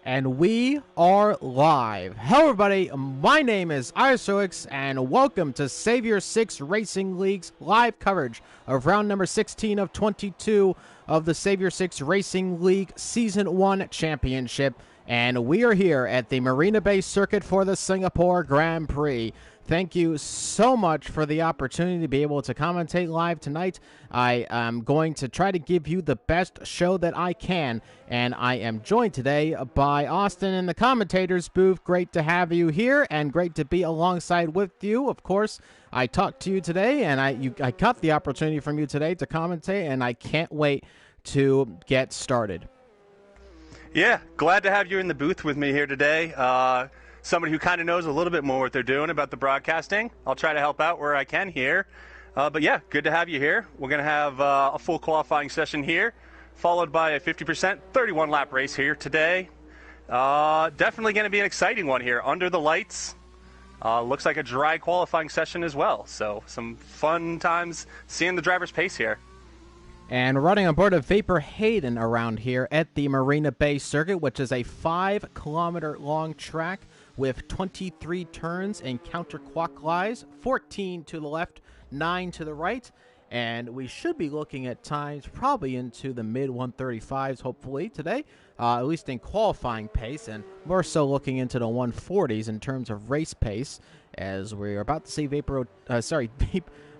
And we are live. Hello, everybody. My name is Isoix, and welcome to Savior 6 Racing League's live coverage of round number 16 of 22 of the Savior 6 Racing League Season 1 Championship. And we are here at the Marina Bay Circuit for the Singapore Grand Prix. Thank you so much for the opportunity to be able to commentate live tonight. I am going to try to give you the best show that I can, and I am joined today by Austin in the commentators booth. Great to have you here, and great to be alongside with you. Of course, I talked to you today, and I got the opportunity from you today to commentate, and I can't wait to get started. Yeah, glad to have you in the booth with me here today. Somebody who kind of knows a little bit more what they're doing about the broadcasting. I'll try to help out where I can here. But yeah, good to have you here. We're going to have a full qualifying session here, followed by a 50% 31-lap race here today. Definitely going to be an exciting one here. Under the lights. Looks like a dry qualifying session as well. So some fun times seeing the driver's pace here. And running on board of Vapor Hayden around here at the Marina Bay Circuit, which is a 5-kilometer long track with 23 turns and counterclockwise, 14 to the left, 9 to the right. And we should be looking at times probably into the mid-135s, hopefully, today, at least in qualifying pace, and more so looking into the 140s in terms of race pace, as we're about to see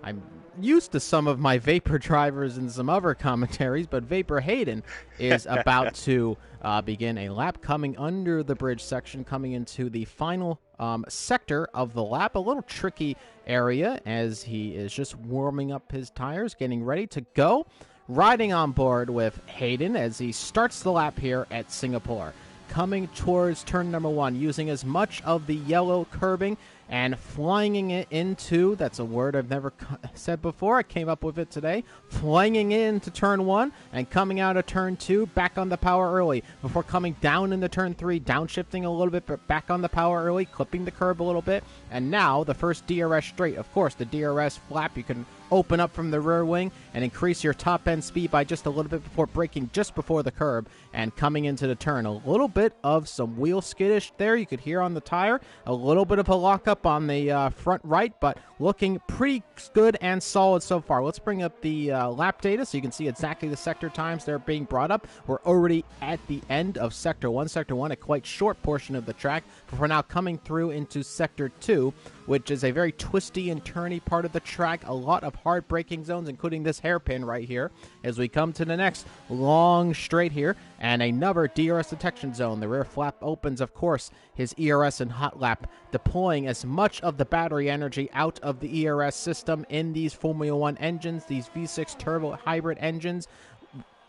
I'm used to some of my Vapor drivers and some other commentaries, but Vapor Hayden is about to begin a lap coming under the bridge section, coming into the final sector of the lap. A little tricky area as he is just warming up his tires, getting ready to go. Riding on board with Hayden as he starts the lap here at Singapore. Coming towards turn number 1, using as much of the yellow curbing and flying it into, that's a word I've never said before, I came up with it today, flying into turn 1 and coming out of turn 2, back on the power early, before coming down into turn 3, downshifting a little bit, but back on the power early, clipping the curb a little bit, and now the first DRS straight. Of course, the DRS flap, you can open up from the rear wing and increase your top end speed by just a little bit before braking just before the curb and coming into the turn. A little bit of some wheel skittish there you could hear on the tire, a little bit of a lockup on the front right, but looking pretty good and solid so far. Let's bring up the lap data so you can see exactly the sector times they're being brought up. We're already at the end of Sector 1. Sector 1, a quite short portion of the track, but we're now coming through into Sector 2, which is a very twisty and turny part of the track. A lot of hard braking zones, including this hairpin right here, as we come to the next long straight here, and another DRS detection zone. The rear flap opens, of course, his ERS and hot lap, deploying as much of the battery energy out of the ERS system in these Formula 1 engines, these V6 turbo hybrid engines,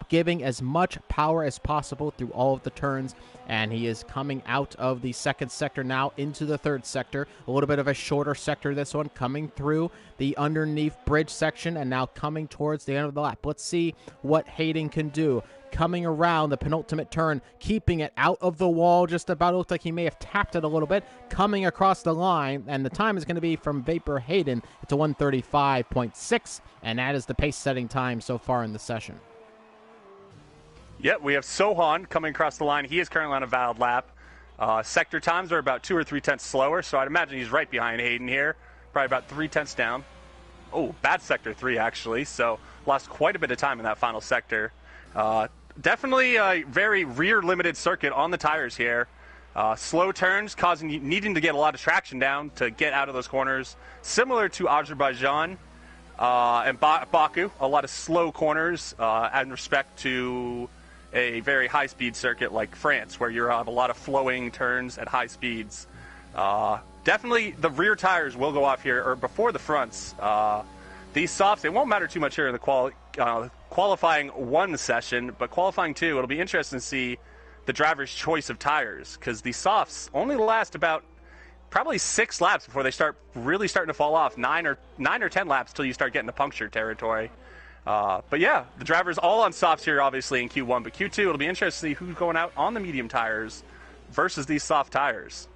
giving as much power as possible through all of the turns. And he is coming out of the second sector now into the third sector. A little bit of a shorter sector, this one, coming through the underneath bridge section and now coming towards the end of the lap. Let's see what Hayden can do. Coming around the penultimate turn, keeping it out of the wall just about. It looked like he may have tapped it a little bit. Coming across the line, and the time is going to be from Vapor Hayden. It's a 1:35.6, and that is the pace-setting time so far in the session. Yep, we have Sohan coming across the line. He is currently on a valid lap. Sector times are about 2 or 3 tenths slower, so I'd imagine he's right behind Hayden here, probably about 3 tenths down. Oh, bad sector 3, actually, so lost quite a bit of time in that final sector. Definitely a very rear-limited circuit on the tires here. Slow turns, needing to get a lot of traction down to get out of those corners, similar to Azerbaijan and Baku. A lot of slow corners in respect to a very high-speed circuit like France, where you have a lot of flowing turns at high speeds. Definitely the rear tires will go off here, or before the fronts. These softs, it won't matter too much here in the qualifying 1 session, but qualifying 2, it'll be interesting to see the driver's choice of tires, because these softs only last about probably 6 laps before they start really starting to fall off. 9 or 10 laps till you start getting to puncture territory. But yeah, the drivers all on softs here, obviously, in Q1. But Q2, it'll be interesting to see who's going out on the medium tires versus these soft tires.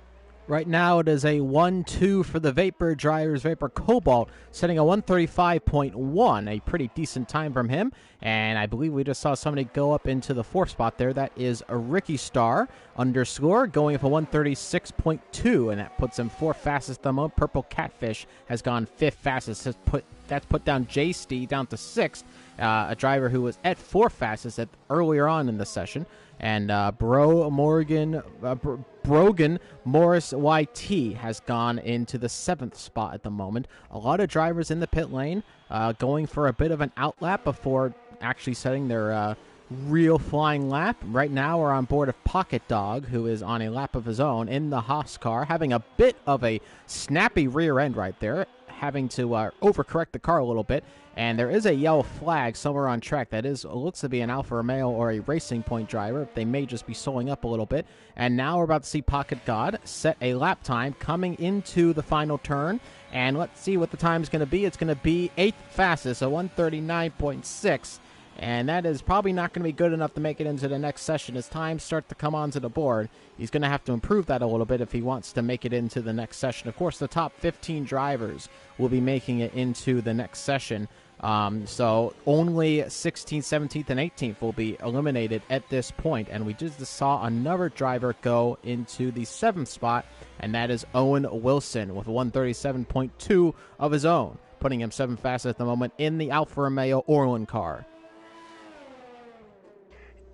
Right now, it is a 1-2 for the Vapor drivers. Vapor Cobalt setting a 135.1, a pretty decent time from him. And I believe we just saw somebody go up into the 4th spot there. That is a Ricky Star underscore going for 136.2, and that puts him 4th fastest at the moment. Purple Catfish has gone 5th fastest. That's put down J-Stee down to 6th, a driver who was at 4th fastest earlier on in the session. And Brogan Morris YT has gone into the 7th spot at the moment. A lot of drivers in the pit lane going for a bit of an outlap before actually setting their real flying lap. Right now we're on board of Pocket Dog, who is on a lap of his own in the Haas car, having a bit of a snappy rear end right there, having to overcorrect the car a little bit. And there is a yellow flag somewhere on track that looks to be an Alfa Romeo or a Racing Point driver. They may just be slowing up a little bit. And now we're about to see Pocket God set a lap time coming into the final turn. And let's see what the time is going to be. It's going to be 8th fastest, so 139.6. And that is probably not going to be good enough to make it into the next session. As times start to come onto the board, he's going to have to improve that a little bit if he wants to make it into the next session. Of course, the top 15 drivers will be making it into the next session. So only 16th, 17th, and 18th will be eliminated at this point. And we just saw another driver go into the 7th spot, and that is Owen Wilson with 137.2 of his own, putting him 7th fastest at the moment in the Alfa Romeo Orland car.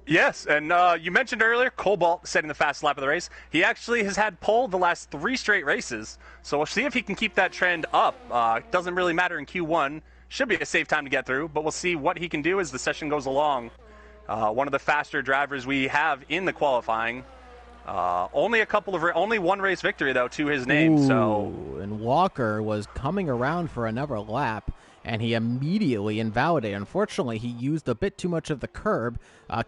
Yes, and you mentioned earlier Cobalt setting the fastest lap of the race. He actually has had pole the last 3 straight races, so we'll see if he can keep that trend up. Doesn't really matter in Q1. Should be a safe time to get through, but we'll see what he can do as the session goes along. One of the faster drivers we have in the qualifying. Only one race victory, though, to his name. And Walker was coming around for another lap, and he immediately invalidated. Unfortunately, he used a bit too much of the curb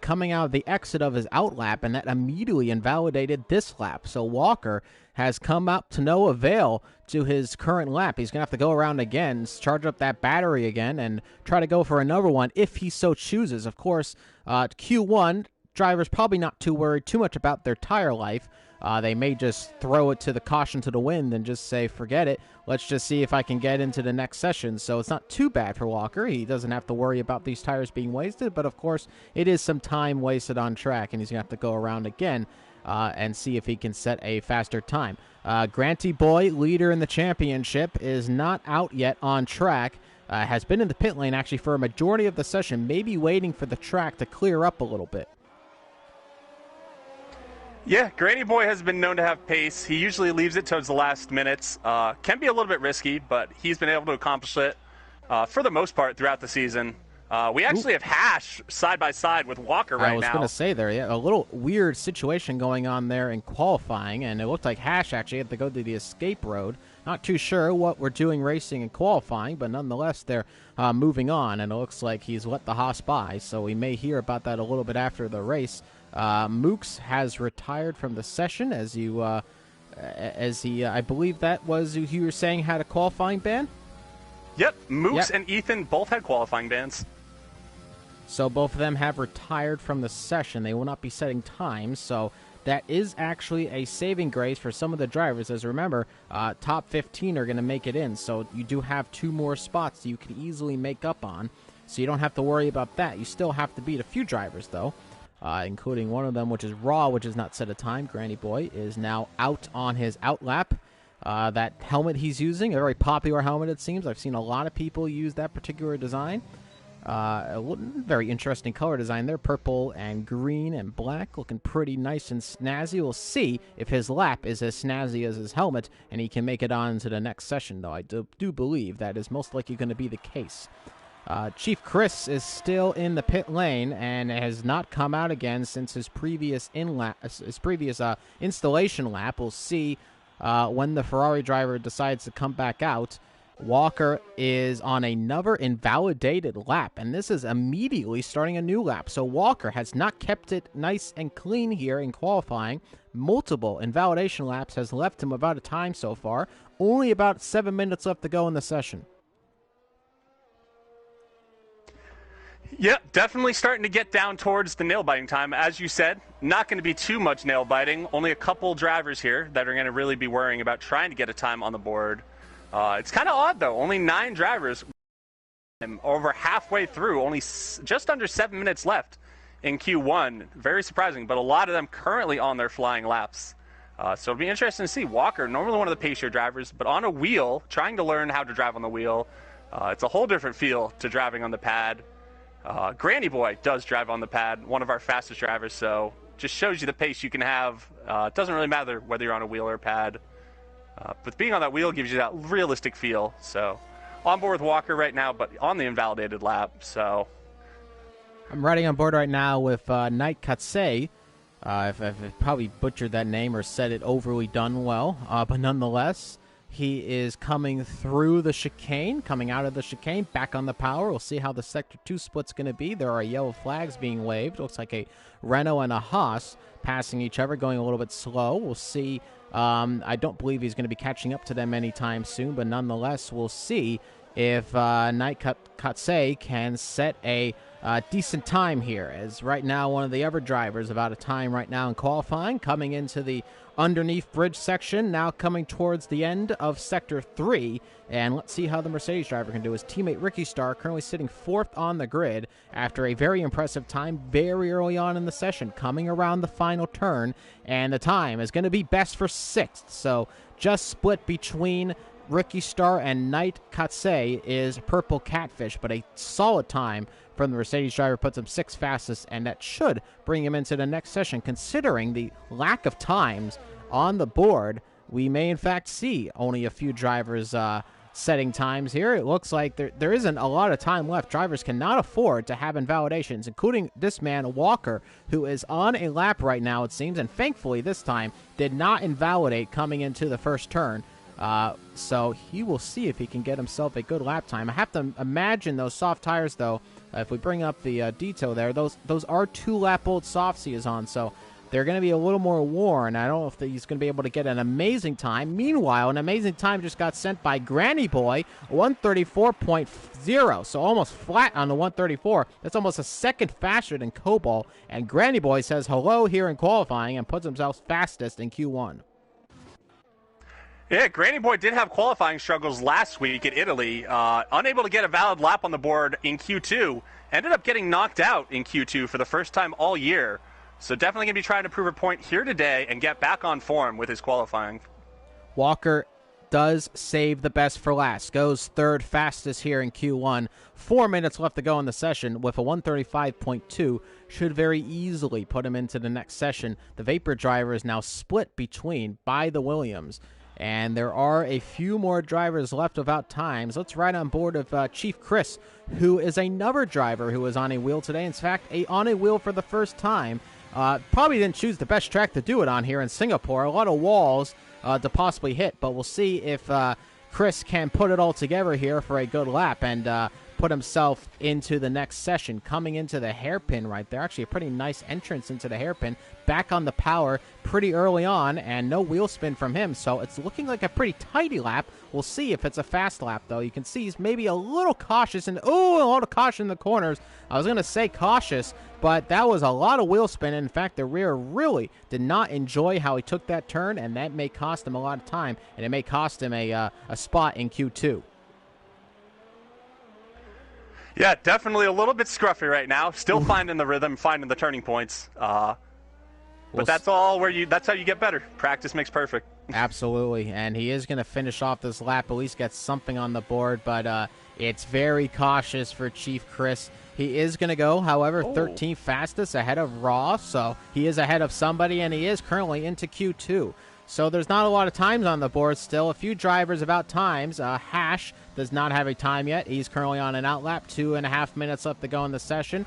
coming out of the exit of his outlap, and that immediately invalidated this lap. So Walker has come up to no avail to his current lap. He's going to have to go around again, charge up that battery again, and try to go for another one if he so chooses. Of course, Q1, drivers probably not too worried too much about their tire life. They may just throw it to the caution to the wind and just say, forget it. Let's just see if I can get into the next session. So it's not too bad for Walker. He doesn't have to worry about these tires being wasted. But, of course, it is some time wasted on track, and he's going to have to go around again and see if he can set a faster time. Granty Boy, leader in the championship, is not out yet on track. Has been in the pit lane, actually, for a majority of the session, maybe waiting for the track to clear up a little bit. Yeah, Granny Boy has been known to have pace. He usually leaves it towards the last minutes. Can be a little bit risky, but he's been able to accomplish it for the most part throughout the season. We actually have Hash side by side with Walker right now. I was going to say there, yeah, a little weird situation going on there in qualifying, and it looked like Hash actually had to go to the escape road. Not too sure what we're doing racing and qualifying, but nonetheless they're moving on, and it looks like he's let the Haas by, so we may hear about that a little bit after the race. Mooks has retired from the session as he, I believe that was who you were saying had a qualifying ban? Yep, Mooks and Ethan both had qualifying bans. So both of them have retired from the session. They will not be setting times, so that is actually a saving grace for some of the drivers. As remember, top 15 are going to make it in, so you do have 2 more spots that you can easily make up on, so you don't have to worry about that. You still have to beat a few drivers, though. Including one of them, which is Raw, which has not set a time. Granny Boy is now out on his outlap. That helmet he's using, a very popular helmet, it seems. I've seen a lot of people use that particular design. A very interesting color design there. Purple and green and black, looking pretty nice and snazzy. We'll see if his lap is as snazzy as his helmet, and he can make it on to the next session, though I do believe that is most likely going to be the case. Chief Chris is still in the pit lane and has not come out again since his previous installation lap. We'll see when the Ferrari driver decides to come back out. Walker is on another invalidated lap, and this is immediately starting a new lap. So Walker has not kept it nice and clean here in qualifying. Multiple invalidation laps has left him without a time so far. Only about 7 minutes left to go in the session. Yep, definitely starting to get down towards the nail biting time. As you said, not going to be too much nail biting. Only a couple drivers here that are going to really be worrying about trying to get a time on the board. It's kind of odd, though. Only 9 drivers over halfway through, only just under 7 minutes left in Q1. Very surprising, but a lot of them currently on their flying laps. So it'll be interesting to see. Walker, normally one of the pacer drivers, but on a wheel, trying to learn how to drive on the wheel. It's a whole different feel to driving on the pad. Granny Boy does drive on the pad, one of our fastest drivers, so just shows you the pace you can have. It doesn't really matter whether you're on a wheel or a pad. But being on that wheel gives you that realistic feel. So on board with Walker right now, but on the invalidated lap. So I'm riding on board right now with Knight Katsei. I've probably butchered that name or said it overly done well, but nonetheless, he is coming through the chicane, coming out of the chicane, back on the power. We'll see how the Sector 2 split's going to be. There are yellow flags being waved. Looks like a Renault and a Haas passing each other, going a little bit slow. We'll see. I don't believe he's going to be catching up to them anytime soon, but nonetheless, we'll see if Knight Katsei can set a decent time here, as right now one of the other drivers about a time right now in qualifying, coming into the underneath bridge section, now coming towards the end of Sector 3, and let's see how the Mercedes driver can do. His teammate Ricky Starr currently sitting 4th on the grid after a very impressive time very early on in the session, coming around the final turn, and the time is going to be best for 6th, so just split between Ricky Starr and Knight Katsei is Purple Catfish, but a solid time from the Mercedes driver puts him 6th fastest, and that should bring him into the next session. Considering the lack of times on the board, we may in fact see only a few drivers setting times here. It looks like there isn't a lot of time left. Drivers cannot afford to have invalidations, including this man, Walker, who is on a lap right now, it seems, and thankfully this time did not invalidate coming into the first turn. So he will see if he can get himself a good lap time. I have to imagine those soft tires, though, if we bring up the detail there, those are 2-lap-old softs he is on, so they're going to be a little more worn. I don't know if he's going to be able to get an amazing time. Meanwhile, an amazing time just got sent by Granny Boy, 134.0, so almost flat on the 134. That's almost a second faster than Cobalt, and Granny Boy says hello here in qualifying and puts himself fastest in Q1. Yeah, Granny Boy did have qualifying struggles last week at Italy. Unable to get a valid lap on the board in Q2. Ended up getting knocked out in Q2 for the first time all year. So definitely going to be trying to prove a point here today and get back on form with his qualifying. Walker does save the best for last. Goes 3rd fastest here in Q1. 4 minutes left to go in the session with a 135.2. Should very easily put him into the next session. The Vapor driver is now split between by the Williams. And there are a few more drivers left without times. Let's ride on board of Chief Chris, who is another driver who is on a wheel today. In fact, on a wheel for the first time. Probably didn't choose the best track to do it on here in Singapore. A lot of walls to possibly hit, but we'll see if Chris can put it all together here for a good lap and put himself into the next session. Coming into the hairpin right there. Actually, a pretty nice entrance into the hairpin. Back on the power pretty early on, and no wheel spin from him, so it's looking like a pretty tidy lap. We'll see if it's a fast lap, though. You can see he's maybe a little cautious, and a lot of caution in the corners. I was going to say cautious, but that was a lot of wheel spin. In fact, the rear really did not enjoy how he took that turn, and that may cost him a lot of time, and it may cost him a spot in Q2. Yeah, definitely a little bit scruffy right now. Still finding the rhythm, finding the turning points. But that's how you get better. Practice makes perfect. Absolutely, and he is going to finish off this lap, at least get something on the board, but it's very cautious for Chief Chris. He is going to go, however, 13th fastest ahead of Ross, so he is ahead of somebody, and he is currently into Q2. So there's not a lot of times on the board still. A few drivers about times. Hash does not have a time yet. He's currently on an out lap. 2.5 minutes left to go in the session.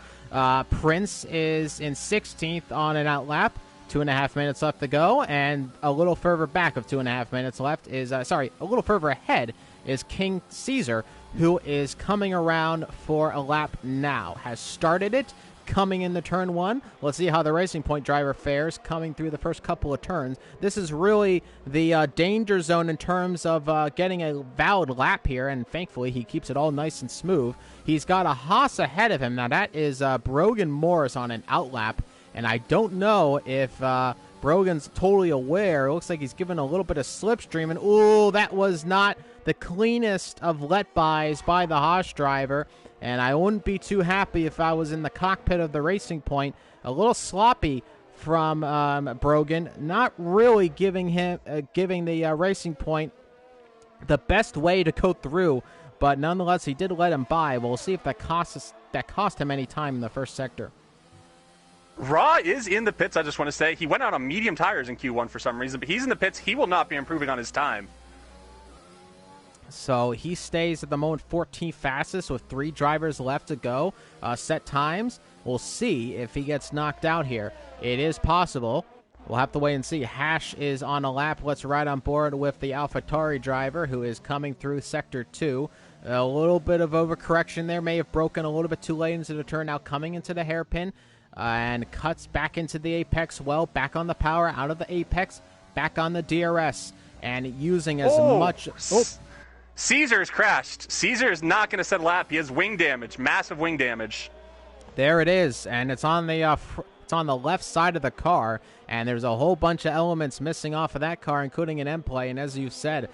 Prince is in 16th on an out lap. 2.5 minutes left to go. And a little further back of 2.5 minutes left is, a little further ahead is King Caesar, who is coming around for a lap now. Has started it. coming into turn one. Let's see how the Racing Point driver fares coming through the first couple of turns. This is really the danger zone in terms of getting a valid lap here, and thankfully he keeps it all nice and smooth. He's got a Haas ahead of him. Now that is Brogan Morris on an outlap, and I don't know if Brogan's totally aware. It looks like he's given a little bit of slipstream, and ooh, that was not the cleanest of let-bys by the Haas driver, and I wouldn't be too happy if I was in the cockpit of the Racing Point. A little sloppy from Brogan, not really giving the Racing Point the best way to go through, but nonetheless, he did let him by. We'll see if that cost him any time in the first sector. Raw is in the pits, I just want to say. He went out on medium tires in Q1 for some reason, but he's in the pits. He will not be improving on his time. So he stays at the moment 14th fastest with 3 drivers left to go. Set times. We'll see if he gets knocked out here. It is possible. We'll have to wait and see. Hash is on a lap. Let's ride on board with the AlphaTauri driver who is coming through Sector 2. A little bit of overcorrection there. May have broken a little bit too late into the turn. Now coming into the hairpin and cuts back into the apex. Well, back on the power, out of the apex, back on the DRS, and using as much... Caesar's crashed. Caesar is not going to set a lap. He has wing damage, massive wing damage. There it is, and it's on the left side of the car, and there's a whole bunch of elements missing off of that car, including an end play. And as you said,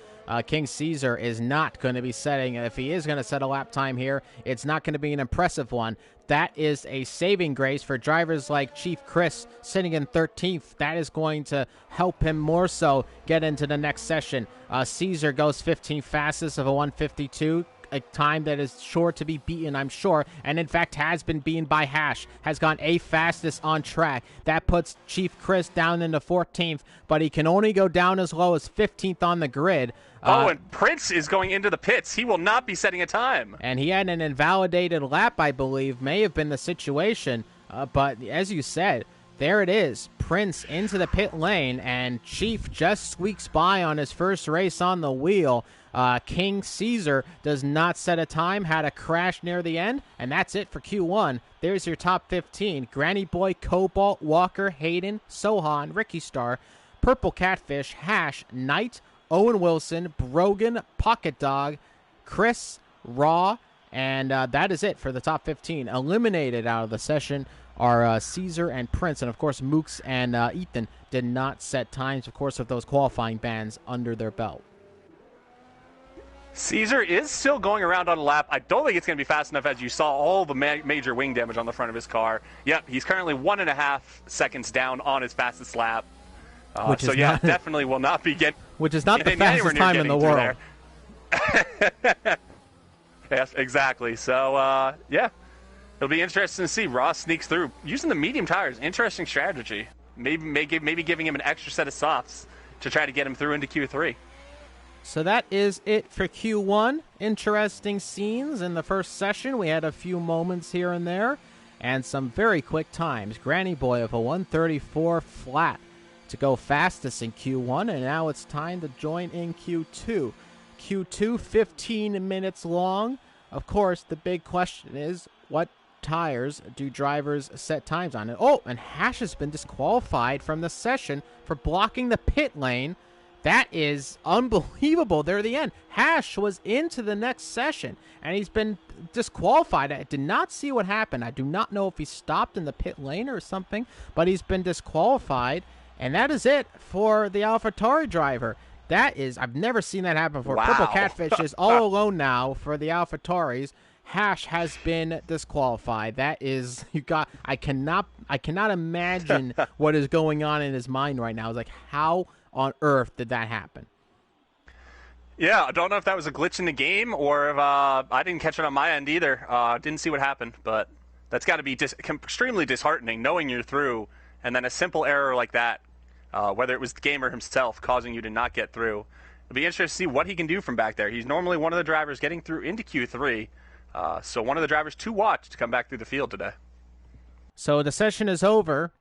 King Caesar is not going to be setting. If he is going to set a lap time here, it's not going to be an impressive one. That is a saving grace for drivers like Chief Chris sitting in 13th. That is going to help him more so get into the next session. Caesar goes 15th fastest of a 152. A time that is sure to be beaten, I'm sure, and in fact has been beaten by Hash, has gone 8th fastest on track. That puts Chief Chris down into 14th, but he can only go down as low as 15th on the grid. And Prince is going into the pits. He will not be setting a time. And he had an invalidated lap, I believe, may have been the situation, but as you said, there it is. Prince into the pit lane, and Chief just squeaks by on his first race on the wheel. King Caesar does not set a time, had a crash near the end, and that's it for Q1. There's your top 15. Granny Boy, Cobalt, Walker, Hayden, Sohan, Ricky Star, Purple Catfish, Hash, Knight, Owen Wilson, Brogan, Pocket Dog, Chris, Raw, and that is it for the top 15. Eliminated out of the session are Caesar and Prince, and of course Mooks and Ethan did not set times, of course, with those qualifying bans under their belt. Caesar is still going around on a lap. I don't think it's going to be fast enough, as you saw all the major wing damage on the front of his car. Yep, he's currently 1.5 seconds down on his fastest lap. So yeah, definitely will not be getting... Which is not the fastest time in the world. Yes, exactly. So, yeah, it'll be interesting to see. Ross sneaks through using the medium tires. Interesting strategy. Maybe giving him an extra set of softs to try to get him through into Q3. So that is it for Q1. Interesting scenes in the first session. We had a few moments here and there and some very quick times. Granny Boy of a 134 flat to go fastest in Q1, and now it's time to join in Q2. Q2, 15 minutes long. Of course, the big question is, what tires do drivers set times on? And Hash has been disqualified from the session for blocking the pit lane. That is unbelievable. There at the end. Hash was into the next session, and he's been disqualified. I did not see what happened. I do not know if he stopped in the pit lane or something, but he's been disqualified, and that is it for the AlphaTauri driver. That is, I've never seen that happen before. Wow. Purple Catfish is all alone now for the AlphaTauris. Hash has been disqualified. That is, I cannot imagine what is going on in his mind right now. It's like, how on earth did that happen? Yeah, I don't know if that was a glitch in the game or if I didn't catch it on my end either. Didn't see what happened, but that's got to be extremely disheartening knowing you're through and then a simple error like that, whether it was the gamer himself causing you to not get through. It'll be interesting to see what he can do from back there. He's normally one of the drivers getting through into Q3, so one of the drivers to watch to come back through the field today. So the session is over,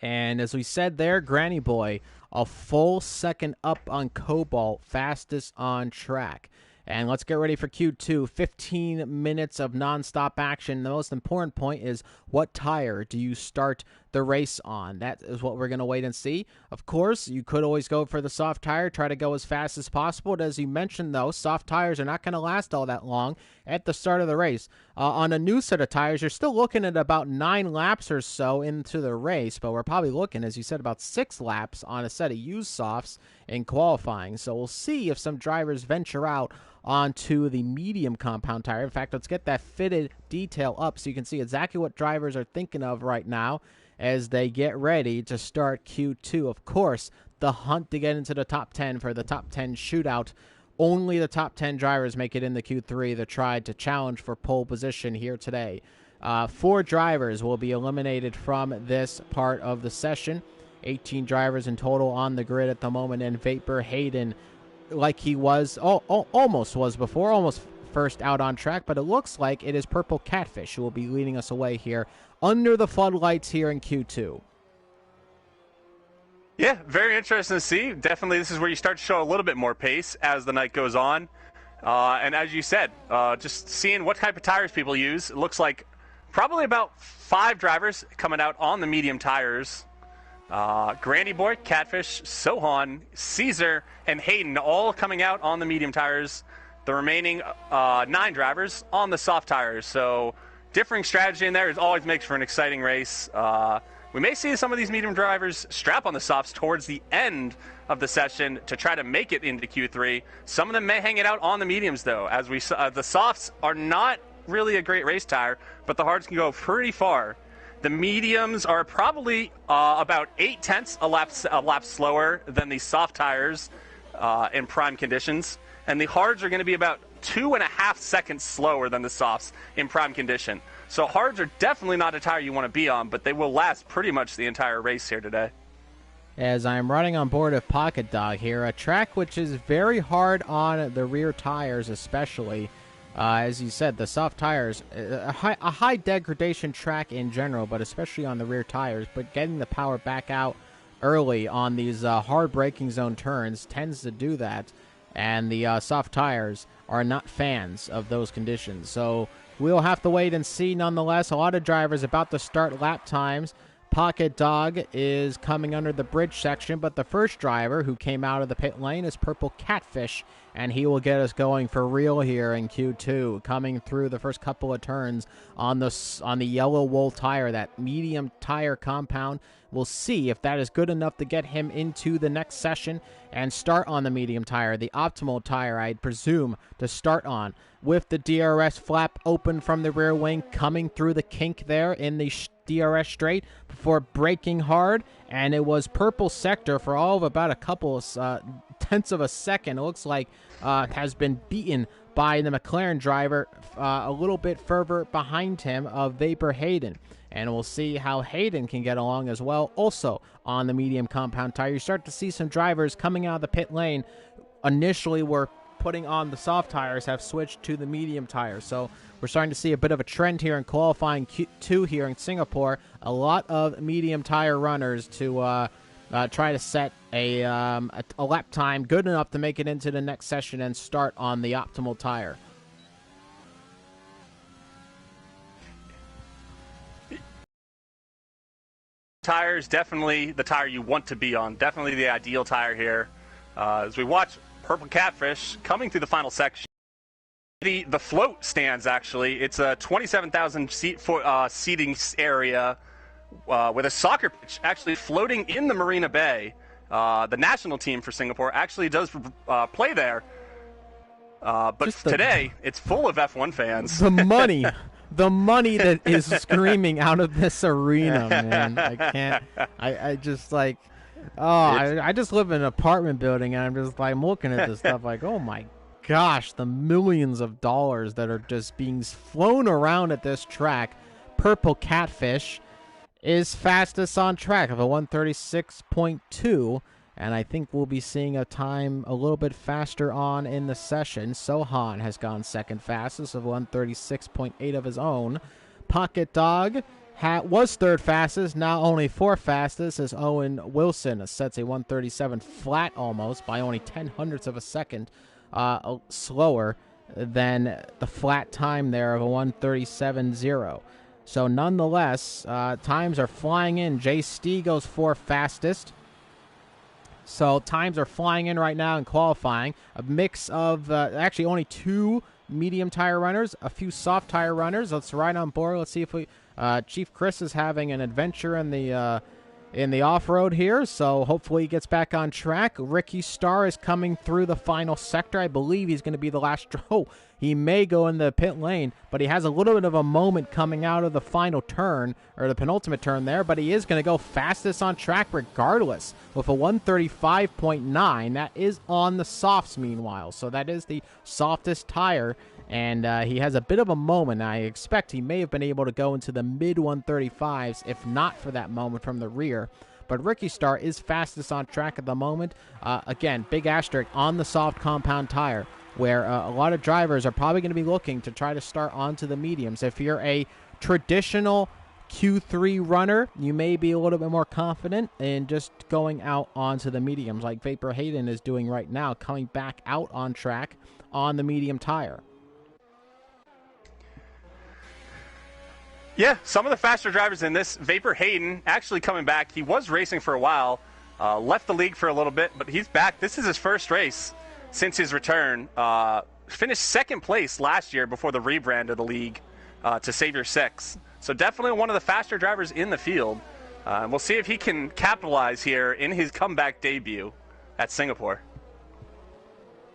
and as we said there, Granny Boy, a full second up on Cobalt, fastest on track. And let's get ready for Q2. 15 minutes of nonstop action. The most important point is, what tire do you start the race on? That is what we're going to wait and see. Of course, you could always go for the soft tire, try to go as fast as possible. But as you mentioned, though, soft tires are not going to last all that long at the start of the race. On a new set of tires, you're still looking at about 9 laps or so into the race, but we're probably looking, as you said, about 6 laps on a set of used softs in qualifying. So we'll see if some drivers venture out onto the medium compound tire. In fact, let's get that fitted detail up so you can see exactly what drivers are thinking of right now as they get ready to start Q2. Of course, the hunt to get into the top 10 for the top 10 shootout. Only the top 10 drivers make it in the Q3 that tried to challenge for pole position here today. 4 drivers will be eliminated from this part of the session. 18 drivers in total on the grid at the moment, and Vapor Hayden, like he was, almost was before, almost first out on track, but it looks like it is Purple Catfish who will be leading us away here under the floodlights here in Q2. Yeah, very interesting to see. Definitely this is where you start to show a little bit more pace as the night goes on. And as you said, just seeing what type of tires people use, it looks like probably about 5 drivers coming out on the medium tires. Grandy Boy, Catfish, Sohan, Caesar, and Hayden all coming out on the medium tires. The remaining 9 drivers on the soft tires. So differing strategy in there always makes for an exciting race. We may see some of these medium drivers strap on the softs towards the end of the session to try to make it into Q3. Some of them may hang it out on the mediums, though, as we the softs are not really a great race tire, but the hards can go pretty far. The mediums are probably about 0.8 a lap slower than the soft tires in prime conditions, and the hards are going to be about 2.5 seconds slower than the softs in prime condition. So hards are definitely not a tire you want to be on, but they will last pretty much the entire race here today. As I'm running on board of Pocket Dog here, a track which is very hard on the rear tires especially. As you said, the soft tires, a high degradation track in general, but especially on the rear tires. But getting the power back out early on these hard braking zone turns tends to do that. And the soft tires are not fans of those conditions. So we'll have to wait and see nonetheless. A lot of drivers about to start lap times. Pocket Dog is coming under the bridge section, but the first driver who came out of the pit lane is Purple Catfish, and he will get us going for real here in Q2, coming through the first couple of turns on the yellow wool tire, that medium tire compound. We'll see if that is good enough to get him into the next session and start on the medium tire, the optimal tire, I'd presume, to start on, with the DRS flap open from the rear wing, coming through the kink there in the DRS straight before braking hard, and it was Purple Sector for all of about a couple of tenths of a second. It looks like has been beaten by the McLaren driver a little bit further behind him of Vapor Hayden. And we'll see how Hayden can get along as well, also on the medium compound tire. You start to see some drivers coming out of the pit lane initially were putting on the soft tires have switched to the medium tires. So we're starting to see a bit of a trend here in qualifying Q2 here in Singapore. A lot of medium tire runners to try to set a lap time good enough to make it into the next session and start on the optimal tire. Tires, definitely the tire you want to be on. Definitely the ideal tire here. As we watch Purple Catfish coming through the final section. The float stands, actually. It's a 27,000 seating area with a soccer pitch actually floating in the Marina Bay. The national team for Singapore actually does play there. But today, it's full of F1 fans. The money that is screaming out of this arena, man. I can't. I just like. I just live in an apartment building, and I'm just like, I'm looking at this stuff like, oh my gosh, the millions of dollars that are just being flown around at this track. Purple Catfish is fastest on track of a 136.2, and I think we'll be seeing a time a little bit faster on in the session. Sohan has gone second fastest of 136.8 of his own. Pocket Dog was third fastest, now only fourth fastest, as Owen Wilson sets a 137 flat almost by only 0.10 of a second slower than the flat time there of a 1:37.0. So nonetheless, times are flying in. Jay Stee goes for fastest. So times are flying in right now in qualifying. A mix of actually only 2 medium tire runners, a few soft tire runners. Let's ride on board. Let's see if we Chief Chris is having an adventure in the off-road here, so hopefully he gets back on track. Ricky Starr is coming through the final sector. I believe he's going to be the last. Oh, he may go in the pit lane, but he has a little bit of a moment coming out of the final turn, or the penultimate turn there, but he is going to go fastest on track regardless with a 1:35.9. That is on the softs meanwhile, so that is the softest tire, and he has a bit of a moment. I expect he may have been able to go into the mid-135s if not for that moment from the rear. But Ricky Starr is fastest on track at the moment. Again, big asterisk on the soft compound tire, where a lot of drivers are probably going to be looking to try to start onto the mediums. If you're a traditional Q3 runner, you may be a little bit more confident in just going out onto the mediums like Vapor Hayden is doing right now, coming back out on track on the medium tire. Yeah, some of the faster drivers in this. Vapor Hayden actually coming back. He was racing for a while, left the league for a little bit, but he's back. This is his first race since his return. Finished second place last year before the rebrand of the league to Savior 6. So definitely one of the faster drivers in the field. We'll see if he can capitalize here in his comeback debut at Singapore.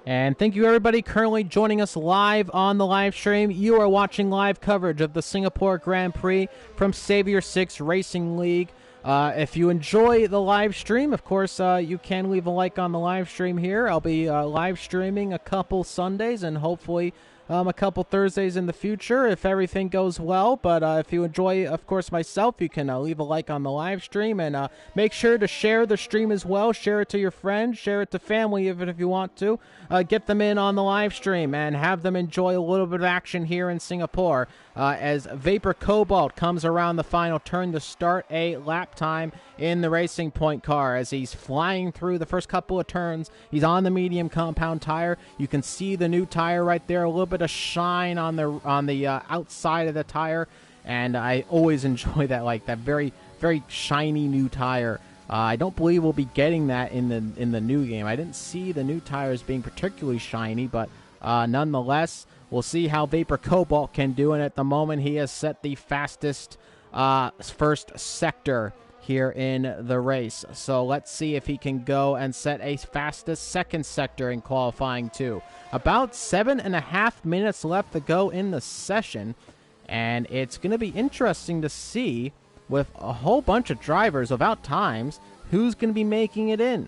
And thank you, everybody, currently joining us live on the live stream. You are watching live coverage of the Singapore Grand Prix from Savior 6 Racing League. If you enjoy the live stream, of course, you can leave a like on the live stream here. I'll be live streaming a couple Sundays and hopefully a couple Thursdays in the future if everything goes well. But if you enjoy, of course, myself, you can leave a like on the live stream and make sure to share the stream as well. Share it to your friends, share it to family even if you want to. Get them in on the live stream and have them enjoy a little bit of action here in Singapore as Vapor Cobalt comes around the final turn to start a lap time in the Racing Point car as he's flying through the first couple of turns. He's on the medium compound tire. You can see the new tire right there, a little bit of shine on the outside of the tire, and I always enjoy that, like that very, very shiny new tire. I don't believe we'll be getting that in the new game. I didn't see the new tires being particularly shiny, but nonetheless, we'll see how Vapor Cobalt can do, and at the moment he has set the fastest first sector here in the race. So let's see if he can go and set a fastest second sector in qualifying too. About 7.5 minutes left to go in the session, and it's going to be interesting to see with a whole bunch of drivers without times who's going to be making it in.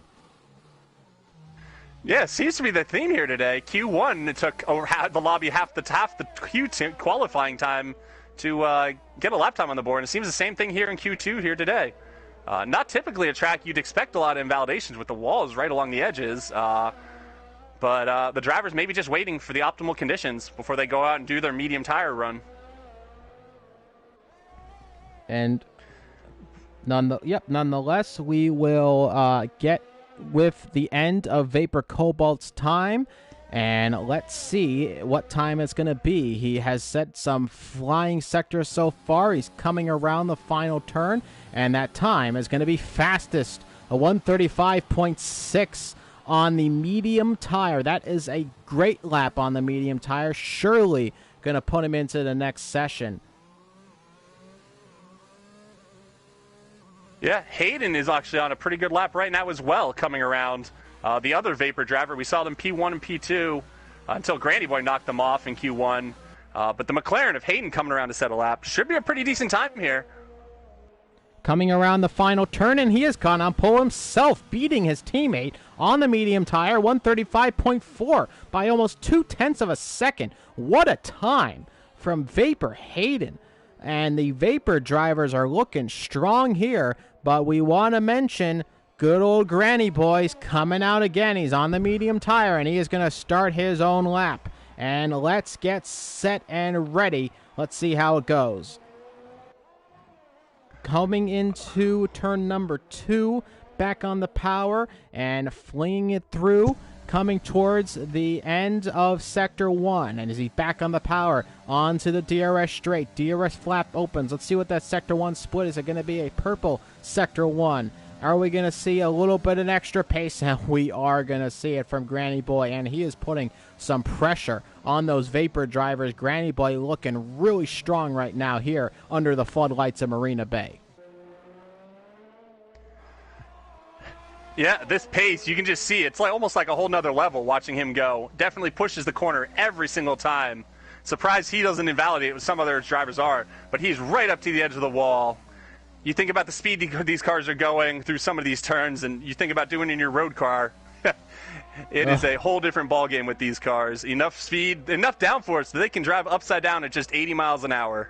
Yeah, it seems to be the theme here today. Q1, it took the lobby half the Q2 qualifying time to get a lap time on the board. And it seems the same thing here in Q2 here today. Not typically a track you'd expect a lot of invalidations with the walls right along the edges. But the drivers may be just waiting for the optimal conditions before they go out and do their medium tire run. And nonetheless, we will get with the end of Vapor Cobalt's time, and let's see what time it's going to be. He has set some flying sectors so far. He's coming around the final turn, and that time is going to be fastest, a 1:35.6 on the medium tire. That is a great lap on the medium tire, surely going to put him into the next session. Yeah, Hayden is actually on a pretty good lap right now as well, coming around the other Vapor driver. We saw them P1 and P2 until Granny Boy knocked them off in Q1. But the McLaren of Hayden coming around to set a lap should be a pretty decent time here. Coming around the final turn, and he has gone on pole himself, beating his teammate on the medium tire, 1:35.4 by almost 0.2 of a second. What a time from Vapor Hayden. And the Vapor drivers are looking strong here, but we want to mention good old Granny Boy's coming out again. He's on the medium tire, and he is going to start his own lap. And let's get set and ready. Let's see how it goes. Coming into turn number 2, back on the power and flinging it through. coming towards the end of Sector 1. And as he's back on the power, onto the DRS straight. DRS flap opens. Let's see what that Sector 1 split is. It going to be a purple Sector 1? Are we going to see a little bit of extra pace? And we are going to see it from Granny Boy, and he is putting some pressure on those Vapor drivers. Granny Boy looking really strong right now here under the floodlights of Marina Bay. Yeah, this pace, you can just see it's like almost like a whole nother level watching him go. Definitely pushes the corner every single time. Surprised he doesn't invalidate what some other drivers are, but he's right up to the edge of the wall. You think about the speed these cars are going through some of these turns, and you think about doing it in your road car. It is a whole different ballgame with these cars. Enough speed, enough downforce that they can drive upside down at just 80 miles an hour.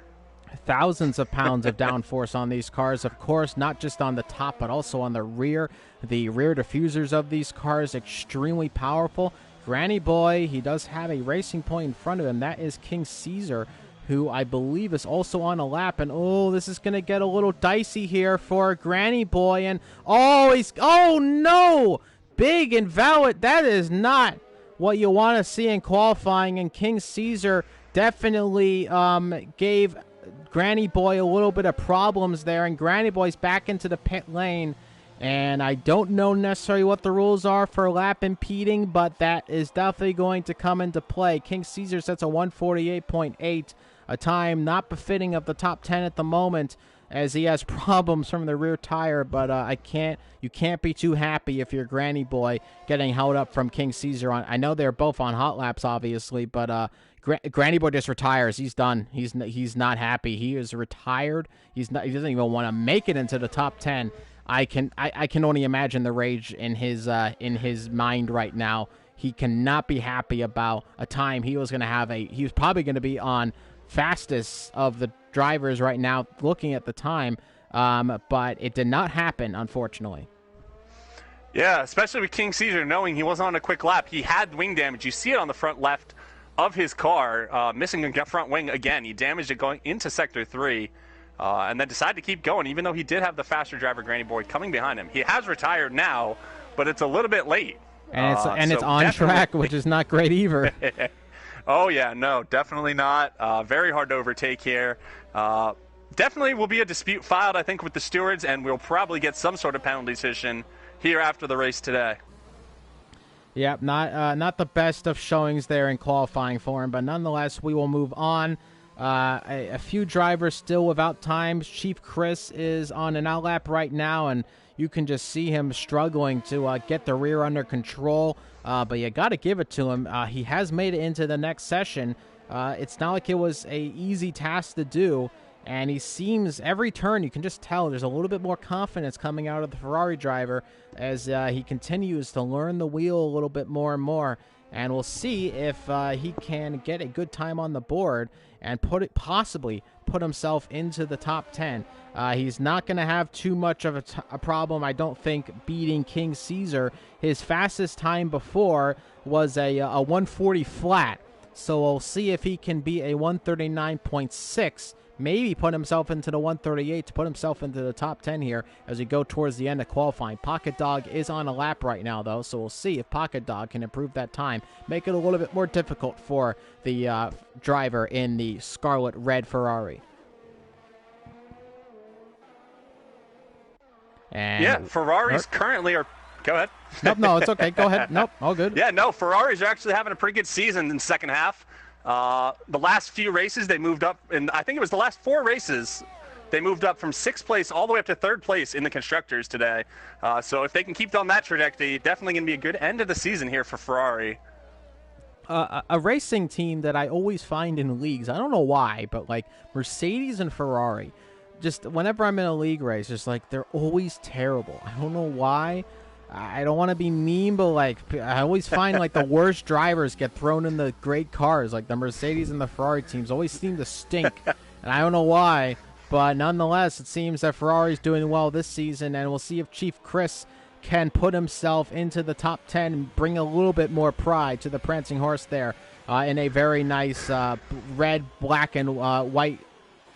Thousands of pounds of downforce on these cars, of course, not just on the top, but also on the rear. The rear diffusers of these cars, extremely powerful. Granny Boy, he does have a racing point in front of him. That is King Caesar, who I believe is also on a lap. And, oh, this is going to get a little dicey here for Granny Boy. And, oh, no! Big invalid. That is not what you want to see in qualifying. And King Caesar definitely gave Granny Boy a little bit of problems there. And Granny Boy's back into the pit lane. And I don't know necessarily what the rules are for lap impeding, but that is definitely going to come into play. King Caesar sets a 148.8, a time not befitting of the top 10 at the moment, as he has problems from the rear tire. But you can't be too happy if you're Granny Boy getting held up from King Caesar. I know they're both on hot laps, obviously, but Granny Boy just retires. He's done. He's not happy. He is retired. He doesn't even want to make it into the top 10. I can only imagine the rage in his mind right now. He cannot be happy about a time he was going to have he was probably going to be on fastest of the drivers right now looking at the time, but it did not happen, unfortunately. Yeah, especially with King Caesar knowing he wasn't on a quick lap. He had wing damage. You see it on the front left of his car, missing a front wing again. He damaged it going into Sector 3. And then decided to keep going, even though he did have the faster driver, Granny Boy, coming behind him. He has retired now, but it's a little bit late. And it's on track, which is not great either. Oh, yeah, no, definitely not. Very hard to overtake here. Definitely will be a dispute filed, I think, with the stewards, and we'll probably get some sort of penalty decision here after the race today. Yeah, not the best of showings there in qualifying for him, but nonetheless, we will move on. A few drivers still without times. Chief Chris is on an out lap right now, and you can just see him struggling to get the rear under control. But you got to give it to him. He has made it into the next session. It's not like it was a easy task to do, and he seems every turn you can just tell there's a little bit more confidence coming out of the Ferrari driver as he continues to learn the wheel a little bit more and more. And we'll see if he can get a good time on the board and possibly put himself into the top 10. He's not going to have too much of a problem, I don't think, beating King Caesar. His fastest time before was a 140 flat. So we'll see if he can be a 139.6. Maybe put himself into the 138 to put himself into the top 10 here as we go towards the end of qualifying. Pocket Dog is on a lap right now, though, so we'll see if Pocket Dog can improve that time. Make it a little bit more difficult for the driver in the Scarlet Red Ferrari. And yeah, Ferraris currently are... Go ahead. No, it's okay. Go ahead. Nope, all good. Yeah, no, Ferraris are actually having a pretty good season in the second half. The last few races, they moved up, and I think it was the last 4 races, they moved up from 6th place all the way up to 3rd place in the Constructors today. So if they can keep on that trajectory, definitely going to be a good end of the season here for Ferrari. A racing team that I always find in leagues, I don't know why, but like Mercedes and Ferrari, just whenever I'm in a league race, just like they're always terrible. I don't know why. I don't want to be mean, but like I always find like the worst drivers get thrown in the great cars. Like the Mercedes and the Ferrari teams always seem to stink, and I don't know why. But nonetheless, it seems that Ferrari's doing well this season, and we'll see if Chief Chris can put himself into the top 10 and bring a little bit more pride to the prancing horse there in a very nice red, black, and white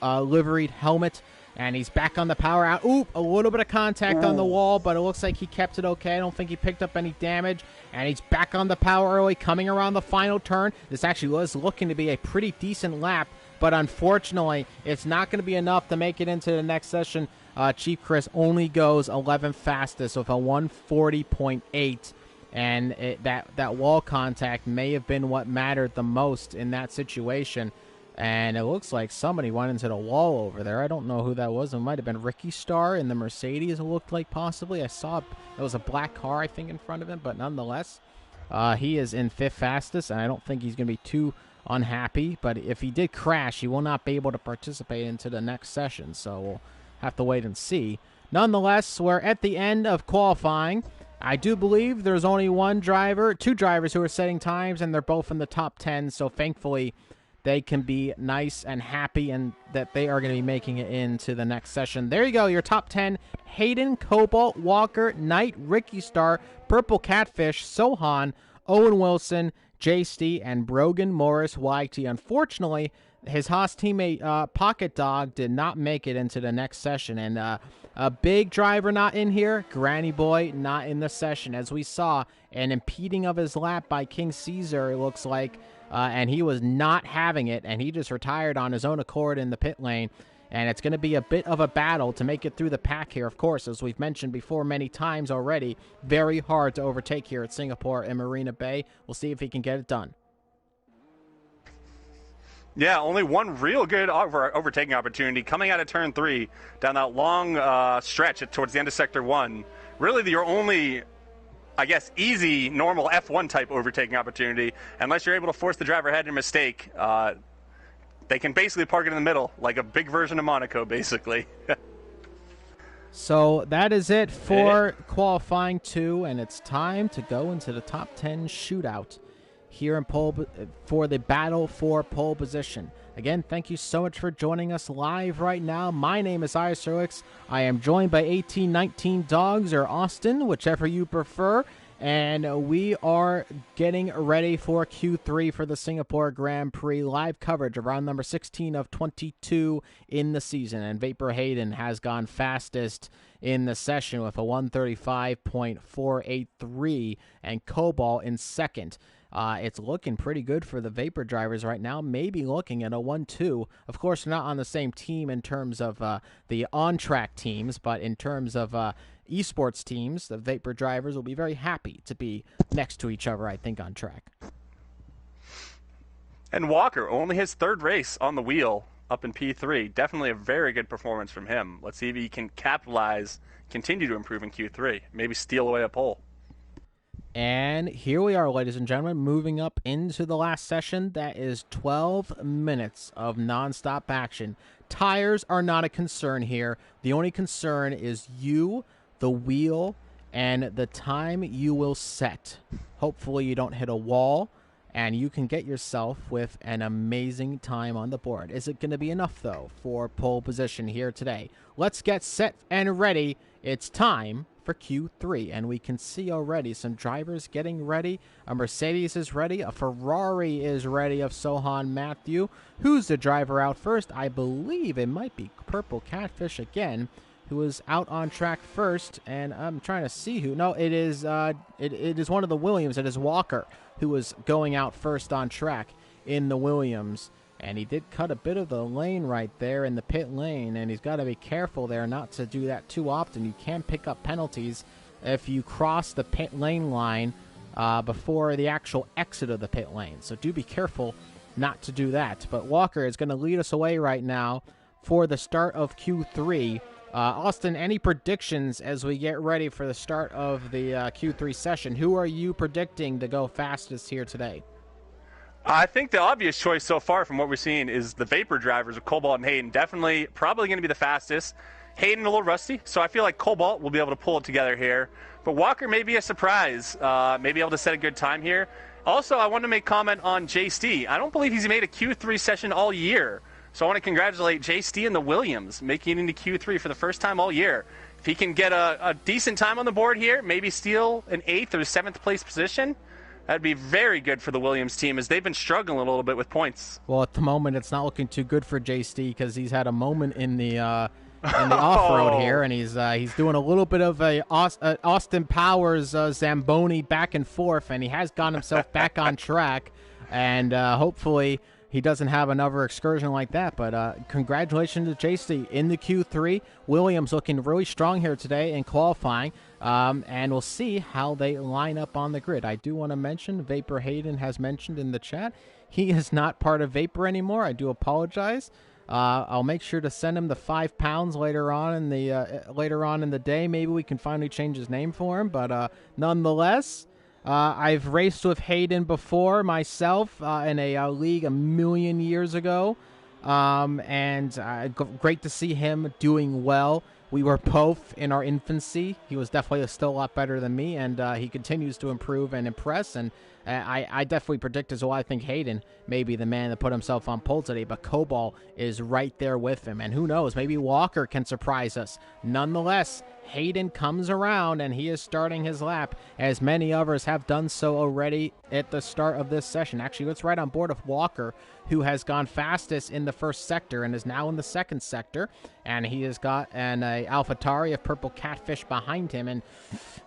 liveried helmet. And he's back on the power out. Oop, a little bit of contact on the wall, but it looks like he kept it okay. I don't think he picked up any damage. And he's back on the power early, coming around the final turn. This actually was looking to be a pretty decent lap, but unfortunately, it's not going to be enough to make it into the next session. Chief Chris only goes 11th fastest with a 140.8. And that wall contact may have been what mattered the most in that situation. And it looks like somebody went into the wall over there. I don't know who that was. It might have been Ricky Starr in the Mercedes, it looked like possibly. I saw there was a black car, I think, in front of him. But nonetheless, he is in 5th fastest, and I don't think he's going to be too unhappy. But if he did crash, he will not be able to participate into the next session. So we'll have to wait and see. Nonetheless, we're at the end of qualifying. I do believe there's only two drivers who are setting times, and they're both in the top 10. So thankfully, they can be nice and happy and that they are going to be making it into the next session. There you go, your top 10. Hayden, Cobalt, Walker, Knight, Ricky Star, Purple Catfish, Sohan, Owen Wilson, J.St., and Brogan Morris YT. Unfortunately, his Haas teammate Pocket Dog did not make it into the next session. And a big driver not in here, Granny Boy not in the session. As we saw, an impeding of his lap by King Caesar, it looks like. And he was not having it, and he just retired on his own accord in the pit lane. And it's going to be a bit of a battle to make it through the pack here. Of course, as we've mentioned before many times already, very hard to overtake here at Singapore and Marina Bay. We'll see if he can get it done. Yeah, only one real good overtaking opportunity coming out of turn 3 down that long stretch towards the end of Sector 1. Really, your only, I guess, easy, normal F1 type overtaking opportunity. Unless you're able to force the driver ahead in a mistake, they can basically park it in the middle, like a big version of Monaco, basically. So that is it for qualifying 2, and it's time to go into the top 10 shootout here in for the battle for pole position. Again, thank you so much for joining us live right now. My name is Iserlix. I am joined by 1819 Dogs or Austin, whichever you prefer. And we are getting ready for Q3 for the Singapore Grand Prix. Live coverage of round number 16 of 22 in the season. And Vapor Hayden has gone fastest in the session with a 135.483 and Cobalt in second. It's looking pretty good for the Vapor drivers right now, maybe looking at a 1-2. Of course, not on the same team in terms of the on-track teams, but in terms of esports teams, the Vapor drivers will be very happy to be next to each other, I think, on track. And Walker, only his 3rd race on the wheel up in P3. Definitely a very good performance from him. Let's see if he can capitalize, continue to improve in Q3, maybe steal away a pole. And here we are, ladies and gentlemen, moving up into the last session. That is 12 minutes of nonstop action. Tires are not a concern here. The only concern is you, the wheel, and the time you will set. Hopefully you don't hit a wall, and you can get yourself with an amazing time on the board. Is it going to be enough, though, for pole position here today? Let's get set and ready. It's time for Q3, and we can see already some drivers getting ready. A Mercedes is ready, a Ferrari is ready of Sohan Matthew. Who's the driver out first? I believe it might be Purple Catfish again, who is out on track first, and I'm trying to see who. No, it is it is one of the Williams. It is Walker who was going out first on track in the Williams. And he did cut a bit of the lane right there in the pit lane, and he's got to be careful there not to do that too often. You can pick up penalties if you cross the pit lane line before the actual exit of the pit lane. So do be careful not to do that. But Walker is going to lead us away right now for the start of Q3. Austin, any predictions as we get ready for the start of the Q3 session? Who are you predicting to go fastest here today? I think the obvious choice so far from what we're seeing is the Vapor drivers of Cobalt and Hayden. Definitely, probably going to be the fastest. Hayden a little rusty, so I feel like Cobalt will be able to pull it together here. But Walker may be a surprise, may be able to set a good time here. Also, I want to make comment on J.St. I don't believe he's made a Q3 session all year. So I want to congratulate J.St. and the Williams making it into Q3 for the first time all year. If he can get a decent time on the board here, maybe steal an 8th or 7th place position, that'd be very good for the Williams team, as they've been struggling a little bit with points. Well, at the moment, it's not looking too good for J.St. because he's had a moment in the in the off-road here, and he's doing a little bit of a Austin Powers Zamboni back and forth, and he has gotten himself back on track, and hopefully he doesn't have another excursion like that. But congratulations to JC in the Q3. Williams looking really strong here today in qualifying, and we'll see how they line up on the grid. I do want to mention, Vapor Hayden has mentioned in the chat, he is not part of Vapor anymore. I do apologize. I'll make sure to send him the £5 later on in the day. Maybe we can finally change his name for him. But nonetheless, I've raced with Hayden before myself in a league a million years ago, and great to see him doing well. We were both in our infancy. He was definitely still a lot better than me, and he continues to improve and impress. And I definitely predict as well. I think Hayden may be the man that put himself on pole today, but Cobalt is right there with him. And who knows, maybe Walker can surprise us. Nonetheless, Hayden comes around, and he is starting his lap, as many others have done so already at the start of this session. Actually, let's right on board with Walker, who has gone fastest in the first sector and is now in the second sector. And he has got an AlphaTauri of Purple Catfish behind him and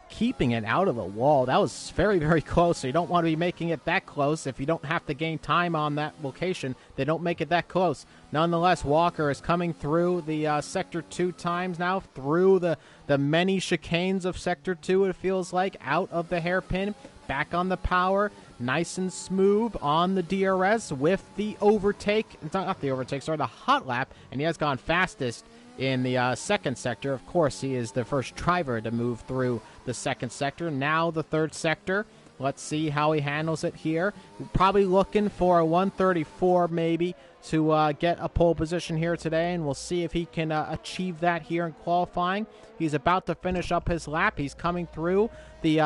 keeping it out of the wall. That was very, very close, so you don't want to be making it that close. If you don't have to gain time on that location, they don't make it that close. Nonetheless, Walker is coming through the Sector 2 times now, through the many chicanes of Sector 2, it feels like, out of the hairpin, back on the power, nice and smooth on the DRS with the overtake, not the overtake, sorry, the hot lap, and he has gone fastest in the second sector. Of course, he is the first driver to move through the second sector. Now the third sector. Let's see how he handles it here. Probably looking for a 134 maybe to get a pole position here today, and we'll see if he can achieve that here in qualifying. He's about to finish up his lap. He's coming through the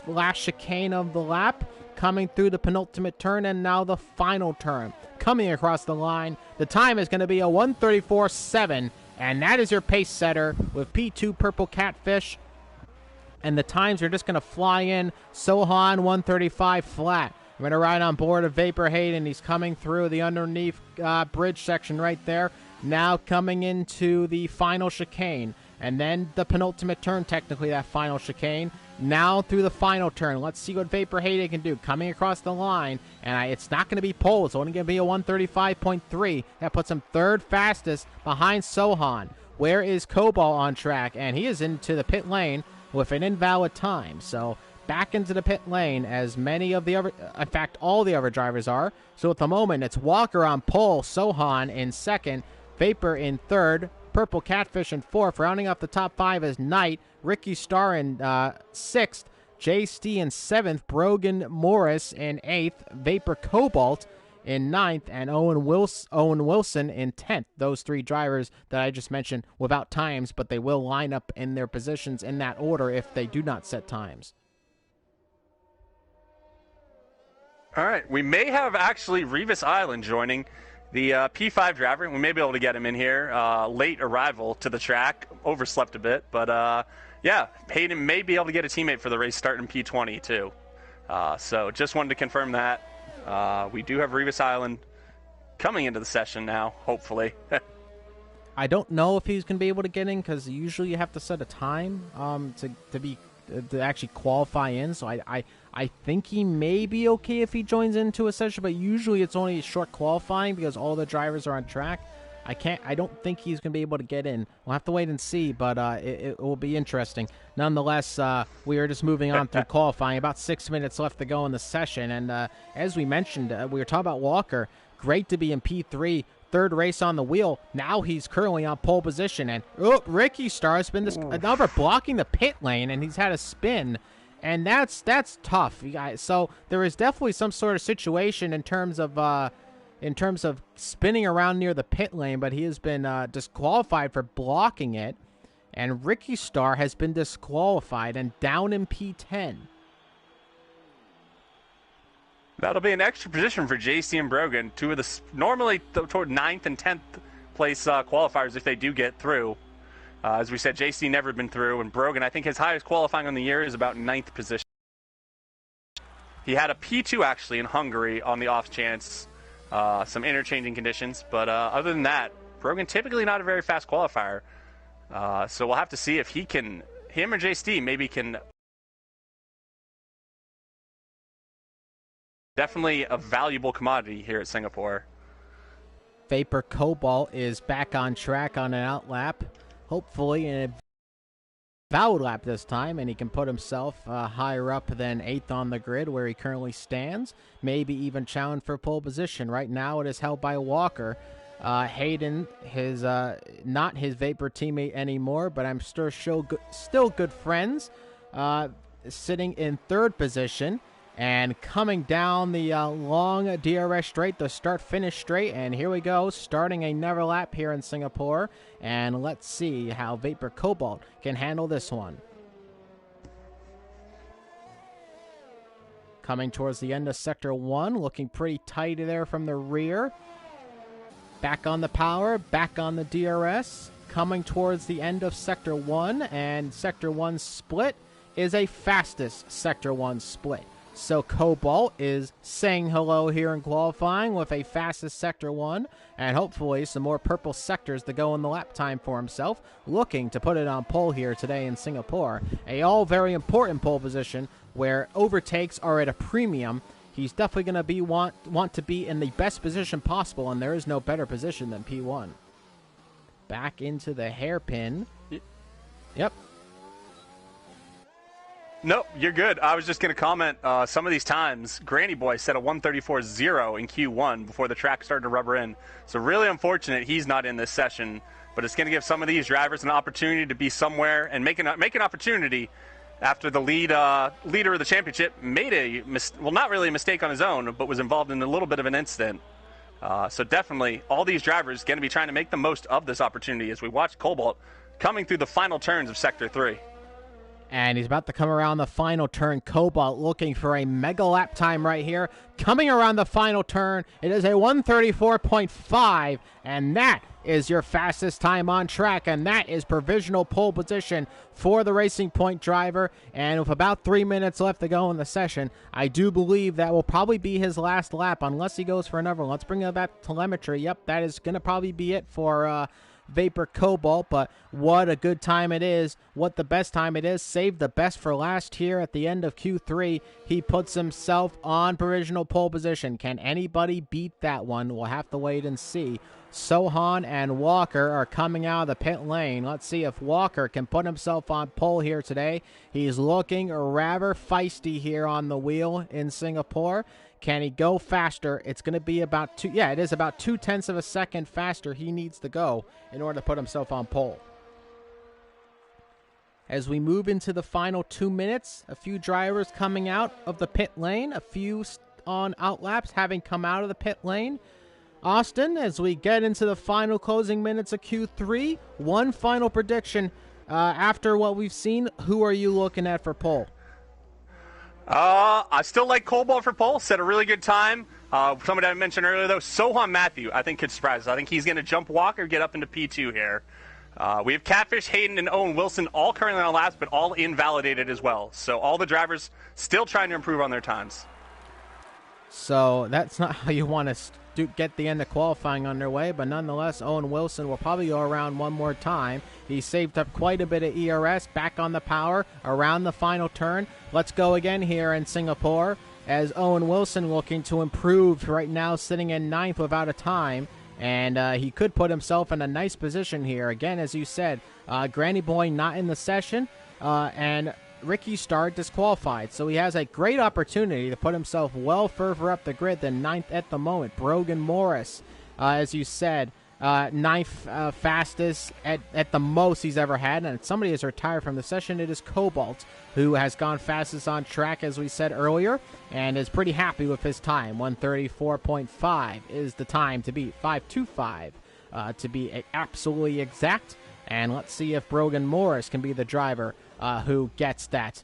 last chicane of the lap, coming through the penultimate turn, and now the final turn. Coming across the line, the time is going to be a 134.7, and that is your pace setter with P2 Purple Catfish. And the times are just going to fly in. Sohan 135 flat. I'm going to ride on board of Vapor Hayden. He's coming through the underneath bridge section right there. Now coming into the final chicane. And then the penultimate turn, technically that final chicane. Now through the final turn. Let's see what Vapor Hayden can do. Coming across the line. And it's not going to be pole. It's only going to be a 135.3. That puts him third fastest behind Sohan. Where is Cobalt on track? And he is into the pit lane with an invalid time. So back into the pit lane as many of the other, in fact, all the other drivers are. So at the moment, it's Walker on pole, Sohan in second, Vapor in third, Purple Catfish in fourth. Rounding off the top five is Knight, Ricky Starr in sixth, JC in seventh, Brogan Morris in eighth, Vapor Cobalt in ninth, and Owen Wilson in 10th. Those three drivers that I just mentioned without times, but they will line up in their positions in that order if they do not set times. All right, we may have actually Revis Island joining the P5 driver. We may be able to get him in here. Late arrival to the track, overslept a bit, but yeah, Hayden may be able to get a teammate for the race starting P20 too. So just wanted to confirm that. We do have Revis Island coming into the session now, hopefully. I don't know if he's going to be able to get in because usually you have to set a time to actually qualify in. So I think he may be okay if he joins into a session, but usually it's only short qualifying because all the drivers are on track. I don't think he's going to be able to get in. We'll have to wait and see, but it will be interesting. Nonetheless, we are just moving on through qualifying. About 6 minutes left to go in the session, and as we mentioned, we were talking about Walker. Great to be in P3, third race on the wheel. Now he's currently on pole position, and Ricky Starr has been another blocking the pit lane, and he's had a spin, and that's tough, you guys. So there is definitely some sort of situation in terms of spinning around near the pit lane, but he has been disqualified for blocking it. And Ricky Starr has been disqualified and down in P10. That'll be an extra position for JC and Brogan, two of the normally toward 9th and 10th place qualifiers if they do get through. As we said, JC never been through, and Brogan, I think his highest qualifying on the year is about 9th position. He had a P2 actually in Hungary on the off chance. Some interchanging conditions, but other than that, Brogan typically not a very fast qualifier. So we'll have to see if him or JST maybe can. Definitely a valuable commodity here at Singapore. Vapor Cobalt is back on track on an out lap, hopefully in a valid lap this time, and he can put himself higher up than 8th on the grid where he currently stands, maybe even challenge for pole position. Right now it is held by Walker. Hayden, not his Vapor teammate anymore, but I'm still good friends, sitting in 3rd position. And coming down the long DRS straight, the start-finish straight, and here we go, starting another lap here in Singapore, and let's see how Vapor Cobalt can handle this one. Coming towards the end of Sector 1, looking pretty tight there from the rear. Back on the power, back on the DRS, coming towards the end of Sector 1, and Sector 1 split is a fastest Sector 1 split. So Cobalt is saying hello here in qualifying with a fastest Sector 1, and hopefully some more purple sectors to go in the lap time for himself, looking to put it on pole here today in Singapore. A all very important pole position where overtakes are at a premium. He's definitely going to want to be in the best position possible, and there is no better position than P1. Back into the hairpin. Yep. Nope, you're good. I was just going to comment some of these times. Granny Boy set a 134.0 in Q1 before the track started to rubber in. So really unfortunate he's not in this session, but it's going to give some of these drivers an opportunity to be somewhere and make an opportunity after the leader of the championship made not really a mistake on his own, but was involved in a little bit of an incident. So definitely all these drivers going to be trying to make the most of this opportunity as we watch Cobalt coming through the final turns of Sector 3. And he's about to come around the final turn. Cobalt looking for a mega lap time right here. Coming around the final turn, it is a 134.5, and that is your fastest time on track, and that is provisional pole position for the Racing Point driver. And with about 3 minutes left to go in the session, I do believe that will probably be his last lap, unless he goes for another one. Let's bring up that telemetry. Yep, that is going to probably be it for Vapor Cobalt, but what a good time it is, what the best time it is. Save the best for last here at the end of Q3. He puts himself on provisional pole position. Can anybody beat that one? We'll have to wait and see. Sohan and Walker are coming out of the pit lane. Let's see if Walker can put himself on pole here today. He's looking rather feisty here on the wheel in Singapore. Can he go faster? It's going to be about it is about 0.2 of a second faster he needs to go in order to put himself on pole. As we move into the final 2 minutes, a few drivers coming out of the pit lane, a few on out laps having come out of the pit lane. Austin, as we get into the final closing minutes of Q3, one final prediction. After what we've seen, who are you looking at for pole? I still like Cobalt for pole. Set a really good time. Somebody I mentioned earlier, though, Sohan Matthew, I think could surprise us. I think he's going to jump Walker, get up into P2 here. We have Catfish, Hayden, and Owen Wilson all currently on laps, but all invalidated as well. So all the drivers still trying to improve on their times. So that's not how you want to get the end of qualifying underway, but nonetheless, Owen Wilson will probably go around one more time. He saved up quite a bit of ERS, back on the power, around the final turn. Let's go again here in Singapore, as Owen Wilson looking to improve right now, sitting in 9th without a time, and he could put himself in a nice position here. Again, as you said, Granny Boy not in the session, and Ricky Starr disqualified, so he has a great opportunity to put himself well further up the grid than 9th at the moment. Brogan Morris, as you said, 9th fastest at the most he's ever had, and somebody has retired from the session. It is Cobalt, who has gone fastest on track, as we said earlier, and is pretty happy with his time. 134.5 is the time to beat, 5.25 to be absolutely exact, and let's see if Brogan Morris can be the driver who gets that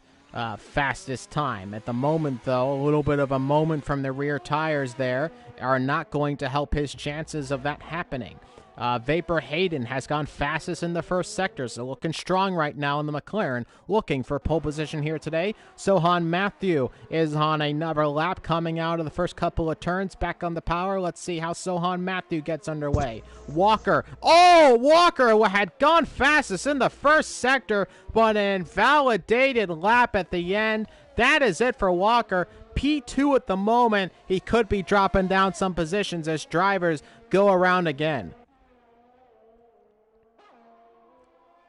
fastest time. At the moment, though, a little bit of a moment from the rear tires there are not going to help his chances of that happening. Vapor Hayden has gone fastest in the first sector, so looking strong right now in the McLaren, looking for pole position here today. Sohan Matthew is on another lap coming out of the first couple of turns, back on the power. Let's see how Sohan Matthew gets underway. Walker had gone fastest in the first sector, but an invalidated lap at the end. That is it for Walker. P2 at the moment. He could be dropping down some positions as drivers go around again.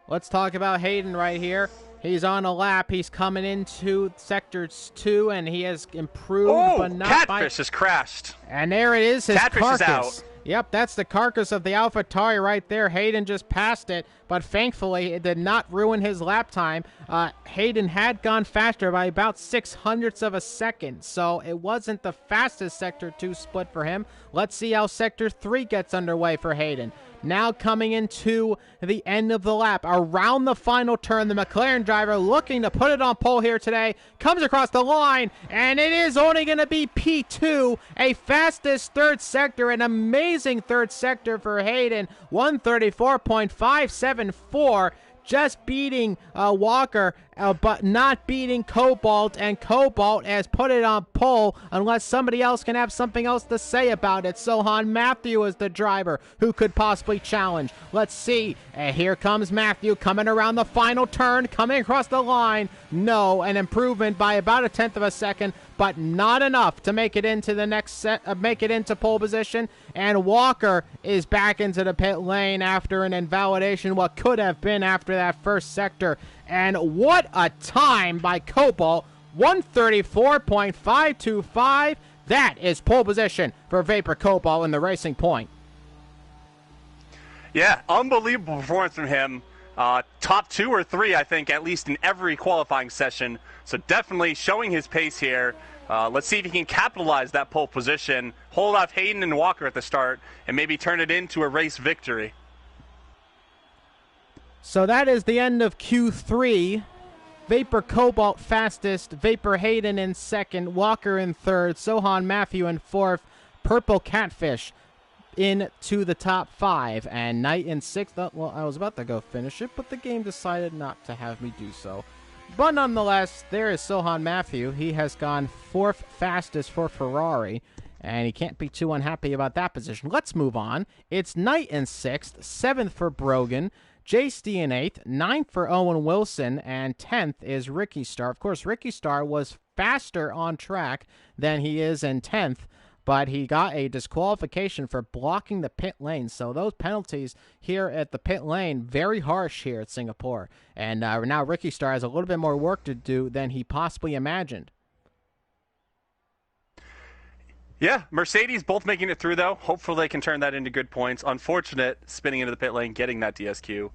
Let's talk about Hayden right here. He's on a lap. He's coming into sectors 2, and he has improved, but not Catfish has crashed. And there it is, his Catfish carcass. is out. Yep, that's the carcass of the AlphaTauri right there. Hayden just passed it, but thankfully it did not ruin his lap time. Hayden had gone faster by about 0.06 of a second, so it wasn't the fastest Sector 2 split for him. Let's see how Sector 3 gets underway for Hayden. Now coming into the end of the lap, around the final turn, the McLaren driver looking to put it on pole here today, comes across the line, and it is only going to be P2, a fastest third sector, an amazing third sector for Hayden, 134.574. Just beating Walker, but not beating Cobalt, and Cobalt has put it on pole unless somebody else can have something else to say about it. Sohan Matthew is the driver who could possibly challenge. Let's see. Here comes Matthew coming around the final turn, coming across the line. No, an improvement by about 1/10 of a second, but not enough to make it into the next set, make it into pole position. And Walker is back into the pit lane after an invalidation, what could have been after that first sector. And what a time by Cobalt, 134.525. That is pole position for Vapor Cobalt in the Racing Point. Yeah, unbelievable performance from him. Top 2 or 3, I think, at least in every qualifying session. So definitely showing his pace here. Let's see if he can capitalize that pole position, hold off Hayden and Walker at the start, and maybe turn it into a race victory. So that is the end of Q3. Vapor Cobalt fastest, Vapor Hayden in second, Walker in third, Sohan Matthew in fourth, Purple Catfish into the top 5, and Knight in 6th. Well, I was about to go finish it, but the game decided not to have me do so. But nonetheless, there is Sohan Matthew. He has gone 4th fastest for Ferrari, and he can't be too unhappy about that position. Let's move on. It's Knight in 6th, 7th for Brogan, JST in 8th, 9th for Owen Wilson, and 10th is Ricky Star. Of course, Ricky Star was faster on track than he is in 10th, but he got a disqualification for blocking the pit lane. So those penalties here at the pit lane, very harsh here at Singapore. And now Ricky Star has a little bit more work to do than he possibly imagined. Yeah, Mercedes both making it through, though. Hopefully they can turn that into good points. Unfortunate spinning into the pit lane, getting that DSQ.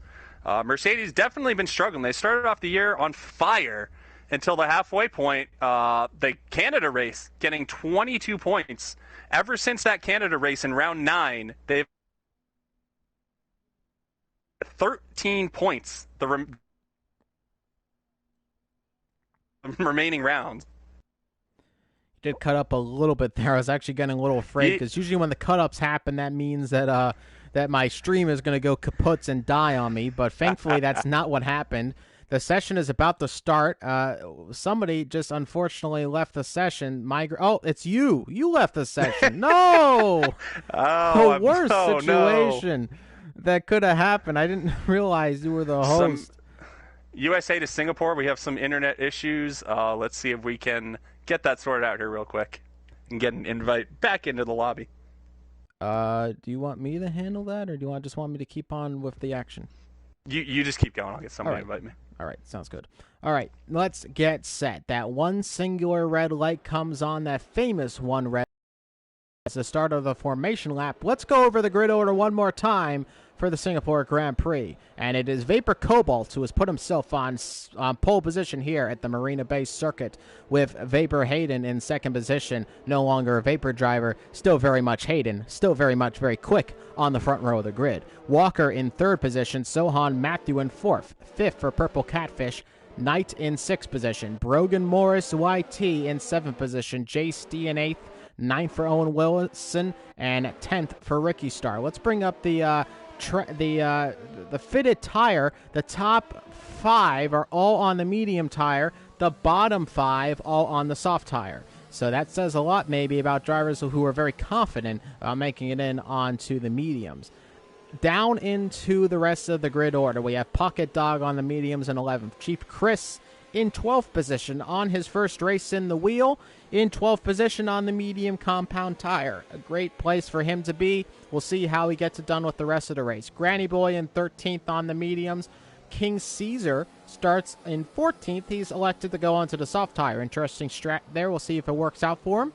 Mercedes definitely been struggling. They started off the year on fire until the halfway point. The Canada race, getting 22 points. Ever since that Canada race in round 9, they've 13 points the remaining rounds. Did cut up a little bit there. I was actually getting a little afraid because usually when the cut-ups happen, that means that that my stream is going to go kaputs and die on me. But thankfully, that's not what happened. The session is about to start. Somebody just unfortunately left the session. Oh, it's you. You left the session. No! The worst situation that could have happened. I didn't realize you were the host. USA to Singapore, we have some internet issues. Let's see if we can get that sorted out here real quick and get an invite back into the lobby. Do you want me to handle that, or do you just want me to keep on with the action? You just keep going. I'll get somebody to invite me. All right, sounds good. All right, let's get set. That one singular red light comes on, that famous one red. It's the start of the formation lap. Let's go over the grid order one more time for the Singapore Grand Prix. And it is Vapor Cobalt who has put himself on pole position here at the Marina Bay Circuit, with Vapor Hayden in second position. No longer a Vapor driver, still very much Hayden, still very quick on the front row of the grid. Walker in third position, Sohan Matthew in fourth, fifth for Purple Catfish, Knight in sixth position, Brogan Morris YT in seventh position, JST in eighth, 9th for Owen Wilson, and 10th for Ricky Star. Let's bring up the fitted tire. The top 5 are all on the medium tire. The bottom 5 all on the soft tire. So that says a lot maybe about drivers who are very confident making it in onto the mediums. Down into the rest of the grid order, we have Pocket Dog on the mediums in 11th. Chief Chris in 12th position on his first race in the wheel, in 12th position on the medium compound tire. A great place for him to be. We'll see how he gets it done with the rest of the race. Granny Boy in 13th on the mediums. King Caesar starts in 14th. He's elected to go onto the soft tire. Interesting strat there. We'll see if it works out for him.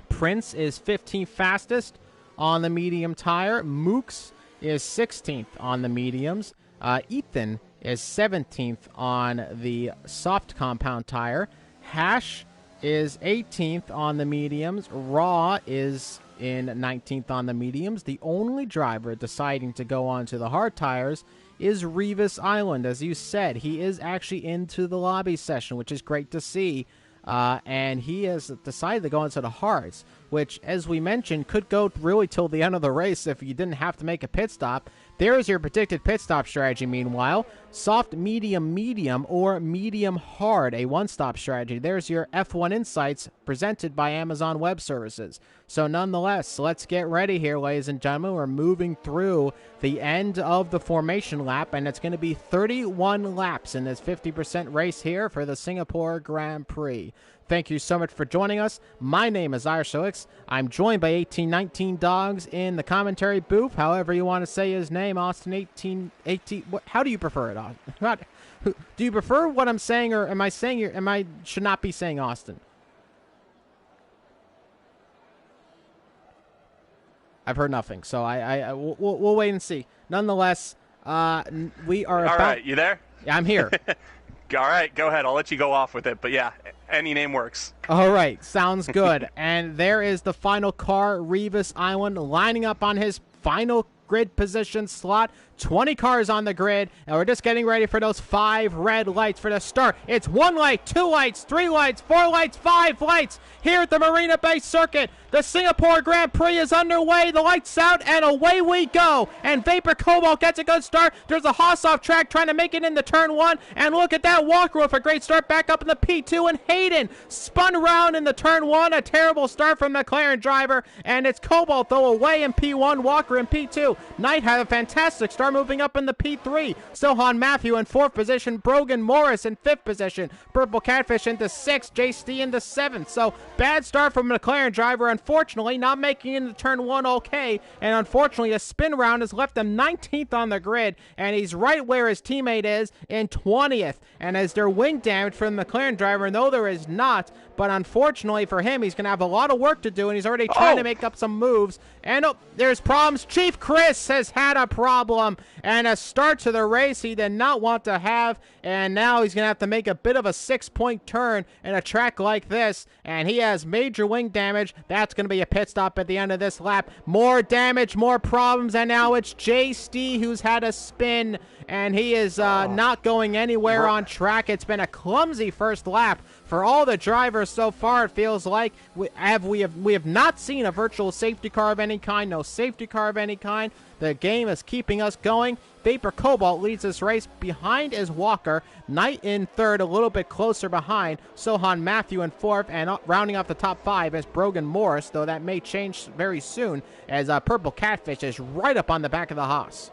Prince is 15th fastest on the medium tire. Mooks is 16th on the mediums. Ethan is 17th on the soft compound tire. Hash is 18th on the mediums. Raw is in 19th on the mediums. The only driver deciding to go onto the hard tires is Revis Island. As you said, he is actually into the lobby session, which is great to see. And he has decided to go into the hards, which, as we mentioned, could go really till the end of the race if you didn't have to make a pit stop. There is your predicted pit stop strategy, meanwhile. Soft, medium, medium, or medium hard, a one-stop strategy. There's your F1 Insights presented by Amazon Web Services. So nonetheless, let's get ready here, ladies and gentlemen. We're moving through the end of the formation lap, and it's going to be 31 laps in this 50% race here for the Singapore Grand Prix. Thank you so much for joining us. My name is Irish Felix. I'm joined by 1819 Dogs in the commentary booth. However you want to say his name, Austin 1818. How do you prefer it, Austin? Do you prefer what I'm saying, or am I saying should not be saying Austin? I've heard nothing, so we'll wait and see. Nonetheless, we are. All right, you there? Yeah, I'm here. All right, go ahead. I'll let you go off with it. But yeah, any name works. All right, sounds good. And there is the final car, Revis Island, lining up on his final grid position slot. 20 cars on the grid, and we're just getting ready for those 5 red lights for the start. It's 1 light, 2 lights, 3 lights, 4 lights, 5 lights here at the Marina Bay Circuit. The Singapore Grand Prix is underway. The lights out, and away we go. And Vapor Cobalt gets a good start. There's a Haas off track trying to make it into turn 1, and look at that Walker with a great start back up in the P2, and Hayden spun around in the turn 1. A terrible start from the McLaren driver, and it's Cobalt though away in P1, Walker in P2. Knight had a fantastic start moving up in the P3. Sohan Matthew in 4th position. Brogan Morris in 5th position. Purple Catfish into 6th. JC into 7th. So bad start from a McLaren driver. Unfortunately, not making it into turn 1 okay. And unfortunately, a spin round has left him 19th on the grid. And he's right where his teammate is in 20th. And is there wing damage from the McLaren driver? No, there is not. But unfortunately for him, he's going to have a lot of work to do, and he's already trying to make up some moves. And there's problems. Chief Chris has had a problem, and a start to the race he did not want to have, and now he's going to have to make a bit of a 6-point turn in a track like this, and he has major wing damage. That's going to be a pit stop at the end of this lap. More damage, more problems, and now it's JC who's had a spin, and he is not going anywhere on track. It's been a clumsy first lap for all the drivers so far. It feels like we have not seen a virtual safety car of any kind, no safety car of any kind. The game is keeping us going. Vapor Cobalt leads this race. Behind is Walker. Knight in 3rd, a little bit closer behind. Sohan Matthew in 4th, and rounding off the top 5 is Brogan Morris, though that may change very soon as Purple Catfish is right up on the back of the Haas.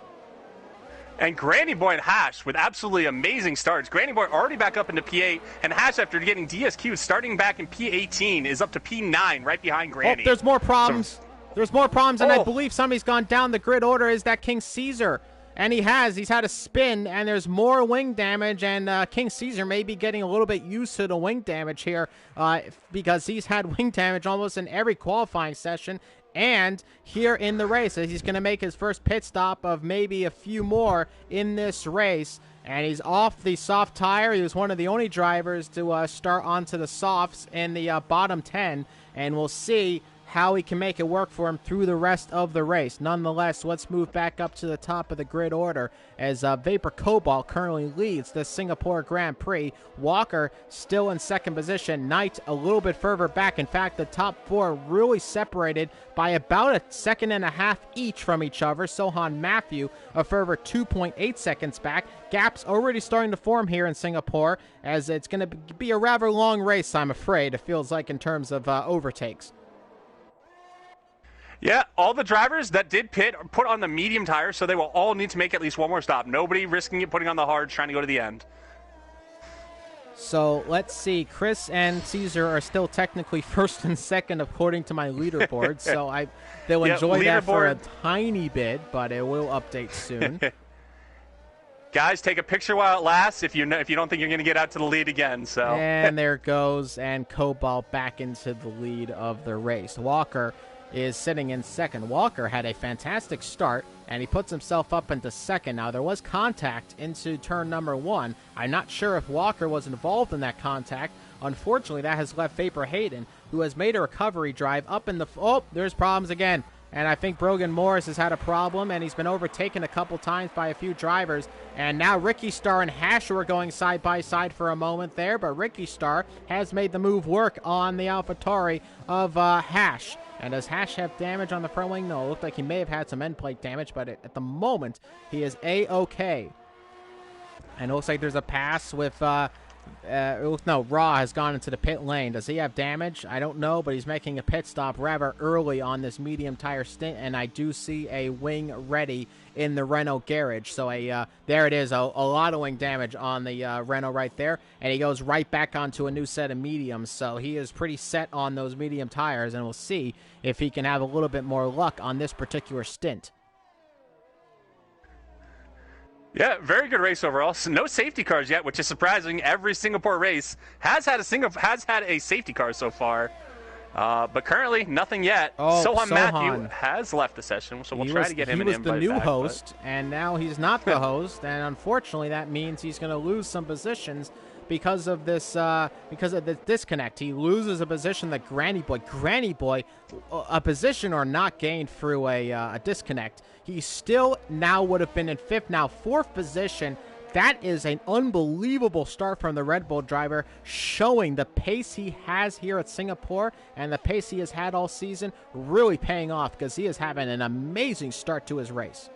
And Granny Boy and Hash with absolutely amazing starts. Granny Boy already back up into P8, and Hash, after getting DSQ starting back in P18, is up to P9 right behind Granny. Oh, there's more problems. There's more problems, and I believe somebody's gone down the grid order. Is that King Caesar? And he's had a spin, and there's more wing damage, and King Caesar may be getting a little bit used to the wing damage here because he's had wing damage almost in every qualifying session. And here in the race, he's going to make his first pit stop of maybe a few more in this race. And he's off the soft tire. He was one of the only drivers to start onto the softs in the bottom 10. And we'll see how he can make it work for him through the rest of the race. Nonetheless, let's move back up to the top of the grid order as Vapor Cobalt currently leads the Singapore Grand Prix. Walker still in second position. Knight a little bit further back. In fact, the top four really separated by about a second and a half each from each other. Sohan Matthew a further 2.8 seconds back. Gaps already starting to form here in Singapore, as it's going to be a rather long race, I'm afraid, it feels like, in terms of overtakes. Yeah, all the drivers that did pit are put on the medium tires, so they will all need to make at least one more stop. Nobody risking it, putting on the hards, trying to go to the end. So let's see. Chris and Caesar are still technically first and second according to my leaderboard. So they'll enjoy that for a tiny bit, but it will update soon. Guys, take a picture while it lasts if you don't think you're going to get out to the lead again. So and there goes, and Cobalt back into the lead of the race. Walker is sitting in second. Walker had a fantastic start, and he puts himself up into second. Now, there was contact into turn number one. I'm not sure if Walker was involved in that contact. Unfortunately, that has left Vapor Hayden, who has made a recovery drive up in the... Oh, there's problems again. And I think Brogan Morris has had a problem, and he's been overtaken a couple times by a few drivers. And now Ricky Star and Hash were going side by side for a moment there, but Ricky Star has made the move work on the AlphaTauri of Hash. And does Hash have damage on the front wing? No, it looked like he may have had some end plate damage, but at the moment, he is A-OK. And it looks like there's a pass with... no, Raw has gone into the pit lane. Does he have damage? I don't know, but he's making a pit stop rather early on this medium tire stint, and I do see a wing ready in the Renault garage. So there it is, a lot of wing damage on the Renault right there, and he goes right back onto a new set of mediums. So he is pretty set on those medium tires, and we'll see if he can have a little bit more luck on this particular stint. Yeah, very good race overall. So no safety cars yet, which is surprising. Every Singapore race has had a safety car so far, but currently nothing yet. Sohan Matthew has left the session, so we'll try to get him an invite back. He was the new host, and now he's not the host, and unfortunately that means he's going to lose some positions because of this disconnect. He loses a position that Granny Boy, a position or not gained through a disconnect. He still now would have been in fifth, now fourth position. That is an unbelievable start from the Red Bull driver, showing the pace he has here at Singapore and the pace he has had all season, really paying off because he is having an amazing start to his race.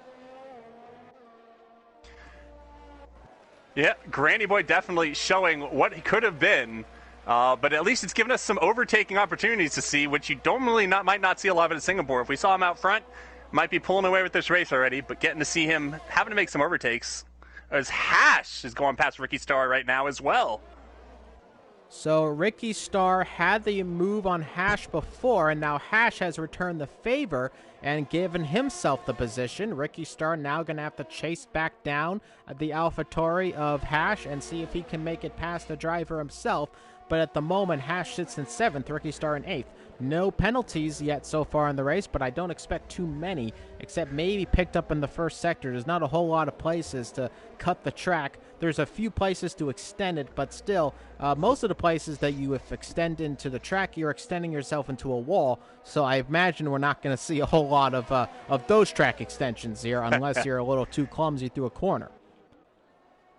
Yeah, Granny Boy definitely showing what he could have been, but at least it's given us some overtaking opportunities to see, which you might not see a lot of in Singapore. If we saw him out front, might be pulling away with this race already, but getting to see him having to make some overtakes, as Hash is going past Ricky Star right now as well. So Ricky Star had the move on Hash before, and now Hash has returned the favor and given himself the position. Ricky Star now going to have to chase back down the AlphaTauri of Hash and see if he can make it past the driver himself. But at the moment, Hash sits in seventh, Ricky Star in eighth. No penalties yet so far in the race, but I don't expect too many, except maybe picked up in the first sector. There's not a whole lot of places to cut the track. There's a few places to extend it, but still, most of the places that you extend into the track, you're extending yourself into a wall. So I imagine we're not going to see a whole lot of those track extensions here, unless you're a little too clumsy through a corner.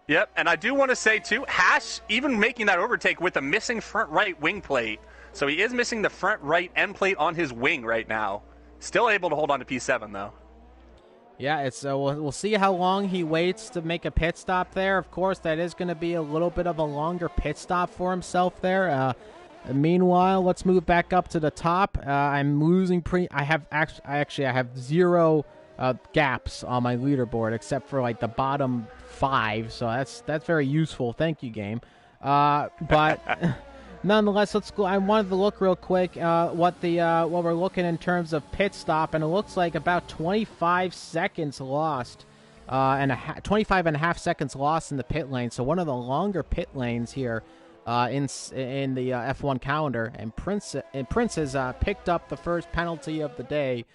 Yep, and I do want to say, too, Hash even making that overtake with a missing front right wing plate. So he is missing the front right end plate on his wing right now. Still able to hold on to P7, though. Yeah, it's we'll see how long he waits to make a pit stop there. Of course, that is going to be a little bit of a longer pit stop for himself there. Meanwhile, let's move back up to the top. I'm losing I have zero gaps on my leaderboard except for like the bottom 5. So that's very useful. Thank you, game. But nonetheless, let's go. I wanted to look real quick what we're looking in terms of pit stop, and it looks like about 25 seconds lost, 25 and a half seconds lost in the pit lane. So one of the longer pit lanes here in the F1 calendar, and Prince has picked up the first penalty of the day.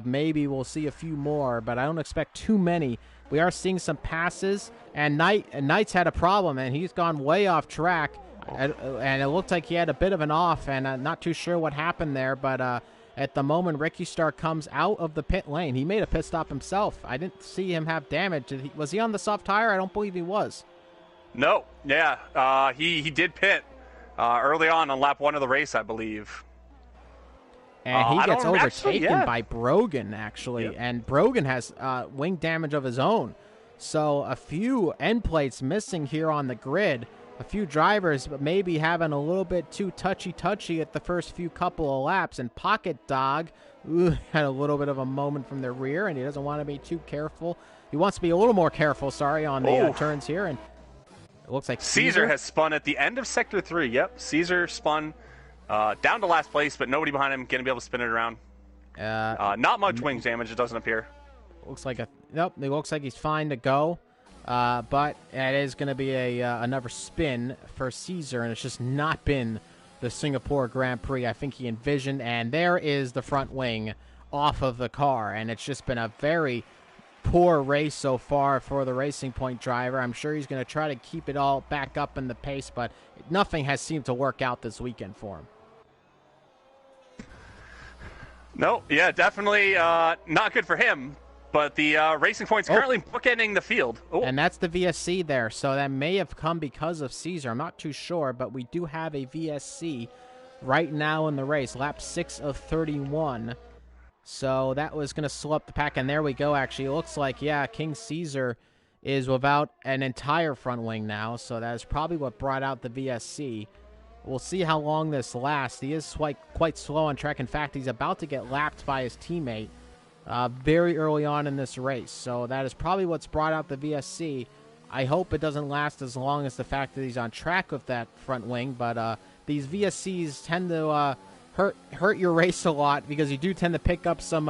Maybe we'll see a few more, but I don't expect too many. We are seeing some passes, and Knight's had a problem, and he's gone way off track. And it looked like he had a bit of an off, and I'm not too sure what happened there, but at the moment Ricky Star comes out of the pit lane. He made a pit stop himself. I didn't see him have damage. Was he on the soft tire? I don't believe he was. No, yeah, he did pit early on lap 1 of the race, I believe. And he gets overtaken by Brogan, actually. Yep. And Brogan has wing damage of his own. So a few end plates missing here on the grid. A few drivers maybe having a little bit too touchy-touchy at the first few couple of laps. And Pocket Dog had a little bit of a moment from the rear, and he doesn't want to be too careful. He wants to be a little more careful, on the turns here. And it looks like Caesar has spun at the end of Sector 3. Yep, Caesar spun down to last place, but nobody behind him going to be able to spin it around. Not much wings damage, it doesn't appear. Looks like nope. It looks like he's fine to go, but it is going to be another spin for Caesar, and it's just not been the Singapore Grand Prix I think he envisioned. And there is the front wing off of the car, and it's just been a very poor race so far for the Racing Point driver. I'm sure he's going to try to keep it all back up in the pace, but nothing has seemed to work out this weekend for him. No, yeah, definitely not good for him. But the Racing Point's currently bookending the field. And that's the VSC there. So that may have come because of Caesar. I'm not too sure, but we do have a VSC right now in the race. Lap 6 of 31. So that was going to slow up the pack. And there we go, actually. It looks like, King Caesar is without an entire front wing now. So that is probably what brought out the VSC. We'll see how long this lasts. He is quite slow on track. In fact, he's about to get lapped by his teammate very early on in this race. So that is probably what's brought out the VSC. I hope it doesn't last as long as the fact that he's on track with that front wing. But these VSCs tend to hurt your race a lot because you do tend to pick up some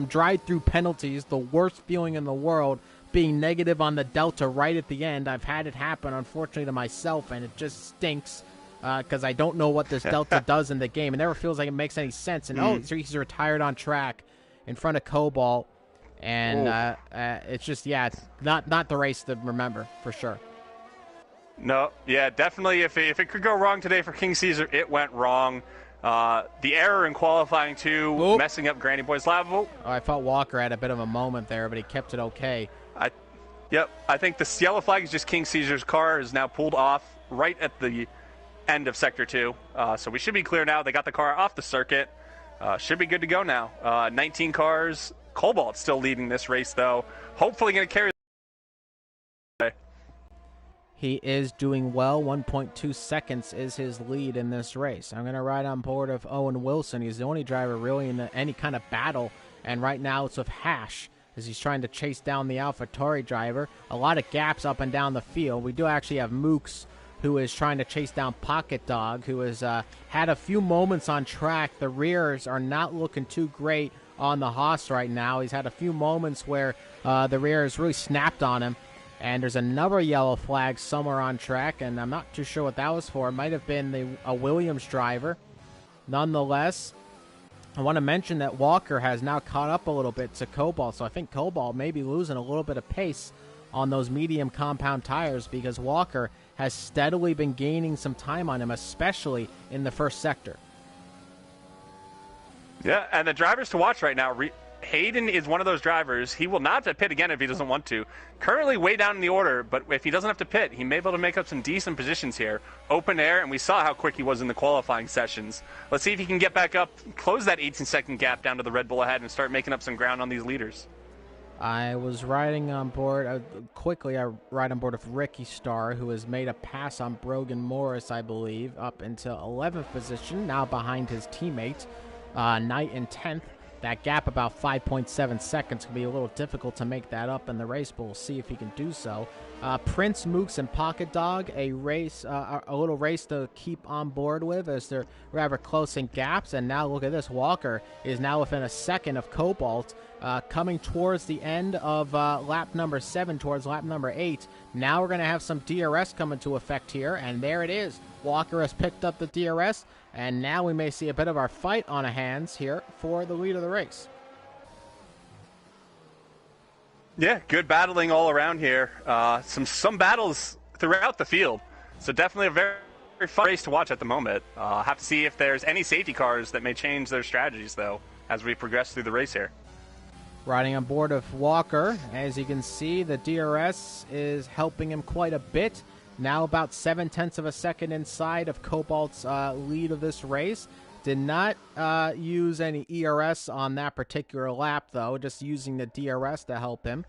drive-through penalties. The worst feeling in the world, being negative on the Delta right at the end. I've had it happen, unfortunately, to myself, and it just stinks. Because I don't know what this Delta does in the game. It never feels like it makes any sense. And, so he's retired on track in front of Cobalt. And it's just, it's not the race to remember, for sure. No, yeah, definitely. If it could go wrong today for King Caesar, it went wrong. The error in qualifying too, messing up Granny Boy's lap. I thought Walker had a bit of a moment there, but he kept it okay. I think the yellow flag is just King Caesar's car is now pulled off right at the end of Sector 2. So we should be clear now. They got the car off the circuit. Should be good to go now. 19 cars. Cobalt still leading this race, though. Hopefully going to carry. He is doing well. 1.2 seconds is his lead in this race. I'm going to ride on board of Owen Wilson. He's the only driver really in any kind of battle. And right now it's with Hash as he's trying to chase down the AlphaTauri driver. A lot of gaps up and down the field. We do actually have Mooks, who is trying to chase down Pocket Dog, who has had a few moments on track. The rears are not looking too great on the Haas right now. He's had a few moments where the rears really snapped on him. And there's another yellow flag somewhere on track, and I'm not too sure what that was for. It might have been a Williams driver. Nonetheless, I want to mention that Walker has now caught up a little bit to Cobalt, so I think Cobalt may be losing a little bit of pace on those medium compound tires because Walker has steadily been gaining some time on him, especially in the first sector. Yeah, and the drivers to watch right now, Hayden is one of those drivers. He will not have to pit again if he doesn't want to. Currently way down in the order, but if he doesn't have to pit, he may be able to make up some decent positions here. Open air, and we saw how quick he was in the qualifying sessions. Let's see if he can get back up, close that 18-second gap down to the Red Bull ahead, and start making up some ground on these leaders. I was riding on board, I ride on board of Ricky Star, who has made a pass on Brogan Morris, I believe, up into 11th position, now behind his teammate, Knight in 10th. That gap, about 5.7 seconds, can be a little difficult to make that up in the race, but we'll see if he can do so. Prince, Mooks, and Pocket Dog, a little race to keep on board with as they're rather close in gaps. And now look at this. Walker is now within a second of Cobalt, coming towards the end of lap number 7, towards lap number 8. Now we're going to have some DRS come into effect here, and there it is. Walker has picked up the DRS, and now we may see a bit of our fight on our hands here for the lead of the race. Yeah, good battling all around here. Some battles throughout the field. So definitely a very very fun race to watch at the moment. Have to see if there's any safety cars that may change their strategies, though, as we progress through the race here. Riding on board of Walker, as you can see, the DRS is helping him quite a bit. Now about 0.7 of a second inside of Cobalt's lead of this race. Did not use any ERS on that particular lap, though, just using the DRS to help him.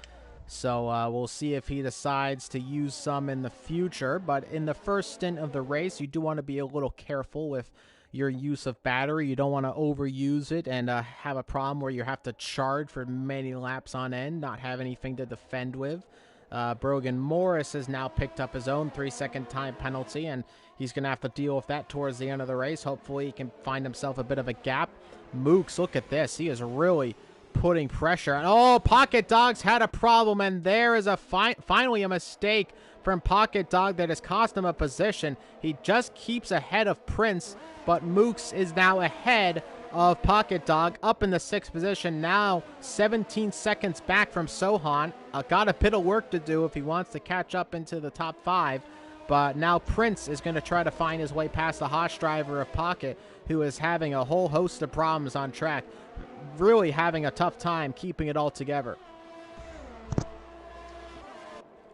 So we'll see if he decides to use some in the future. But in the first stint of the race, you do want to be a little careful with your use of battery. You don't want to overuse it and have a problem where you have to charge for many laps on end, not have anything to defend with. Brogan Morris has now picked up his own 3-second time penalty, and he's going to have to deal with that towards the end of the race. Hopefully he can find himself a bit of a gap. Mooks, look at this. He is really putting pressure on. Oh, Pocket Dogs had a problem, and there is a finally a mistake from Pocket Dog that has cost him a position. He just keeps ahead of Prince, but Mooks is now ahead of Pocket Dog, up in the 6th position, now 17 seconds back from Sohan. Got a bit of work to do if he wants to catch up into the top 5, but now Prince is going to try to find his way past the Haas driver of Pocket, who is having a whole host of problems on track, really having a tough time keeping it all together.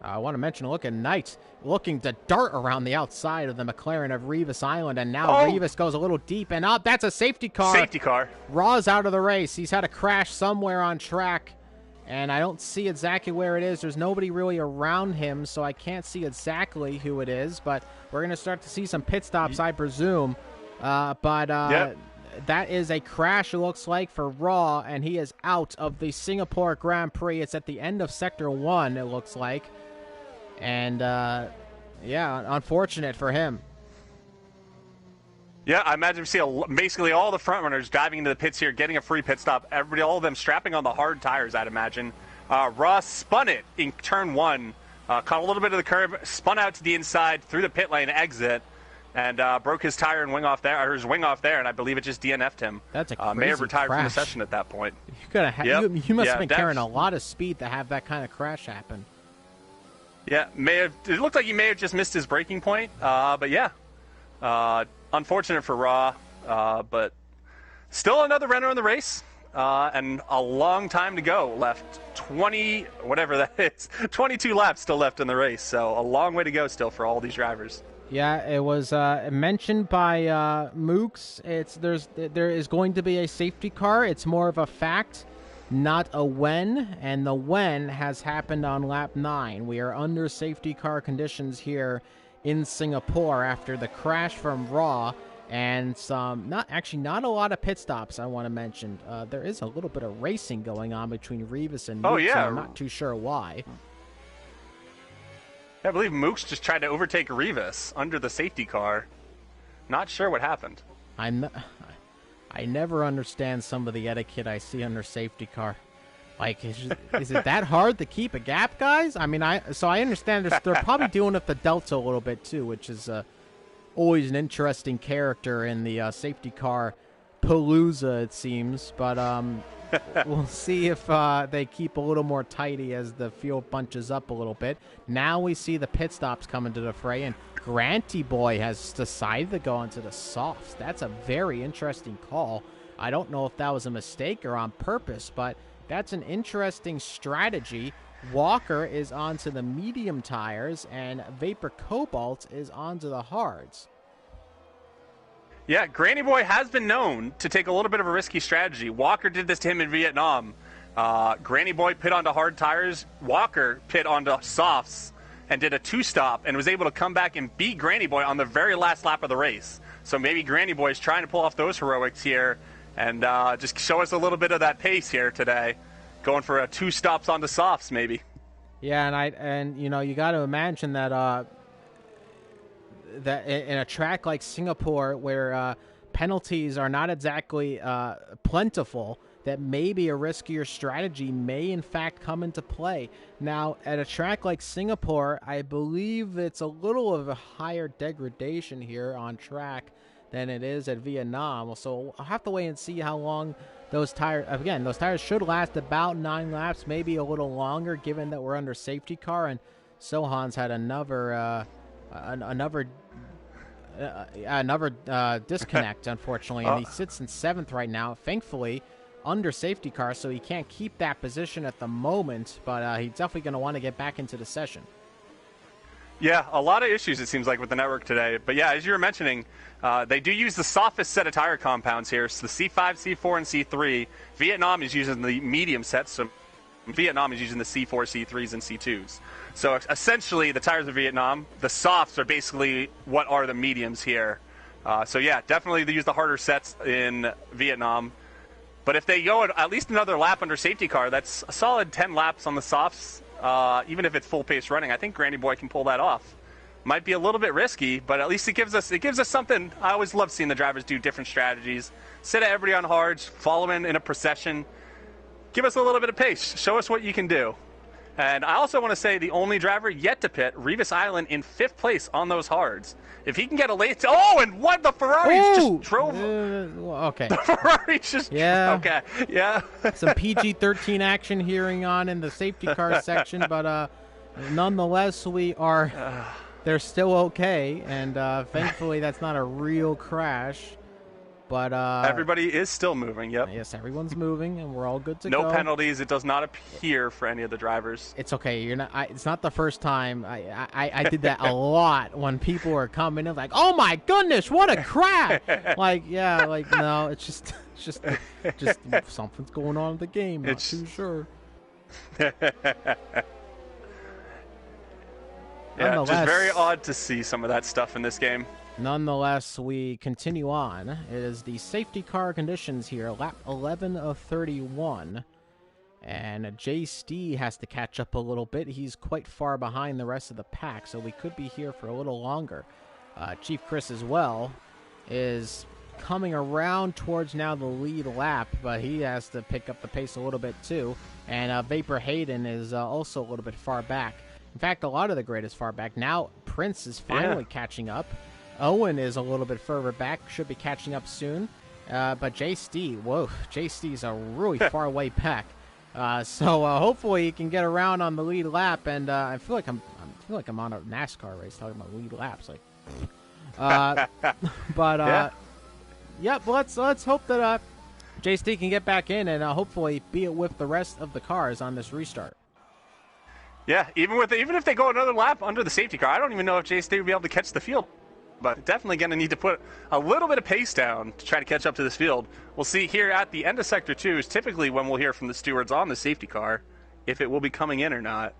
I want to mention, look at Knight looking to dart around the outside of the McLaren of Revis Island, and now Revis goes a little deep, and up. That's a safety car. Safety car. Raw's out of the race. He's had a crash somewhere on track, and I don't see exactly where it is. There's nobody really around him, so I can't see exactly who it is, but we're going to start to see some pit stops, I presume. Yep. That is a crash, it looks like, for Raw, and he is out of the Singapore Grand Prix. It's at the end of Sector 1, it looks like. And, yeah, unfortunate for him. Yeah, I imagine we see basically all the front runners diving into the pits here, getting a free pit stop. All of them strapping on the hard tires, I'd imagine. Ross spun it in turn 1, caught a little bit of the curb, spun out to the inside through the pit lane exit, and broke his tire and wing off there, or his wing off there, and I believe it just DNF'd him. That's a crazy may have retired crash from the session at that point. You must have been carrying a lot of speed to have that kind of crash happen. Yeah, it looked like he may have just missed his braking point, but yeah. Unfortunate for Raw, but still another runner in the race, and a long time to go left. 22 laps still left in the race, so a long way to go still for all these drivers. Yeah, it was mentioned by Mooks. There is going to be a safety car. It's more of a fact, not a when, and the when has happened on lap 9. We are under safety car conditions here in Singapore after the crash from Raw and not a lot of pit stops. I want to mention there is a little bit of racing going on between Revis and Mooks, so I'm not too sure why. I believe Mooks just tried to overtake Revis under the safety car. Not sure what happened. I never understand some of the etiquette I see under safety car. Like, is it that hard to keep a gap, guys? I mean, I understand they're probably doing it the Delta a little bit too, which is always an interesting character in the safety car palooza, it seems. But we'll see if they keep a little more tidy as the field bunches up a little bit. Now we see the pit stops coming to the fray, and Granty Boy has decided to go into the softs. That's a very interesting call. I don't know if that was a mistake or on purpose, but that's an interesting strategy. Walker is onto the medium tires, and Vapor Cobalt is onto the hards. Yeah, Granny Boy has been known to take a little bit of a risky strategy. Walker did this to him in Vietnam. Granny Boy pit onto hard tires. Walker pit onto softs and did a 2-stop and was able to come back and beat Granny Boy on the very last lap of the race. So maybe Granny Boy is trying to pull off those heroics here and just show us a little bit of that pace here today. Going for a 2 stops onto softs, maybe. Yeah, and you know, you got to imagine that that in a track like Singapore, where penalties are not exactly plentiful, that maybe a riskier strategy may in fact come into play. Now, at a track like Singapore, I believe it's a little of a higher degradation here on track than it is at Vietnam. So I'll have to wait and see how long those tires, again, those tires should last about 9 laps, maybe a little longer, given that we're under safety car, and Sohan's had another another disconnect, unfortunately, and he sits in 7th right now. Thankfully, under safety car, so he can't keep that position at the moment, but he's definitely going to want to get back into the session. Yeah, a lot of issues, it seems like, with the network today. But yeah, as you were mentioning, they do use the softest set of tire compounds here. So the C5, C4, and C3. Vietnam is using the medium sets, so Vietnam is using the C4, C3s, and C2s. So essentially, the tires of Vietnam, the softs are basically what are the mediums here. So yeah, definitely they use the harder sets in Vietnam. But if they go at least another lap under safety car, that's a solid 10 laps on the softs. Even if it's full pace running, I think Granny Boy can pull that off. Might be a little bit risky, but at least it gives us something. I always love seeing the drivers do different strategies. Sit at everybody on hards, follow in a procession. Give us a little bit of pace. Show us what you can do. And I also want to say the only driver yet to pit, Revis Island, in 5th place on those hards. If he can get a late... Oh, and what? The Ferraris just drove... Okay. The Ferraris just... Yeah. Okay, yeah. Some PG-13 action hearing on in the safety car section, but nonetheless, they're still okay, and thankfully that's not a real crash. But everybody is still moving. Yep. Yes, everyone's moving, and we're all good to go. No penalties. It does not appear for any of the drivers. It's okay. You're not. It's not the first time. I did that a lot when people were coming in like, "Oh my goodness, what a crash!" No, it's just something's going on in the game. Not too sure. Yeah, just very odd to see some of that stuff in this game. Nonetheless, we continue on. It is the safety car conditions here, lap 11 of 31. And J-Stee has to catch up a little bit. He's quite far behind the rest of the pack, so we could be here for a little longer. Chief Chris as well is coming around towards now the lead lap, but he has to pick up the pace a little bit too. And Vapor Hayden is also a little bit far back. In fact, a lot of the grid is far back. Now Prince is finally catching up. Owen is a little bit further back, should be catching up soon. But J-Stee's a really far way back. So hopefully he can get around on the lead lap. And I feel like I'm on a NASCAR race talking about lead laps. Let's hope that J-Stee can get back in and hopefully be with the rest of the cars on this restart. Yeah, even if they go another lap under the safety car, I don't even know if J-Stee will be able to catch the field. But definitely going to need to put a little bit of pace down to try to catch up to this field. We'll see here at the end of Sector 2 is typically when we'll hear from the stewards on the safety car if it will be coming in or not.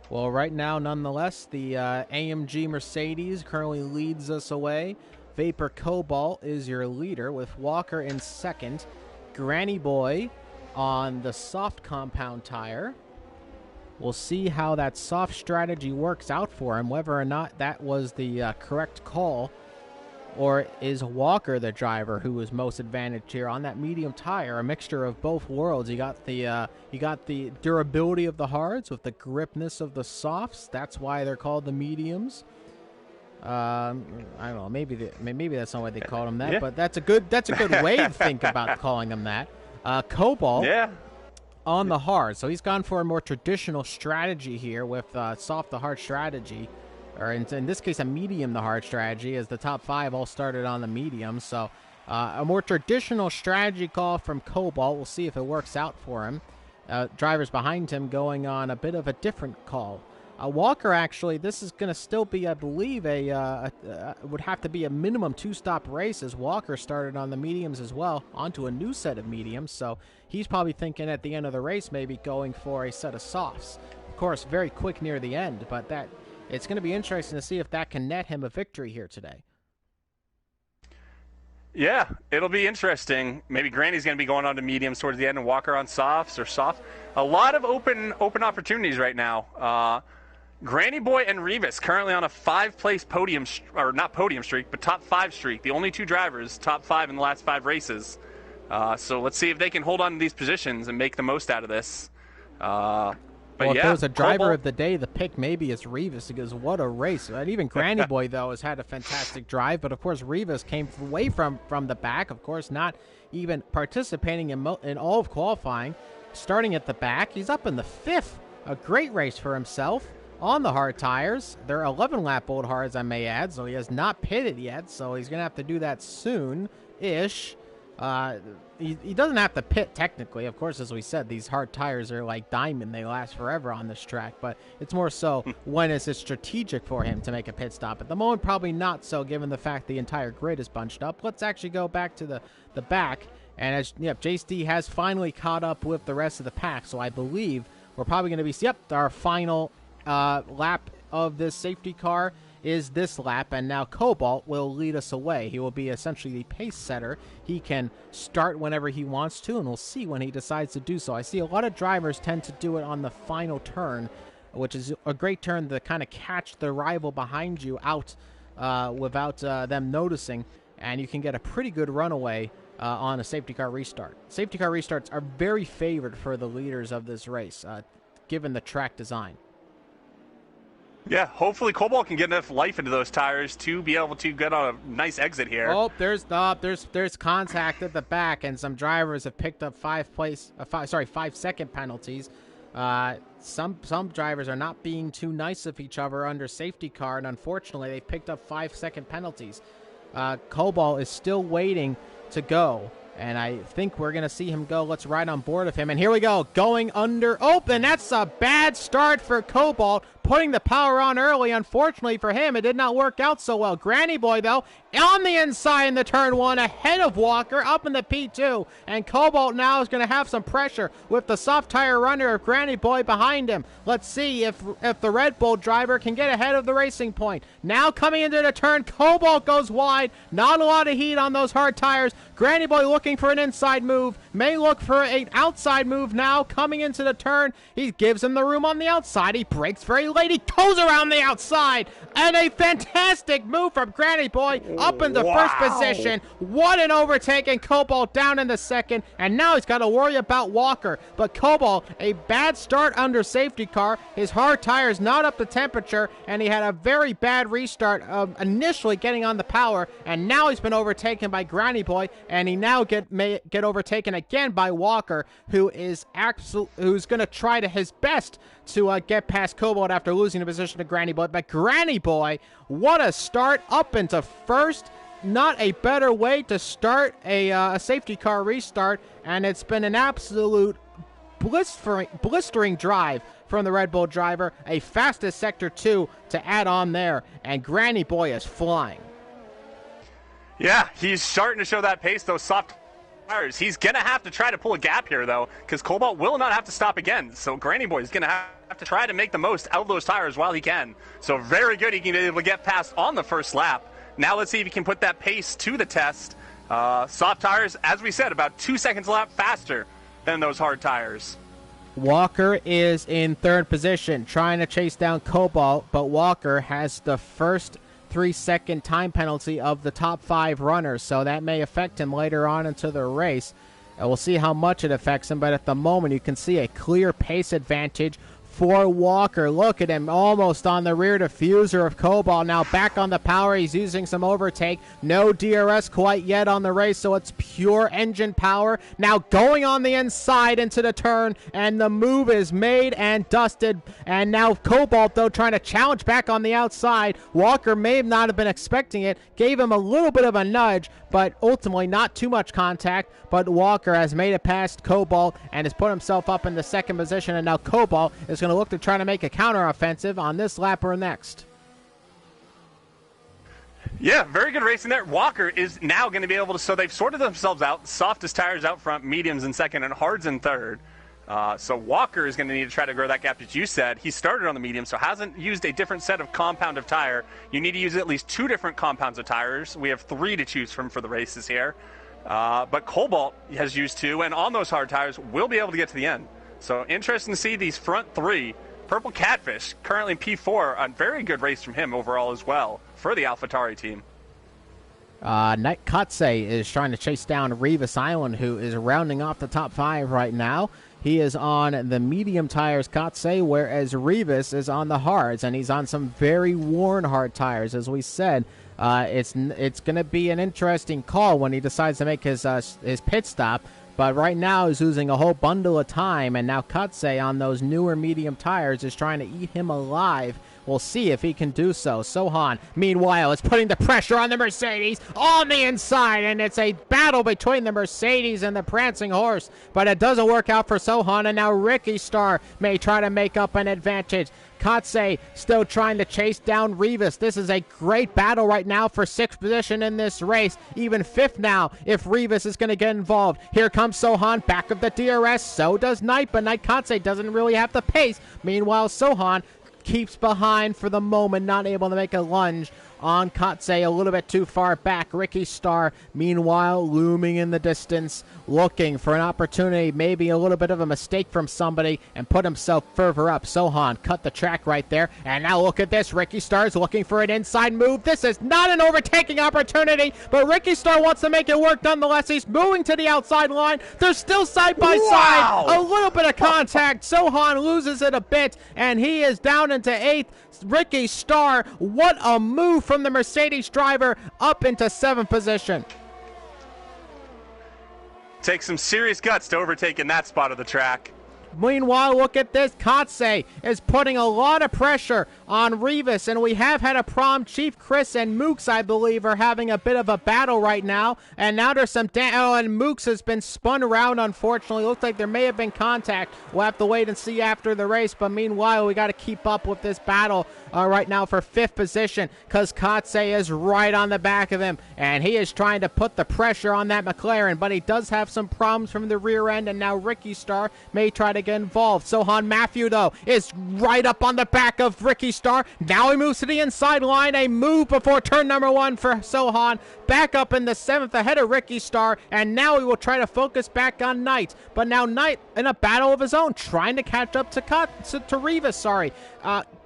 Well, right now, nonetheless, the AMG Mercedes currently leads us away. Vapor Cobalt is your leader with Walker in 2nd. Granny Boy on the soft compound tire. We'll see how that soft strategy works out for him, whether or not that was the correct call, or is Walker the driver who was most advantaged here on that medium tire, a mixture of both worlds. You got the durability of the hards with the gripness of the softs. That's why they're called the mediums. I don't know. Maybe that's not why they called them that, but that's a good way to think about calling them that. Cobalt. Yeah. On the hard, so he's gone for a more traditional strategy here with soft to hard strategy, or in this case a medium to hard strategy, as the top 5 all started on the medium. So a more traditional strategy call from Cobalt. We'll see if it works out for him. Drivers behind him going on a bit of a different call. Walker, actually, this is going to still be, I believe, would have to be a minimum 2-stop race, as Walker started on the mediums as well, onto a new set of mediums. So he's probably thinking at the end of the race maybe going for a set of softs. Of course, very quick near the end, but it's going to be interesting to see if that can net him a victory here today. Yeah, it'll be interesting. Maybe Granny's going to be going on to mediums towards the end and Walker on softs or soft. A lot of open opportunities right now. Granny Boy and Revis currently on a 5-place podium, or not podium streak, but top 5 streak. The only 2 drivers, top 5 in the last 5 races. So let's see if they can hold on to these positions and make the most out of this. If there was a driver of the day, the pick maybe is Revis, because what a race. And even Granny Boy, though, has had a fantastic drive. But, of course, Revis came away from the back, of course, not even participating in all of qualifying. Starting at the back, he's up in the 5th. A great race for himself. on the hard tires. They're 11-lap-old hards, I may add, so he has not pitted yet, so he's going to have to do that soon-ish. He doesn't have to pit technically. Of course, as we said, these hard tires are like diamond. They last forever on this track, but it's more so when is it strategic for him to make a pit stop. At the moment, probably not so, given the fact the entire grid is bunched up. Let's actually go back to the back, and as JSD has finally caught up with the rest of the pack, so I believe we're probably going to be, our final lap of this safety car is this lap, and now Cobalt will lead us away. He will be essentially the pace setter. He can start whenever he wants to, and we'll see when he decides to do so. I see a lot of drivers tend to do it on the final turn, which is a great turn to kind of catch the rival behind you out without them noticing, and you can get a pretty good runaway on a safety car restart. Safety car restarts are very favored for the leaders of this race, given the track design. Yeah, hopefully Cobalt can get enough life into those tires to be able to get on a nice exit here. Oh, there's contact at the back, and some drivers have picked up 5-second penalties. Some drivers are not being too nice of each other under safety car, and unfortunately, they picked up 5-second penalties. Cobalt is still waiting to go, and I think we're going to see him go. Let's ride on board of him, and here we go, going under. Oh, and that's a bad start for Cobalt, putting the power on early. Unfortunately for him, it did not work out so well. Granny Boy, though, on the inside in the turn one, ahead of Walker, up in the P2, and Cobalt now is going to have some pressure with the soft tire runner of Granny Boy behind him. Let's see if the Red Bull driver can get ahead of the Racing Point. Now coming into the turn, Cobalt goes wide, not a lot of heat on those hard tires. Granny Boy looking for an inside move, may look for an outside move now, coming into the turn. He gives him the room on the outside, he brakes very late. He goes around the outside, and a fantastic move from Granny Boy up into first position. What an overtake, and Cobalt down in the second, and now he's got to worry about Walker. But Cobalt, a bad start under safety car. His hard tires not up to temperature, and he had a very bad restart of initially getting on the power, and now he's been overtaken by Granny Boy, and he now may get overtaken again by Walker, who's going to try his best to get past Cobalt after losing the position to Granny Boy. But Granny Boy, what a start up into first. Not a better way to start a safety car restart, and it's been an absolute blistering drive from the Red Bull driver. A fastest Sector 2 to add on there, and Granny Boy is flying. Yeah, he's starting to show that pace, those soft tires. He's going to have to try to pull a gap here, though, because Cobalt will not have to stop again. So Granny Boy is going to have to try to make the most out of those tires while he can. So very good. He can be able to get past on the first lap. Now let's see if he can put that pace to the test. Soft tires, as we said, about 2 seconds a lap faster than those hard tires. Walker is in third position, trying to chase down Cobalt, but Walker has the first 3-second time penalty of the top 5 runners, so that may affect him later on into the race. We'll see how much it affects him, but at the moment you can see a clear pace advantage for Walker. Look at him, almost on the rear diffuser of Cobalt. Now back on the power, he's using some overtake. No DRS quite yet on the race, so it's pure engine power. Now going on the inside into the turn, and the move is made and dusted. And now Cobalt, though, trying to challenge back on the outside. Walker may not have been expecting it, gave him a little bit of a nudge, but ultimately not too much contact. But Walker has made it past Cobalt and has put himself up in the second position, and now Cobalt is going to look to try to make a counteroffensive on this lap or next. Yeah, very good racing there. Walker is now going to be able to, so they've sorted themselves out. Softest tires out front, mediums in second, and hards in third. So Walker is going to need to try to grow that gap, as you said. He started on the medium, so hasn't used a different set of compound of tire. You need to use at least 2 different compounds of tires. We have 3 to choose from for the races here. But Cobalt has used 2, and on those hard tires will be able to get to the end. So interesting to see these front 3. Purple Catfish, currently in P4, a very good race from him overall as well for the AlphaTauri team. Night Katse is trying to chase down Revis Island, who is rounding off the top 5 right now. He is on the medium tires, Katse, whereas Revis is on the hards, and he's on some very worn hard tires. As we said, it's going to be an interesting call when he decides to make his pit stop. But right now he's losing a whole bundle of time, and now Katse on those newer medium tires is trying to eat him alive. We'll see if he can do so. Sohan, meanwhile, is putting the pressure on the Mercedes on the inside, and it's a battle between the Mercedes and the Prancing Horse, but it doesn't work out for Sohan, and now Ricky Star may try to make up an advantage. Katse still trying to chase down Rivas. This is a great battle right now for 6th position in this race, even 5th now if Rivas is going to get involved. Here comes Sohan, back of the DRS. So does Knight, but Knight Katse doesn't really have the pace. Meanwhile, Sohan keeps behind for the moment, not able to make a lunge on Katse, a little bit too far back. Ricky Star, meanwhile, looming in the distance, looking for an opportunity, maybe a little bit of a mistake from somebody, and put himself further up. Sohan cut the track right there, and now look at this. Ricky Star is looking for an inside move. This is not an overtaking opportunity, but Ricky Star wants to make it work nonetheless. He's moving to the outside line. They're still side by side. A little bit of contact. Sohan loses it a bit, and he is down into 8th. Ricky Star, what a move from the Mercedes driver, up into 7th position. Takes some serious guts to overtake in that spot of the track. Meanwhile, look at this. Katse is putting a lot of pressure on Rivas, and we have had a problem. Chief Chris and Mooks, I believe, are having a bit of a battle right now, and now there's some and Mooks has been spun around, unfortunately. Looks like there may have been contact. We'll have to wait and see after the race, but meanwhile, we got to keep up with this battle right now for 5th position, because Katse is right on the back of him, and he is trying to put the pressure on that McLaren, but he does have some problems from the rear end, and now Ricky Star may try to get involved. Sohan Matthew, though, is right up on the back of Ricky Star. Now he moves to the inside line. A move before turn number 1 for Sohan. Back up in the 7th ahead of Ricky Star, and now he will try to focus back on Knight. But now Knight in a battle of his own, trying to catch up to Rivas,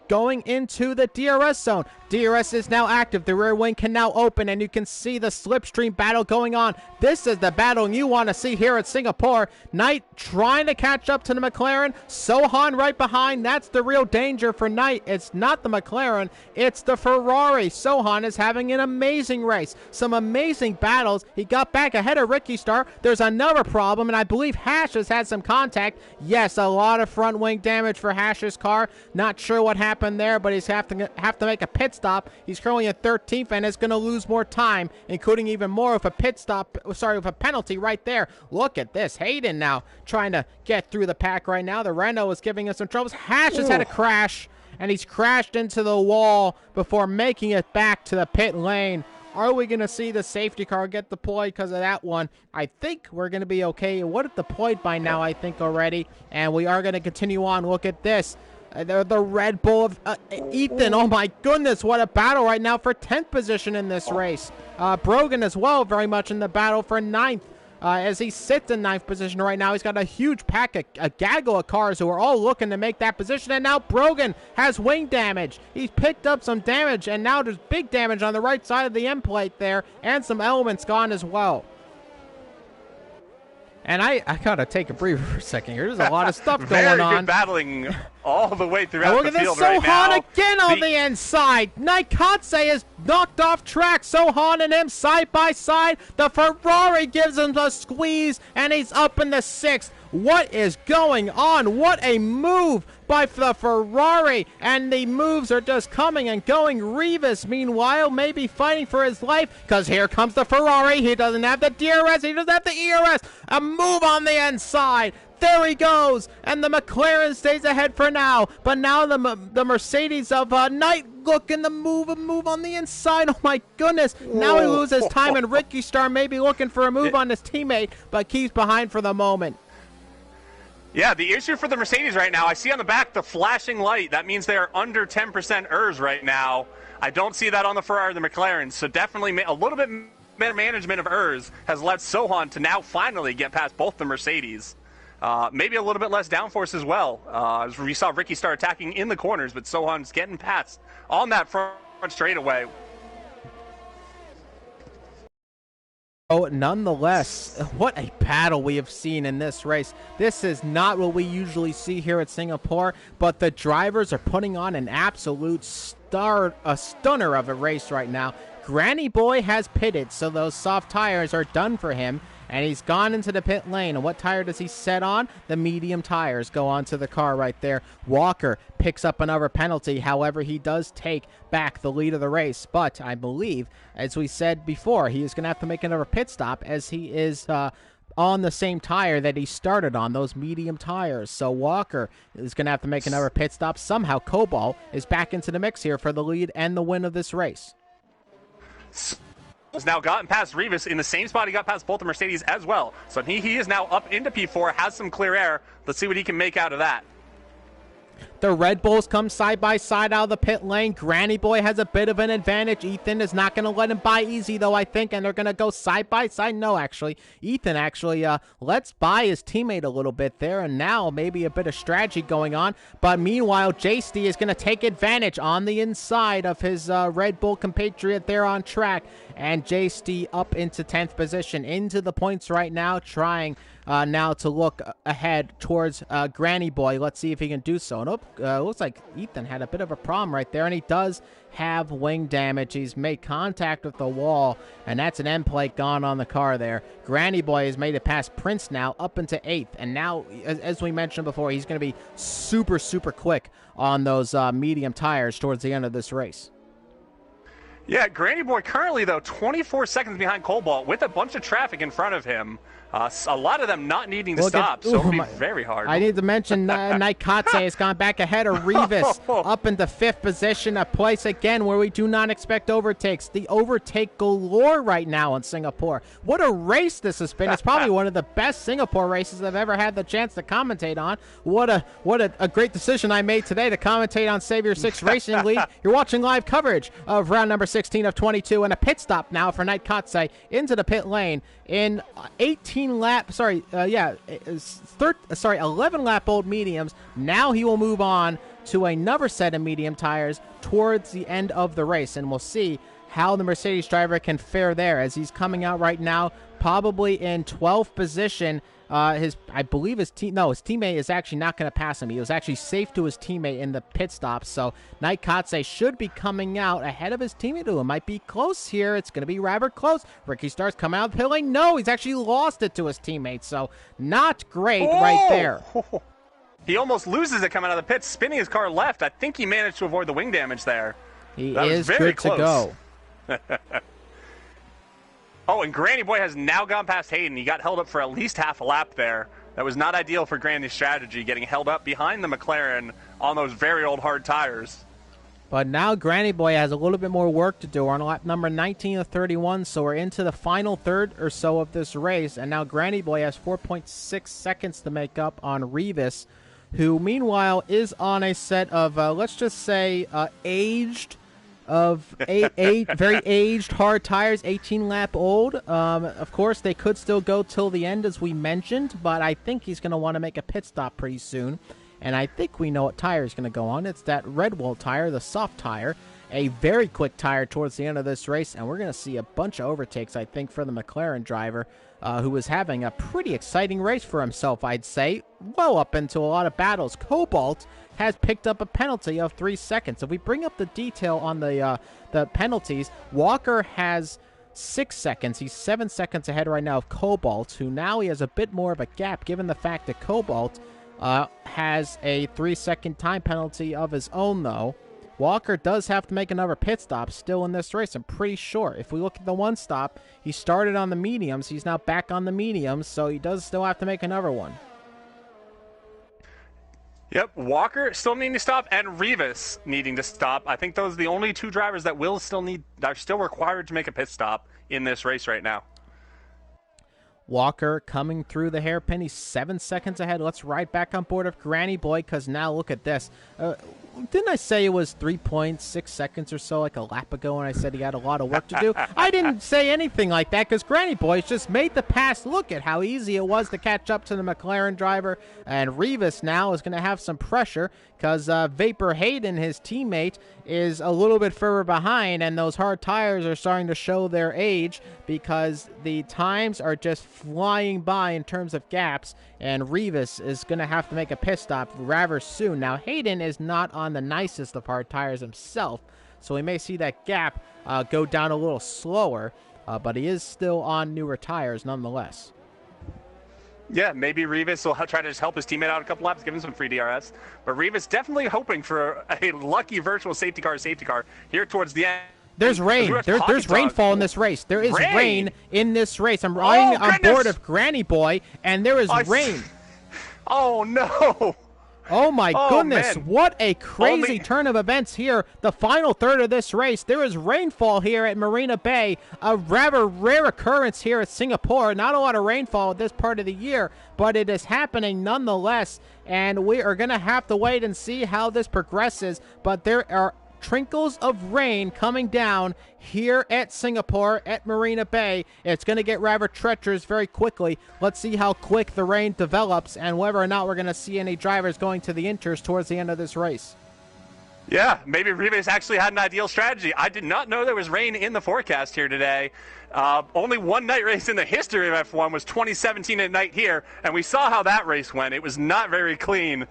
going into the DRS zone. DRS is now active. The rear wing can now open, and you can see the slipstream battle going on. This is the battle you want to see here at Singapore. Knight trying to catch up to the McLaren. Sohan right behind. That's the real danger for Knight. It's not the McLaren. It's the Ferrari. Sohan is having an amazing race. Some amazing battles. He got back ahead of Ricky Star. There's another problem, and I believe Hash has had some contact. Yes, a lot of front wing damage for Hash's car. Not sure what happened there, but he's have to make a pit stop. He's currently at 13th and is going to lose more time, including even more with a with a penalty right there. Look at this. Hayden now trying to get through the pack right now. The Renault is giving us some troubles. Hash has had a crash, and he's crashed into the wall before making it back to the pit lane. Are we going to see the safety car get deployed because of that one? I think we're going to be okay. It would have deployed by now, I think, already, and we are going to continue on. Look at this. The Red Bull of Ethan. Oh my goodness, what a battle right now for 10th position in this race. Brogan as well, very much in the battle for 9th. As he sits in 9th position right now. He's got a huge pack, a gaggle of cars who are all looking to make that position. And now Brogan has wing damage. He's picked up some damage, and now there's big damage on the right side of the end plate there, and some elements gone as well. And I gotta take a breather for a second here. There's a lot of stuff going on. Very good battling all the way throughout the field right now. Sohan again on the inside. Knight Katse is knocked off track. Sohan and him side by side. The Ferrari gives him a squeeze, and he's up in the 6th. What is going on? What a move by the Ferrari, and the moves are just coming and going. Rivas, meanwhile, may be fighting for his life, because here comes the Ferrari. He doesn't have the DRS. He doesn't have the ERS. A move on the inside. There he goes, and the McLaren stays ahead for now. But now the Mercedes of Knight looking to move on the inside. Oh my goodness! Whoa. Now he loses time, and Ricky Star may be looking for a move on his teammate, but keeps behind for the moment. Yeah, the issue for the Mercedes right now, I see on the back the flashing light. That means they are under 10% ERS right now. I don't see that on the Ferrari or the McLaren, so definitely a little bit better management of ERS has led Sohan to now finally get past both the Mercedes. Maybe a little bit less downforce as well. As we saw Ricky start attacking in the corners, but Sohan's getting past on that front straightaway. Oh, nonetheless, what a battle we have seen in this race. This is not what we usually see here at Singapore, but the drivers are putting on an absolute stunner of a race right now. Granny Boy has pitted, so those soft tires are done for him. and he's gone into the pit lane. And what tire does he set on? The medium tires go onto the car right there. Walker picks up another penalty. However, he does take back the lead of the race. But I believe, as we said before, he is going to have to make another pit stop as he is on the same tire that he started on, those medium tires. So Walker is going to have to make another pit stop. Somehow Cobalt is back into the mix here for the lead and the win of this race. Has now gotten past Rivas in the same spot he got past both the Mercedes as well. So he is now up into P4, has some clear air. Let's see what he can make out of that. The Red Bulls come side by side out of the pit lane. Granny Boy has a bit of an advantage. Ethan is not going to let him by easy, though, I think, and they're going to go side by side. No, actually, Ethan actually lets by his teammate a little bit there, and now maybe a bit of strategy going on. But meanwhile, JST is going to take advantage on the inside of his Red Bull compatriot there on track, and JST up into 10th position, into the points right now, trying now to look ahead towards Granny Boy. Let's see if he can do so. Nope, looks like Ethan had a bit of a problem right there, and he does have wing damage. He's made contact with the wall, and that's an end plate gone on the car there. Granny Boy has made it past Prince now, up into 8th, and now, as we mentioned before, he's going to be super, super quick on those medium tires towards the end of this race. Yeah, Granny Boy currently, though, 24 seconds behind Cobalt with a bunch of traffic in front of him. A lot of them not needing to stop, so it'll be very hard. I need to mention Naikatse has gone back ahead of Rivas up into 5th position, a place again where we do not expect overtakes. The overtake galore right now in Singapore. What a race this has been. It's probably one of the best Singapore races I've ever had the chance to commentate on. What a great decision I made today to commentate on Savior 6 Racing League. You're watching live coverage of round number 16 of 22, and a pit stop now for Naikatse into the pit lane in 11 lap old mediums. Now he will move on to another set of medium tires towards the end of the race, and we'll see how the Mercedes driver can fare there as he's coming out right now probably in 12th position. I believe his teammate is actually not going to pass him. He was actually safe to his teammate in the pit stop. So Naikatse should be coming out ahead of his teammate, who might be close here. It's going to be rather close. Ricky Starks coming out of the pit lane. No, he's actually lost it to his teammate. So not great right there. He almost loses it coming out of the pit, spinning his car left. I think he managed to avoid the wing damage there. He is good to go. Oh, and Granny Boy has now gone past Hayden. He got held up for at least half a lap there. That was not ideal for Granny's strategy, getting held up behind the McLaren on those very old hard tires. But now Granny Boy has a little bit more work to do. We're on lap number 19 of 31, so we're into the final third or so of this race. And now Granny Boy has 4.6 seconds to make up on Rivas, who meanwhile is on a set of, let's just say, very aged hard tires, 18 lap old. Of course, they could still go till the end, as we mentioned, but I think he's going to want to make a pit stop pretty soon. And I think we know what tire he's going to go on. It's that Red Bull tire, the soft tire, a very quick tire towards the end of this race, and we're going to see a bunch of overtakes, I think, for the McLaren driver, who was having a pretty exciting race for himself, I'd say, well up into a lot of battles. Cobalt has picked up a penalty of 3 seconds. If we bring up the detail on the penalties, Walker has 6 seconds. He's 7 seconds ahead right now of Cobalt, who now he has a bit more of a gap, given the fact that Cobalt has a 3-second time penalty of his own, though. Walker does have to make another pit stop still in this race, I'm pretty sure. If we look at the one stop, he started on the mediums. He's now back on the mediums, so he does still have to make another one. Yep, Walker still needing to stop, and Rivas needing to stop. I think those are the only two drivers that are still required to make a pit stop in this race right now. Walker coming through the hairpin. He's 7 seconds ahead. Let's ride back on board of Granny Boy, because now look at this. Didn't I say it was 3.6 seconds or so like a lap ago when I said he had a lot of work to do? I didn't say anything like that, because Granny Boy's just made the pass. Look at how easy it was to catch up to the McLaren driver, and Rivas now is going to have some pressure because Vapor Hayden, his teammate, is a little bit further behind, and those hard tires are starting to show their age because the times are just flying by in terms of gaps, and Rivas is going to have to make a pit stop rather soon. Now, Hayden is not on the nicest of hard tires himself, so we may see that gap go down a little slower, but he is still on newer tires nonetheless. Yeah, maybe Rivas will try to just help his teammate out a couple laps, give him some free DRS. But Rivas definitely hoping for a lucky virtual safety car here towards the end. There's rain. There's rainfall in this race. There is rain in this race. I'm riding on board of Granny Boy, and there is rain. Oh, no. Oh, my goodness. Man. What a crazy turn of events here. The final third of this race. There is rainfall here at Marina Bay. A rather rare occurrence here at Singapore. Not a lot of rainfall at this part of the year, but it is happening nonetheless. And we are going to have to wait and see how this progresses. But there are trickles of rain coming down here at Singapore at Marina Bay. It's going to get rather treacherous very quickly. Let's see how quick the rain develops and whether or not we're going to see any drivers going to the inters towards the end of this race. Yeah, maybe Rivas actually had an ideal strategy. I did not know there was rain in the forecast here today. Only one night race in the history of F1 was 2017 at night here, and we saw how that race went. It was not very clean.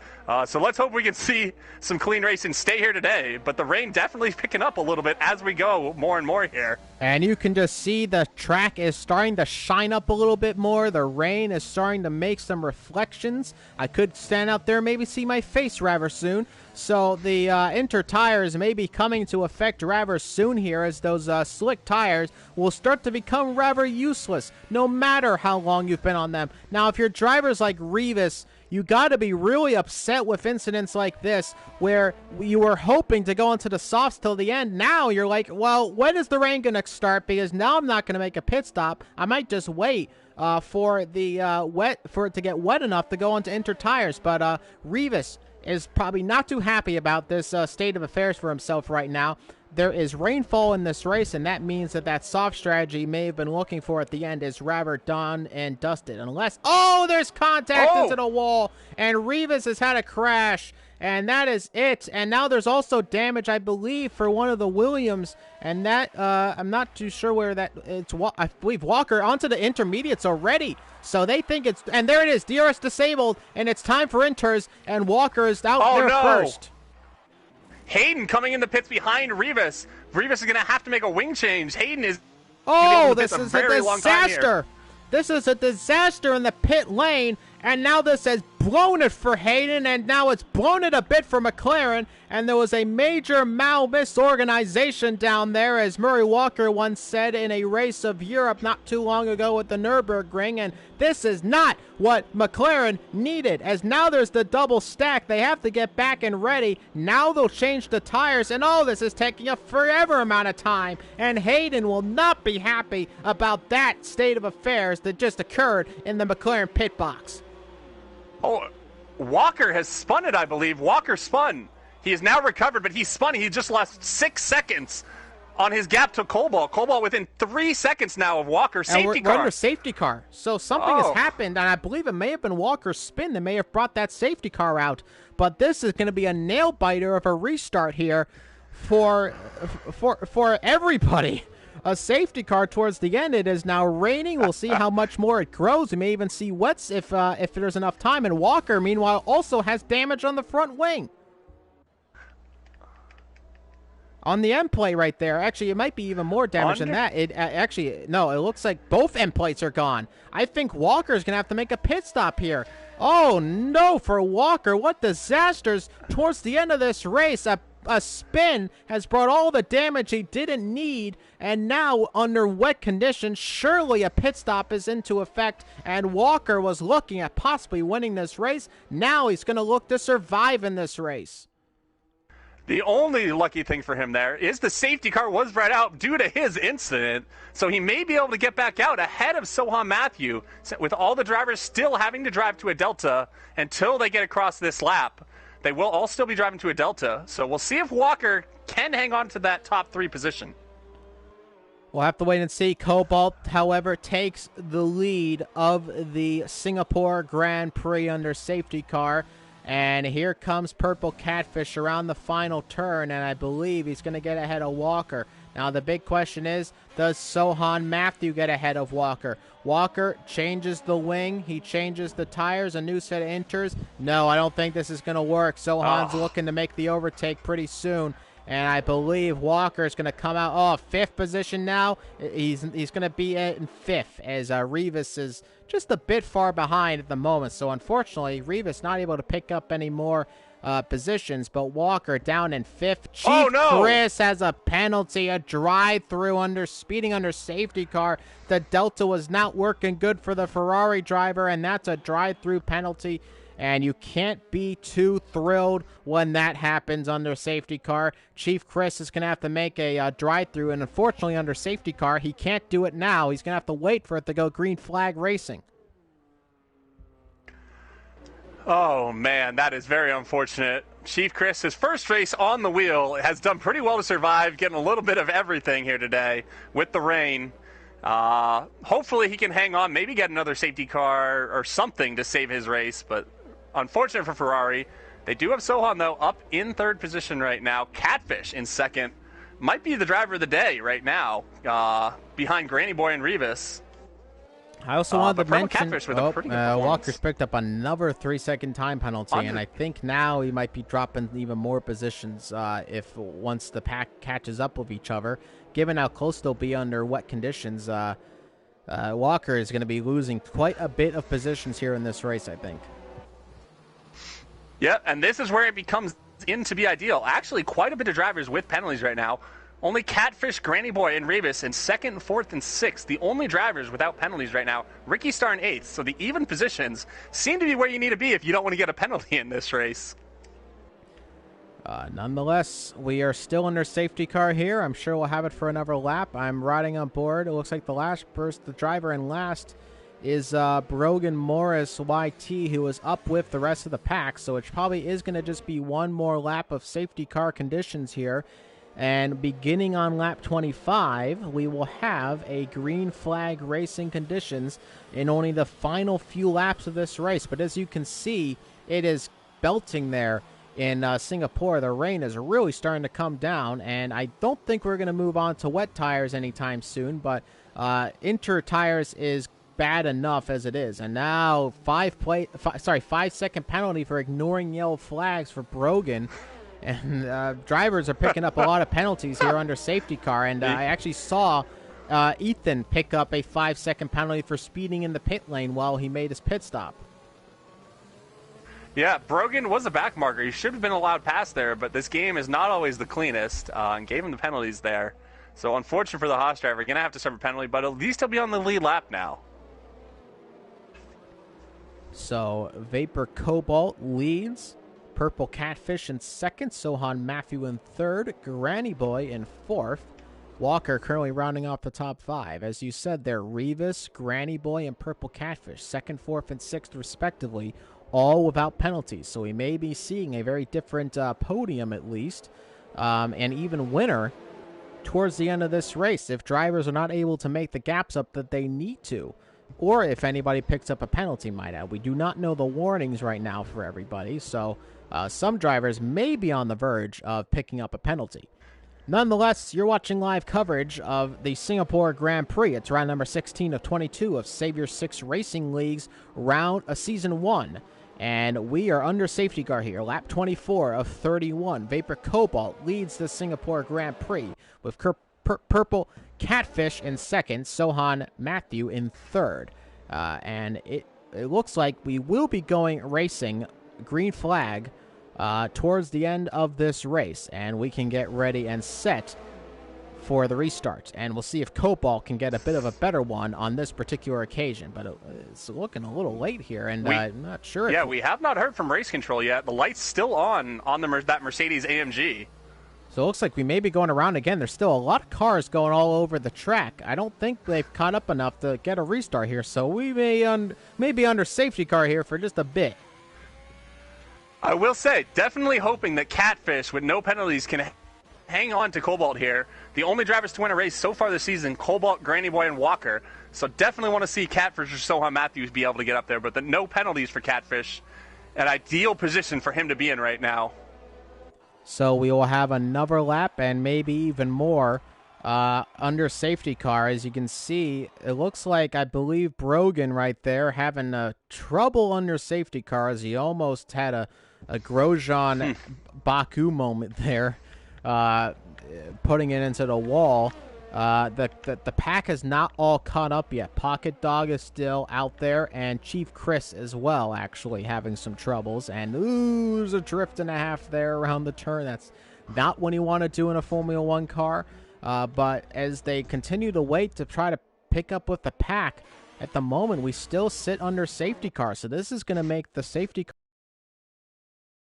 So let's hope we can see some clean racing stay here today. But the rain definitely picking up a little bit as we go more and more here. And you can just see the track is starting to shine up a little bit more. The rain is starting to make some reflections. I could stand out there, maybe see my face rather soon. So the inter tires may be coming to effect rather soon here, as those slick tires will start to become rather useless no matter how long you've been on them. Now, if you're drivers like Rivas, you got to be really upset with incidents like this where you were hoping to go into the softs till the end. Now you're like, well, when is the rain going to start? Because now I'm not going to make a pit stop. I might just wait for it to get wet enough to go into inter tires. But Rivas is probably not too happy about this state of affairs for himself right now. There is rainfall in this race, and that means that soft strategy he may have been looking for at the end is rather done and dusted. Unless, there's contact into the wall, and Rivas has had a crash, and that is it. And now there's also damage, I believe, for one of the Williams, and that, I'm not too sure where that, I believe Walker onto the intermediates already. So they think it's, and there it is, DRS disabled, and it's time for inters, and Walker is out there first. Hayden coming in the pits behind Rivas. Rivas is going to have to make a wing change. Hayden is this is a disaster. This is a disaster in the pit lane, and now this has blown it for Hayden, and now it's blown it a bit for McLaren, and there was a major misorganization down there, as Murray Walker once said in a race of Europe not too long ago at the Nürburgring, and this is not what McLaren needed, as now there's the double stack. They have to get back and ready. Now they'll change the tires, and all this is taking a forever amount of time, and Hayden will not be happy about that state of affairs that just occurred in the McLaren pit box. Oh, Walker has spun it, I believe. Walker spun. He is now recovered, but he spun. He just lost 6 seconds on his gap to Cobalt. Cobalt within 3 seconds now of Walker. Safety car. We're under safety car. So something has happened, and I believe it may have been Walker's spin that may have brought that safety car out. But this is going to be a nail-biter of a restart here for everybody. A safety car towards the end. It is now raining. We'll see how much more it grows. We may even see wets if there's enough time. And Walker, meanwhile, also has damage on the front wing. On the end plate right there. Actually, it might be even more damage than that. It looks like both end plates are gone. I think Walker's going to have to make a pit stop here. Oh, no, for Walker. What disasters towards the end of this race. A spin has brought all the damage he didn't need, and now under wet conditions, surely a pit stop is into effect, and Walker was looking at possibly winning this race. Now he's going to look to survive in this race. The only lucky thing for him there is the safety car was brought out due to his incident, so he may be able to get back out ahead of Sohan Matthew, with all the drivers still having to drive to a Delta until they get across this lap. They will all still be driving to a Delta, so we'll see if Walker can hang on to that top 3 position. We'll have to wait and see. Cobalt, however, takes the lead of the Singapore Grand Prix under safety car. And here comes Purple Catfish around the final turn, and I believe he's going to get ahead of Walker. Now, the big question is, does Sohan Matthew get ahead of Walker? Walker changes the wing. He changes the tires. A new set of inters. No, I don't think this is going to work. Sohan's looking to make the overtake pretty soon. And I believe Walker is going to come out. Oh, fifth position now. He's going to be in fifth as Rivas is just a bit far behind at the moment. So unfortunately, Rivas not able to pick up any more positions, but Walker down in fifth. Chief Chris has a penalty, a drive-through speeding under safety car. The Delta was not working good for the Ferrari driver, and that's a drive-through penalty. And you can't be too thrilled when that happens under safety car. Chief Chris is going to have to make a drive-through, and unfortunately under safety car, he can't do it now. He's going to have to wait for it to go green flag racing. Oh, man, that is very unfortunate. Chief Chris, his first race on the wheel, has done pretty well to survive, getting a little bit of everything here today with the rain. Hopefully he can hang on, maybe get another safety car or something to save his race, but unfortunate for Ferrari. They do have Sohan, though, up in third position right now. Catfish in second. Might be the driver of the day right now, behind Granny Boy and Rivas. I also wanted to mention Walker's picked up another 3-second time penalty, and I think now he might be dropping even more positions if once the pack catches up with each other. Given how close they'll be under wet conditions, Walker is going to be losing quite a bit of positions here in this race, I think. Yeah, and this is where it becomes in to be ideal. Actually, quite a bit of drivers with penalties right now. Only Catfish, Granny Boy, and Rivas in second, fourth, and sixth. The only drivers without penalties right now. Ricky Starr in eighth. So the even positions seem to be where you need to be if you don't want to get a penalty in this race. Nonetheless, we are still under safety car here. I'm sure we'll have it for another lap. I'm riding on board. It looks like the driver in last is Brogan Morris YT, who is up with the rest of the pack. So it probably is going to just be one more lap of safety car conditions here. And beginning on lap 25, we will have a green flag racing conditions in only the final few laps of this race. But as you can see, it is belting there in Singapore. The rain is really starting to come down, and I don't think we're going to move on to wet tires anytime soon, but inter tires is bad enough as it is. And now 5-second penalty for ignoring yellow flags for Brogan. And drivers are picking up a lot of penalties here under safety car. And I actually saw Ethan pick up a 5-second penalty for speeding in the pit lane while he made his pit stop. Yeah, Brogan was a back marker. He should have been allowed past there, but this game is not always the cleanest and gave him the penalties there. So unfortunate for the Haas driver. Going to have to serve a penalty, but at least he'll be on the lead lap now. So Vapor Cobalt leads. Purple Catfish in second, Sohan Matthew in third, Granny Boy in fourth, Walker currently rounding off the top five. As you said there, Rivas, Granny Boy, and Purple Catfish, second, fourth, and sixth respectively, all without penalties. So we may be seeing a very different podium at least, and even winner towards the end of this race if drivers are not able to make the gaps up that they need to. Or if anybody picks up a penalty, might add. We do not know the warnings right now for everybody, so some drivers may be on the verge of picking up a penalty. Nonetheless, you're watching live coverage of the Singapore Grand Prix. It's round number 16 of 22 of Savior 6 Racing League's Season 1. And we are under safety car here. Lap 24 of 31. Vapor Cobalt leads the Singapore Grand Prix with Purple Catfish in second, Sohan Matthew in third. And it looks like we will be going racing green flag towards the end of this race, and we can get ready and set for the restart. And we'll see if Cobalt can get a bit of a better one on this particular occasion. But it's looking a little late here, and I'm not sure. Yeah, we have not heard from race control yet. The light's still on that Mercedes AMG. So it looks like we may be going around again. There's still a lot of cars going all over the track. I don't think they've caught up enough to get a restart here, so we may be under safety car here for just a bit. I will say, definitely hoping that Catfish, with no penalties, can hang on to Cobalt here. The only drivers to win a race so far this season, Cobalt, Granny Boy, and Walker. So definitely want to see Catfish or Sohan Matthews be able to get up there, but no penalties for Catfish. An ideal position for him to be in right now. So we will have another lap and maybe even more under safety car. As you can see, it looks like, I believe, Brogan right there having trouble under safety car as he almost had a Grosjean Baku moment there. putting it into the wall. The pack is not all caught up yet. Pocket Dog is still out there, and Chief Chris as well, actually having some troubles. And there's a drift and a half there around the turn. That's not what you want to do in a Formula One car. But as they continue to wait to try to pick up with the pack, at the moment we still sit under safety car. So this is going to make the safety car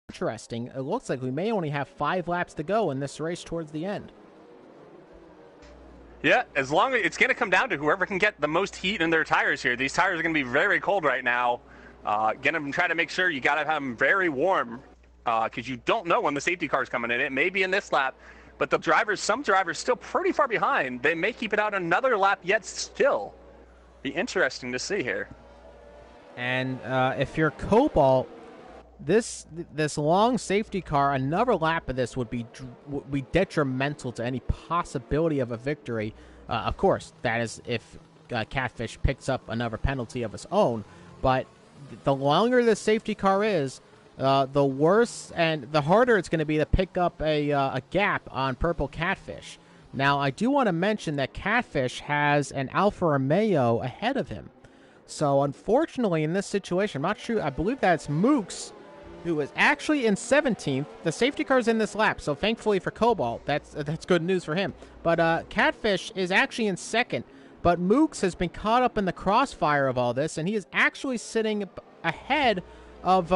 interesting. It looks like we may only have 5 laps to go in this race towards the end. Yeah, as long as it's going to come down to whoever can get the most heat in their tires here. These tires are going to be very cold right now. Going to try to make sure you got to have them very warm because you don't know when the safety car is coming in. It may be in this lap, but some drivers still pretty far behind. They may keep it out another lap yet still. Be interesting to see here. And if you're Cobalt, this long safety car, another lap of this would be detrimental to any possibility of a victory. Of course, that is if Catfish picks up another penalty of his own. But the longer the safety car is, the worse and the harder it's going to be to pick up a gap on Purple Catfish. Now, I do want to mention that Catfish has an Alfa Romeo ahead of him. So, unfortunately, in this situation, I'm not sure. I believe that's Mooks, who is actually in 17th. The safety car's in this lap, so thankfully for Cobalt, that's good news for him. But Catfish is actually in second. But Mooks has been caught up in the crossfire of all this, and he is actually sitting ahead of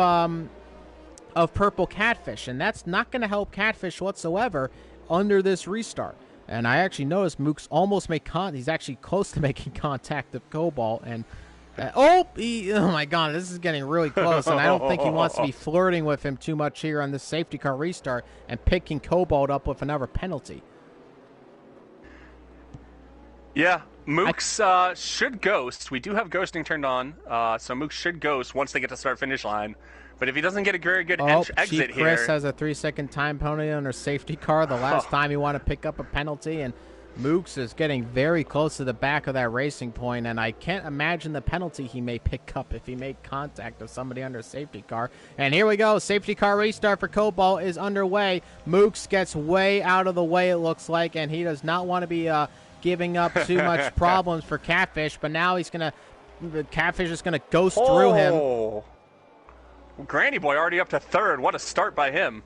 Purple Catfish, and that's not going to help Catfish whatsoever under this restart. And I actually noticed Mooks almost made he's actually close to making contact with Cobalt, and oh my God, this is getting really close, and I don't think he wants to be flirting with him too much here on this safety car restart and picking Cobalt up with another penalty. Yeah, Mooks should ghost. We do have ghosting turned on, so Mooks should ghost once they get to start-finish line. But if he doesn't get a very good exit Chief here... Chris has a 3-second time penalty on her safety car the last time he wanted to pick up a penalty, and Mooks is getting very close to the back of that racing point, and I can't imagine the penalty he may pick up if he made contact with somebody under a safety car. And here we go. Safety car restart for Cobalt is underway. Mooks gets way out of the way, it looks like, and he does not want to be giving up too much problems for Catfish, but now the Catfish is going to ghost through him. Granny Boy already up to third. What a start by him.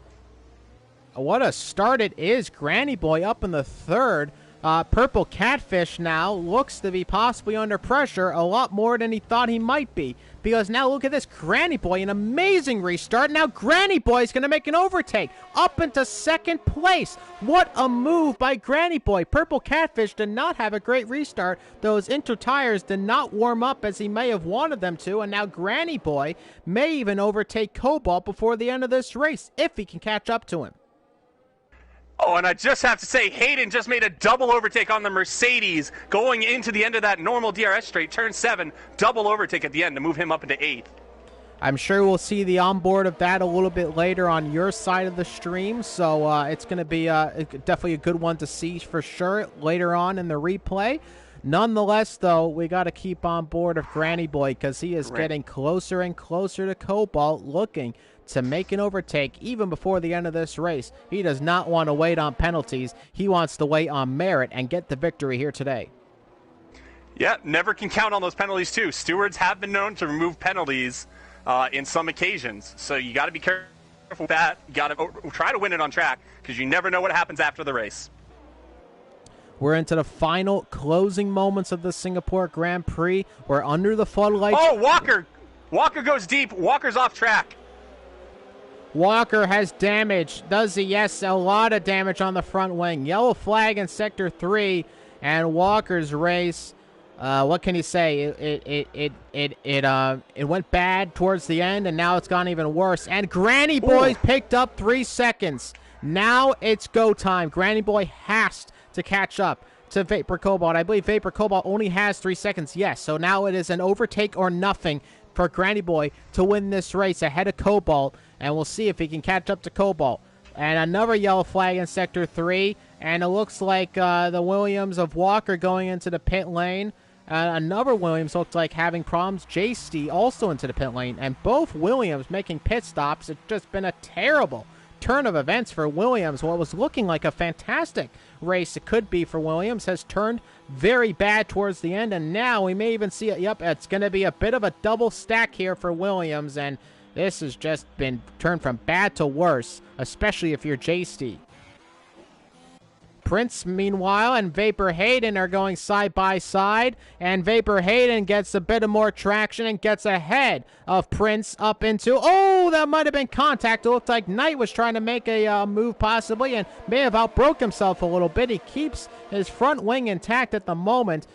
What a start it is. Granny Boy up in the third. Purple Catfish now looks to be possibly under pressure a lot more than he thought he might be. Because now look at this. Granny Boy, an amazing restart. Now Granny Boy is going to make an overtake up into second place. What a move by Granny Boy. Purple Catfish did not have a great restart. Those inter tires did not warm up as he may have wanted them to. And now Granny Boy may even overtake Cobalt before the end of this race if he can catch up to him. Oh, and I just have to say, Hayden just made a double overtake on the Mercedes going into the end of that normal DRS straight, turn 7, double overtake at the end to move him up into 8th. I'm sure we'll see the onboard of that a little bit later on your side of the stream, so it's going to be definitely a good one to see for sure later on in the replay. Nonetheless, though, we got to keep on board of Granny Boy because he is getting closer and closer to Cobalt, looking to make an overtake even before the end of this race. He does not want to wait on penalties. He wants to wait on merit and get the victory here today. Yeah, never can count on those penalties, too. Stewards have been known to remove penalties in some occasions, so you got to be careful with that. You got to try to win it on track because you never know what happens after the race. We're into the final closing moments of the Singapore Grand Prix. We're under the floodlights. Oh, Walker! Walker goes deep. Walker's off track. Walker has damage. Does he? Yes, a lot of damage on the front wing. Yellow flag in Sector 3, and Walker's race. What can you say? It went bad towards the end, and now it's gone even worse. And Granny Boy picked up 3 seconds. Now it's go time. Granny Boy has to catch up to Vapor Cobalt. I believe Vapor Cobalt only has 3 seconds. Yes, so now it is an overtake or nothing for Granny Boy to win this race ahead of Cobalt, and we'll see if he can catch up to Cobalt. And another yellow flag in Sector 3, and it looks like the Williams of Walker going into the pit lane. Another Williams looked like having problems. J.C. also into the pit lane, and both Williams making pit stops. It's just been a terrible turn of events for Williams. What was looking like a fantastic race it could be for Williams has turned very bad towards the end, and now we may even see it. Yep, it's going to be a bit of a double stack here for Williams, and this has just been turned from bad to worse, especially if you're J-Steed. Prince, meanwhile, and Vapor Hayden are going side by side, and Vapor Hayden gets a bit of more traction and gets ahead of Prince up into, oh, that might have been contact. It looked like Knight was trying to make a move possibly and may have outbroke himself a little bit. He keeps his front wing intact at the moment.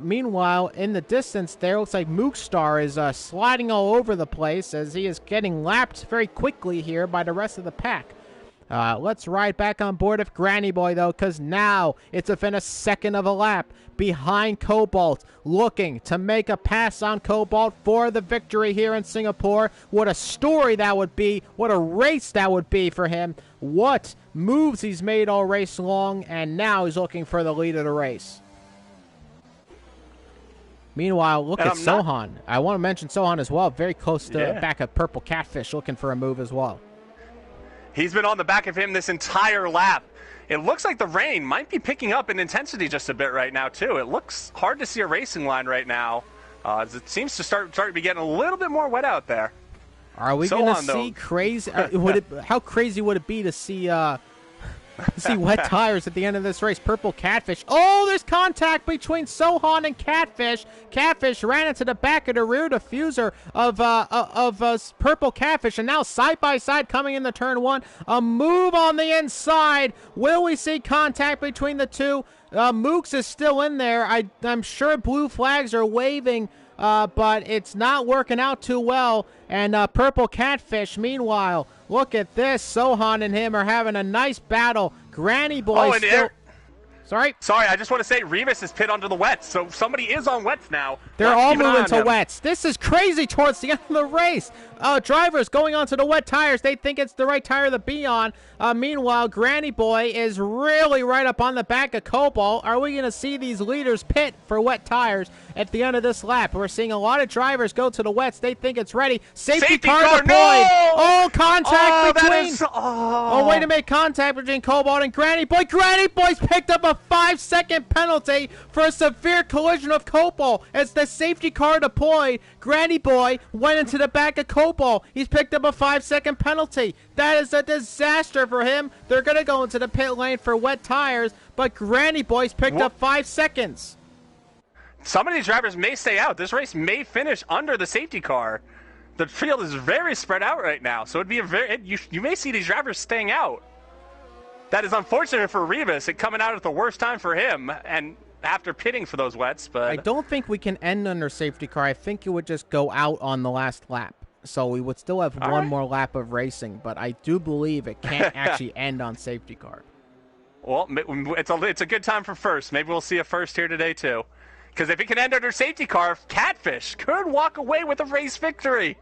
Meanwhile, in the distance there, looks like Mookstar is sliding all over the place as he is getting lapped very quickly here by the rest of the pack. Let's ride back on board of Granny Boy, though, because now it's within a second of a lap behind Cobalt, looking to make a pass on Cobalt for the victory here in Singapore. What a story that would be. What a race that would be for him. What moves he's made all race long, and now he's looking for the lead of the race. Meanwhile, look at Sohan. I want to mention Sohan as well. Very close to the back of Purple Catfish, looking for a move as well. He's been on the back of him this entire lap. It looks like the rain might be picking up in intensity just a bit right now, too. It looks hard to see a racing line right now. As it seems to start to be getting a little bit more wet out there. Are we going to see crazy? How crazy would it be to see wet tires at the end of this race? Purple Catfish. Oh, there's contact between Sohan and Catfish. Catfish ran into the back of the rear diffuser of Purple Catfish, and now side by side coming into turn one. A move on the inside. Will we see contact between the two? Mooks is still in there. I'm sure blue flags are waving, but it's not working out too well. And Purple Catfish, meanwhile, look at this. Sohan and him are having a nice battle. Granny Boy still... Sorry, I just want to say Revis is pit onto the wets, so somebody is on wets now. They're all moving to wets. This is crazy towards the end of the race. Drivers going onto the wet tires. They think it's the right tire to be on. Meanwhile, Granny Boy is really right up on the back of Cobalt. Are we going to see these leaders pit for wet tires at the end of this lap? We're seeing a lot of drivers go to the wets. They think it's ready. Safety car deployed. No! Oh, contact between... way to make contact between Cobalt and Granny Boy. Granny Boy's picked up a 5-second penalty for a severe collision of Cobalt. As the safety car deployed, Granny Boy went into the back of Cobalt. He's picked up a 5-second penalty. That is a disaster for him. They're going to go into the pit lane for wet tires, but Granny Boy's picked up 5 seconds. Some of these drivers may stay out. This race may finish under the safety car. The field is very spread out right now, so it'd be you may see these drivers staying out. That is unfortunate for Revis. It coming out at the worst time for him, and after pitting for those wets. But I don't think we can end under safety car. I think it would just go out on the last lap. So we would still have one more lap of racing, but I do believe it can't actually end on safety car. Well, it's a good time for first. Maybe we'll see a first here today, too. Because if it can end under safety car, Catfish could walk away with a race victory.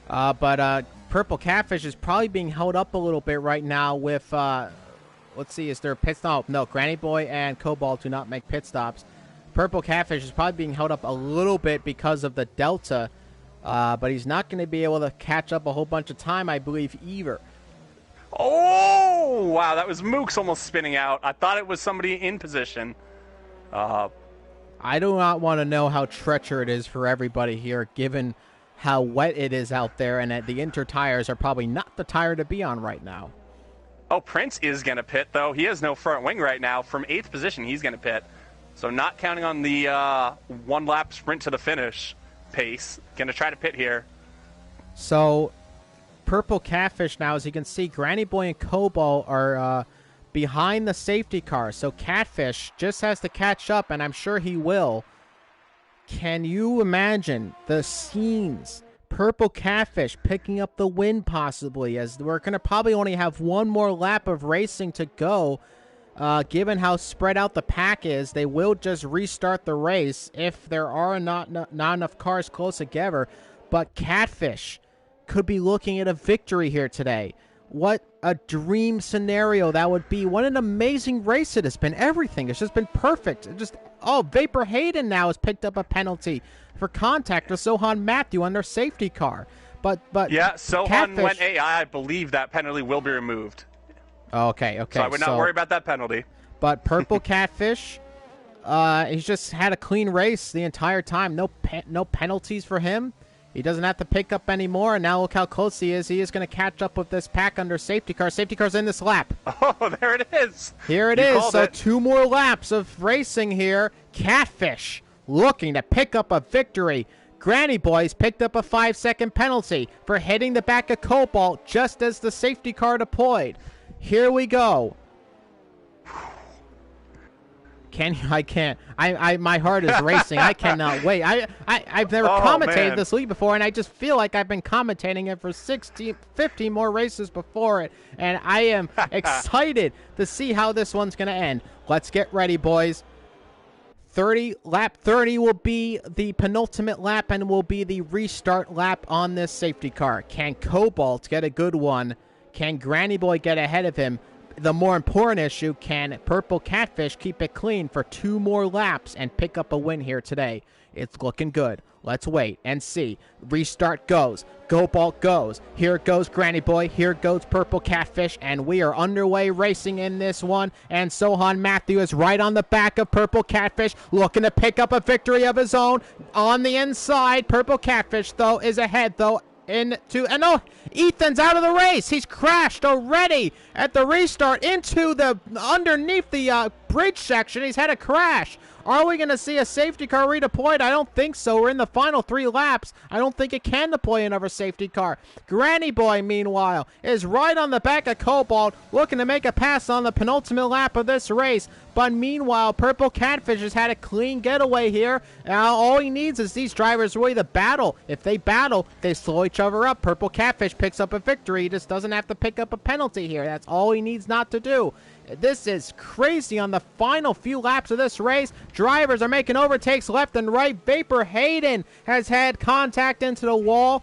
But Purple Catfish is probably being held up a little bit right now with, let's see, is there a pit stop? No, Granny Boy and Cobalt do not make pit stops. Purple Catfish is probably being held up a little bit because of the Delta, but he's not going to be able to catch up a whole bunch of time, I believe, either. Oh, wow, that was Mooks almost spinning out. I thought it was somebody in position. I do not want to know how treacherous it is for everybody here, given how wet it is out there, and that the Inter tires are probably not the tire to be on right now. Oh, Prince is going to pit, though. He has no front wing right now. From 8th position, he's going to pit. So not counting on the one-lap sprint to the finish pace. Going to try to pit here. So Purple Catfish now, as you can see, Granny Boy and Cobalt are behind the safety car. So Catfish just has to catch up, and I'm sure he will. Can you imagine the scenes? Purple Catfish picking up the win possibly, as we're going to probably only have one more lap of racing to go. Given how spread out the pack is, they will just restart the race if there are not enough cars close together. But Catfish could be looking at a victory here today. What a dream scenario that would be. What an amazing race it has been. Everything has just been perfect. Vapor Hayden now has picked up a penalty for contact with Sohan Matthew on their safety car. But yeah, Sohan Catfish went AI. I believe that penalty will be removed. Okay. So I would not worry about that penalty. But Purple Catfish, he's just had a clean race the entire time. No penalties for him. He doesn't have to pick up anymore. And now look how close he is. He is going to catch up with this pack under safety car. Safety car's in this lap. Oh, there it is. Here it is. So 2 more laps of racing here. Catfish looking to pick up a victory. Granny Boys picked up a 5-second penalty for hitting the back of Cobalt just as the safety car deployed. Here we go. I can't. My heart is racing. I cannot wait. I've never commentated this league before, and I just feel like I've been commentating it for 50 more races before it, and I am excited to see how this one's going to end. Let's get ready, boys. Lap 30 will be the penultimate lap and will be the restart lap on this safety car. Can Cobalt get a good one? Can Granny Boy get ahead of him? The more important issue, can Purple Catfish keep it clean for 2 more laps and pick up a win here today? It's looking good. Let's wait and see. Restart goes. Cobalt goes. Here goes Granny Boy. Here goes Purple Catfish. And we are underway racing in this one. And Sohan Matthew is right on the back of Purple Catfish, looking to pick up a victory of his own. On the inside, Purple Catfish, though, is ahead, though. Ethan's out of the race. He's crashed already at the restart into the underneath the bridge section. He's had a crash. Are we going to see a safety car redeployed? I don't think so. We're in the final 3 laps. I don't think it can deploy another safety car. Granny Boy, meanwhile, is right on the back of Cobalt, looking to make a pass on the penultimate lap of this race. But meanwhile, Purple Catfish has had a clean getaway here. Now, all he needs is these drivers really to battle. If they battle, they slow each other up. Purple Catfish picks up a victory. He just doesn't have to pick up a penalty here. That's all he needs not to do. This is crazy on the final few laps of this race. Drivers are making overtakes left and right. Vapor Hayden has had contact into the wall.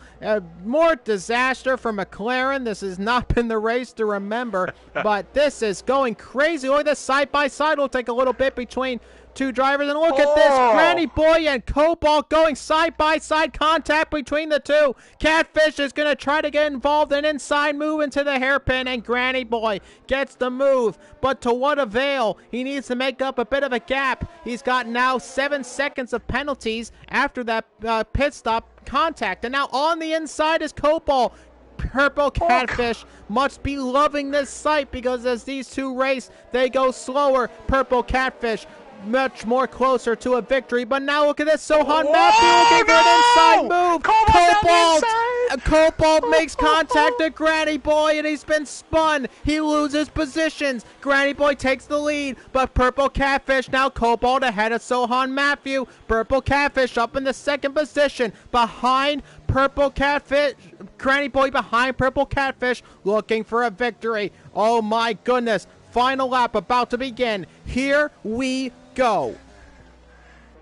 More disaster for McLaren. This has not been the race to remember, but this is going crazy. Look at this side-by-side. Will take a little bit between 2 drivers, and look at this, Granny Boy and Cobalt going side-by-side contact between the 2. Catfish is going to try to get involved, an inside move into the hairpin, and Granny Boy gets the move, but to what avail? He needs to make up a bit of a gap. He's got now 7 seconds of penalties after that pit stop contact, and now on the inside is Cobalt. Purple Catfish must be loving this sight, because as these 2 race, they go slower. Purple Catfish much more closer to a victory, but now look at this. Sohan Matthew looking for an inside move. Cobalt makes contact with Granny Boy, and he's been spun. He loses positions. Granny Boy takes the lead, but Purple Catfish, now Cobalt ahead of Sohan Matthew. Purple Catfish up in the 2nd position behind Purple Catfish. Granny Boy behind Purple Catfish, looking for a victory. Oh my goodness. Final lap about to begin. Here we go.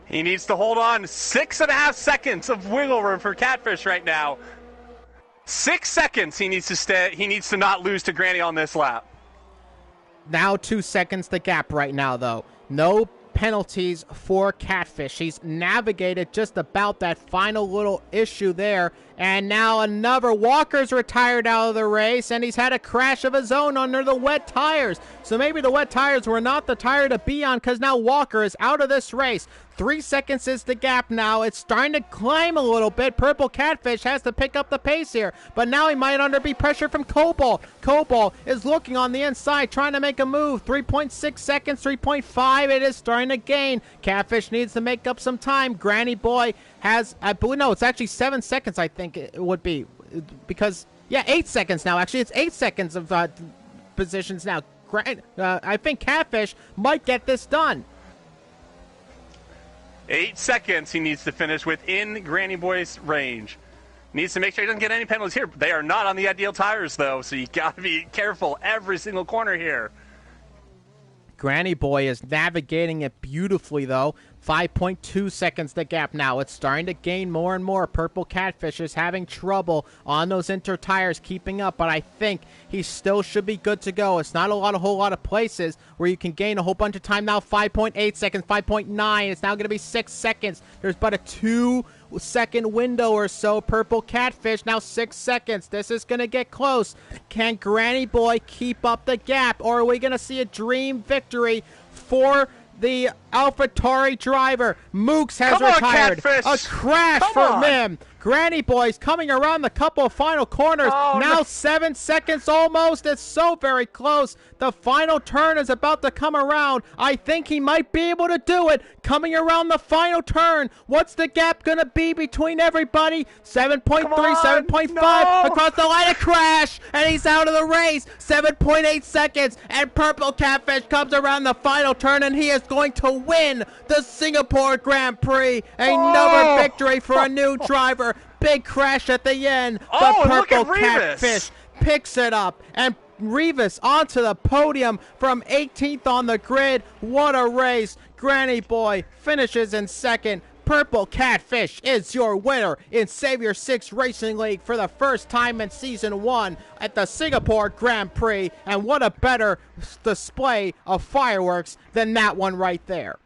He needs to hold on. 6.5 seconds of wiggle room for Catfish right now. 6 seconds he needs to stay. He needs to not lose to Granny on this lap. Now 2 seconds the gap right now, though. No penalties for Catfish. He's navigated just about that final little issue there. And now another Walker's retired out of the race, and he's had a crash of his own under the wet tires. So maybe the wet tires were not the tire to be on, because now Walker is out of this race. 3 seconds is the gap now. It's starting to climb a little bit. Purple Catfish has to pick up the pace here, but now he might be pressure from Cobalt. Cobalt is looking on the inside, trying to make a move. 3.6 seconds, 3.5. It is starting to gain. Catfish needs to make up some time. Granny Boy has, I believe, no, it's actually 7 seconds, I think it would be, because, yeah, 8 seconds now. Actually, it's 8 seconds of positions now. I think Catfish might get this done. 8 seconds he needs to finish within Granny Boy's range. Needs to make sure he doesn't get any penalties here. They are not on the ideal tires, though, so you got to be careful every single corner here. Granny Boy is navigating it beautifully, though. 5.2 seconds the gap now. It's starting to gain more and more. Purple Catfish is having trouble on those inter tires keeping up, but I think he still should be good to go. It's not a whole lot of places where you can gain a whole bunch of time now. 5.8 seconds, 5.9. It's now going to be 6 seconds. There's but a 2-second window or so. Purple Catfish now 6 seconds. This is going to get close. Can Granny Boy keep up the gap, or are we going to see a dream victory for the AlphaTauri driver? Mooks has retired. A crash for him. Granny Boy's coming around the couple of final corners. Now 7 seconds almost. It's so very close. The final turn is about to come around. I think he might be able to do it. Coming around the final turn. What's the gap going to be between everybody? 7.3, 7.5. Across the line, a crash. And he's out of the race. 7.8 seconds. And Purple Catfish comes around the final turn. And he is going to win the Singapore Grand Prix. Another victory for a new driver. Big crash at the end, but Purple Catfish picks it up, and Rivas onto the podium from 18th on the grid. What a race. Granny Boy finishes in second. Purple Catfish is your winner in Savior 6 Racing League for the first time in Season 1 at the Singapore Grand Prix, and what a better display of fireworks than that one right there.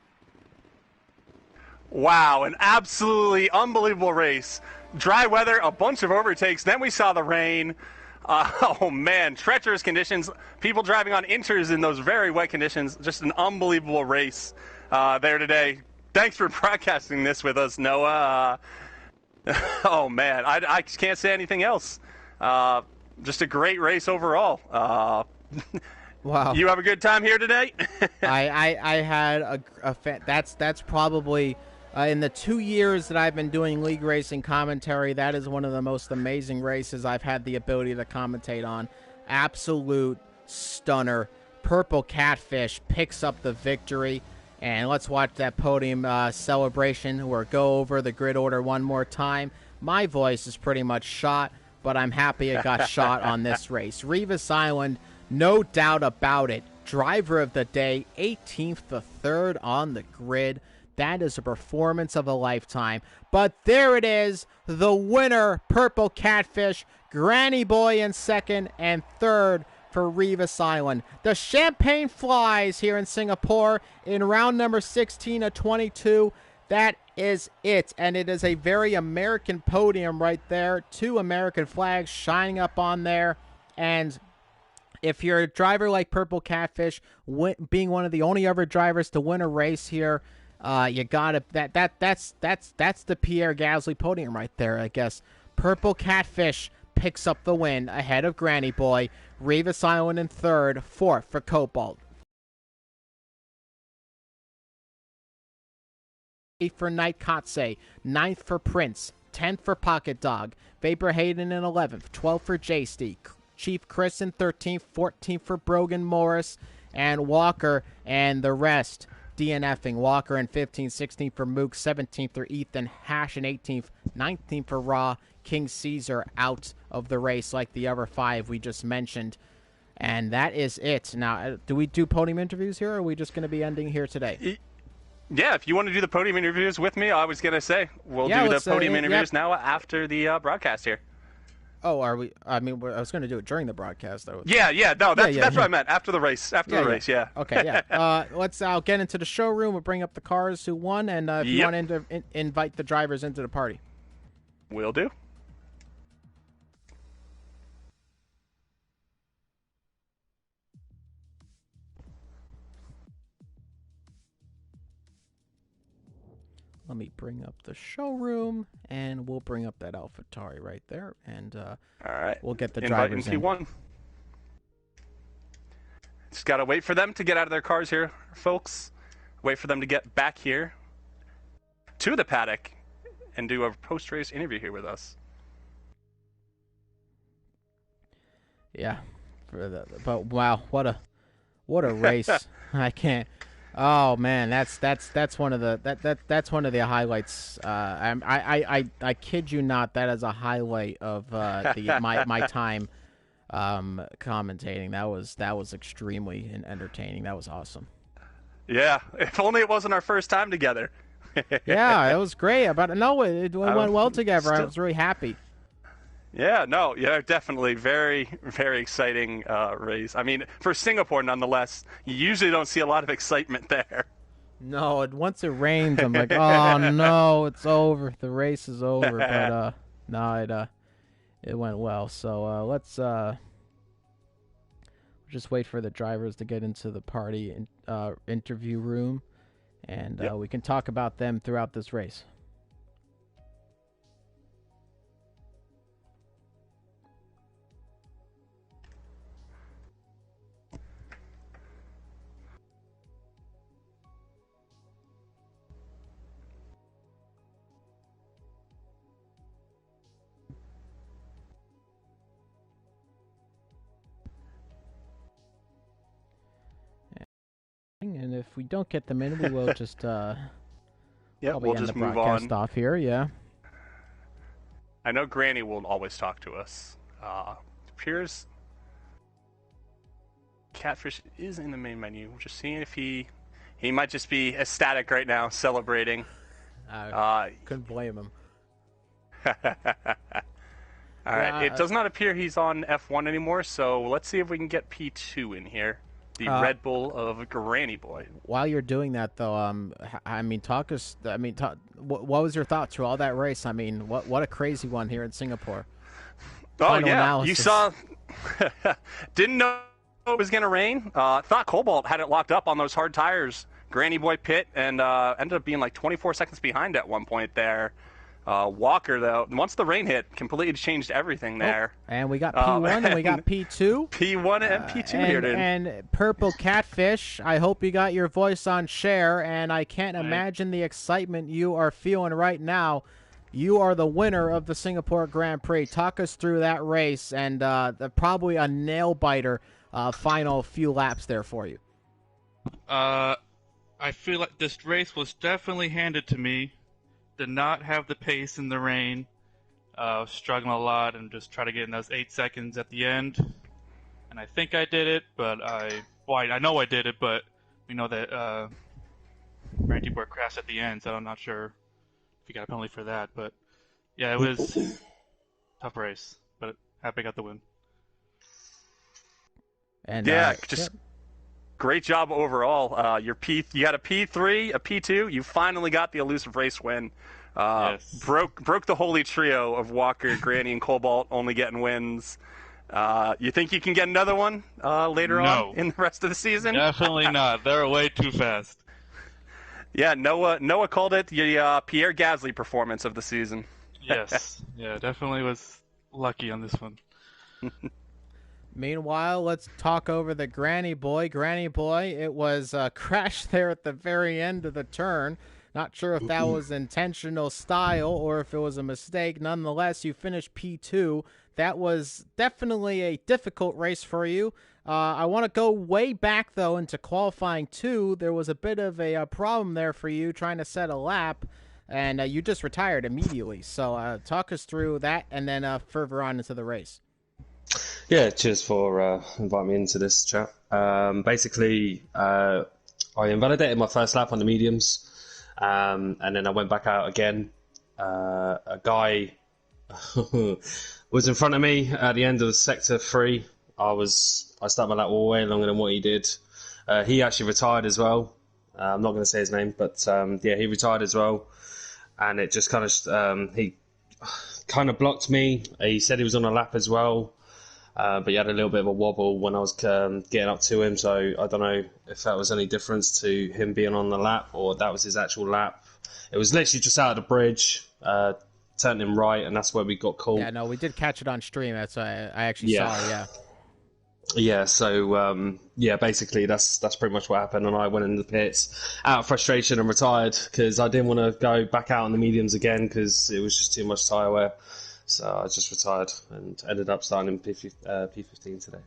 Wow, an absolutely unbelievable race. Dry weather, a bunch of overtakes. Then we saw the rain. Oh, man, treacherous conditions. People driving on inters in those very wet conditions. Just an unbelievable race there today. Thanks for broadcasting this with us, Noah. Oh, man, I can't say anything else. Just a great race overall. Wow. You have a good time here today? I had that's probably... in the 2 years that I've been doing league racing commentary, that is one of the most amazing races I've had the ability to commentate on. Absolute stunner. Purple Catfish picks up the victory. And let's watch that podium celebration or go over the grid order one more time. My voice is pretty much shot, but I'm happy it got shot on this race. Rivas Island, no doubt about it. Driver of the day, 18th to 3rd on the grid. That is a performance of a lifetime. But there it is, the winner, Purple Catfish, Granny Boy in second, and third for Rivas Island. The champagne flies here in Singapore in round number 16 of 22. That is it, and it is a very American podium right there. 2 American flags shining up on there, and if you're a driver like Purple Catfish, being one of the only other drivers to win a race here, you gotta that's the Pierre Gasly podium right there, I guess. Purple Catfish picks up the win ahead of Granny Boy. Rivas Island in third, fourth for Cobalt. 8th for Night Kotse, 9th for Prince, 10th for Pocket Dog, Vapor Hayden in 11th, 12th for J-Steak, Chief Chris in 13th, 14th for Brogan Morris, and Walker, and the rest DNFing. Walker in 15th, 16th for Mook, 17th for Ethan Hash in 18th, 19th for Raw. King Caesar out of the race like the other 5 we just mentioned. And that is it. Now, do we do podium interviews here, or are we just going to be ending here today? Yeah, if you want to do the podium interviews with me, I was going to say, we'll do the podium interviews now after the broadcast here. Oh, are we? I mean, I was going to do it during the broadcast, though. Yeah. No, that's what I meant. After the race. Yeah. Okay, yeah. I'll get into the showroom. We'll bring up the cars who won, and if you want to invite the drivers into the party. Will do. Let me bring up the showroom, and we'll bring up that AlphaTauri right there, and all right, we'll get the drivers in. P1. Just got to wait for them to get out of their cars here, folks. Wait for them to get back here to the paddock and do a post-race interview here with us. Yeah, but wow, what a race! I can't. Oh man, that's one of the that's one of the highlights. I kid you not, that is a highlight of my time commentating. That was extremely entertaining. That was awesome. Yeah, if only it wasn't our first time together. Yeah, it was great. But no, it went well together. I Still, was really happy. yeah, no, yeah, definitely very, very exciting race. I mean, for Singapore, nonetheless, you usually don't see a lot of excitement there. No, once it rains, I'm like, oh no, it's over. The race is over. But no, it went well. So let's just wait for the drivers to get into the party interview room, and Yep. we can talk about them throughout this race. And if we don't get them in, we will just Yep, probably we'll end just the move broadcast on. off here. Yeah. I know Granny will always talk to us. Appears Catfish is in the main menu. Just seeing if he might just be ecstatic right now, celebrating. Couldn't blame him. All right. It does not appear he's on F1 anymore, so let's see if we can get P2 in here. The Red Bull of Granny Boy. While you're doing that, though, I mean, talk us. I mean, what was your thoughts through all that race? I mean, what a crazy one here in Singapore. Oh Final yeah, analysis. you saw. Didn't know it was gonna rain. Thought Cobalt had it locked up on those hard tires. Granny Boy pit and ended up being like 24 seconds behind at one point there. Walker, though, once the rain hit, completely changed everything there. And we got P1 and we got P2. P1 and P2 here, dude. And Purple Catfish, I hope you got your voice on share, and I can't imagine the excitement you are feeling right now. You are the winner of the Singapore Grand Prix. Talk us through that race and probably a nail-biter final few laps there for you. I feel like this race was definitely handed to me. Did not have the pace in the rain. Struggling a lot and just try to get in those 8 seconds at the end. And I think I did it, but I know I did it, but we know that Randy Boy crashed at the end, so I'm not sure if he got a penalty for that. But yeah, it was a tough race, but happy I got the win. And yeah, great job overall. You had a P3, a P2. You finally got the elusive race win. Yes. Broke the holy trio of Walker, Granny, and Cobalt only getting wins. You think you can get another one later on in the rest of the season? Definitely not. They're way too fast. Yeah, Noah called it the Pierre Gasly performance of the season. Yes. Yeah, definitely was lucky on this one. Meanwhile, let's talk over the Granny Boy. Granny Boy, it was crashed there at the very end of the turn. Not sure if that was intentional style or if it was a mistake. Nonetheless, you finished P2. That was definitely a difficult race for you. I want to go way back, though, into qualifying 2. There was a bit of a problem there for you trying to set a lap, and you just retired immediately. So talk us through that and then further on into the race. Yeah, cheers for inviting me into this chat. Basically, I invalidated my first lap on the mediums, and then I went back out again. A guy was in front of me at the end of sector 3. I started my lap way longer than what he did. He actually retired as well. I'm not going to say his name, but yeah, he retired as well. And it just kind of he kind of blocked me. He said he was on a lap as well. But he had a little bit of a wobble when I was getting up to him, so I don't know if that was any difference to him being on the lap or that was his actual lap. It was literally just out of the bridge, turned him right, and that's where we got caught. Yeah, no, we did catch it on stream. That's I actually saw it, yeah. Yeah, so yeah, basically that's pretty much what happened, and I went in the pits out of frustration and retired because I didn't want to go back out on the mediums again because it was just too much tyre wear. So I just retired and ended up starting in P15 today.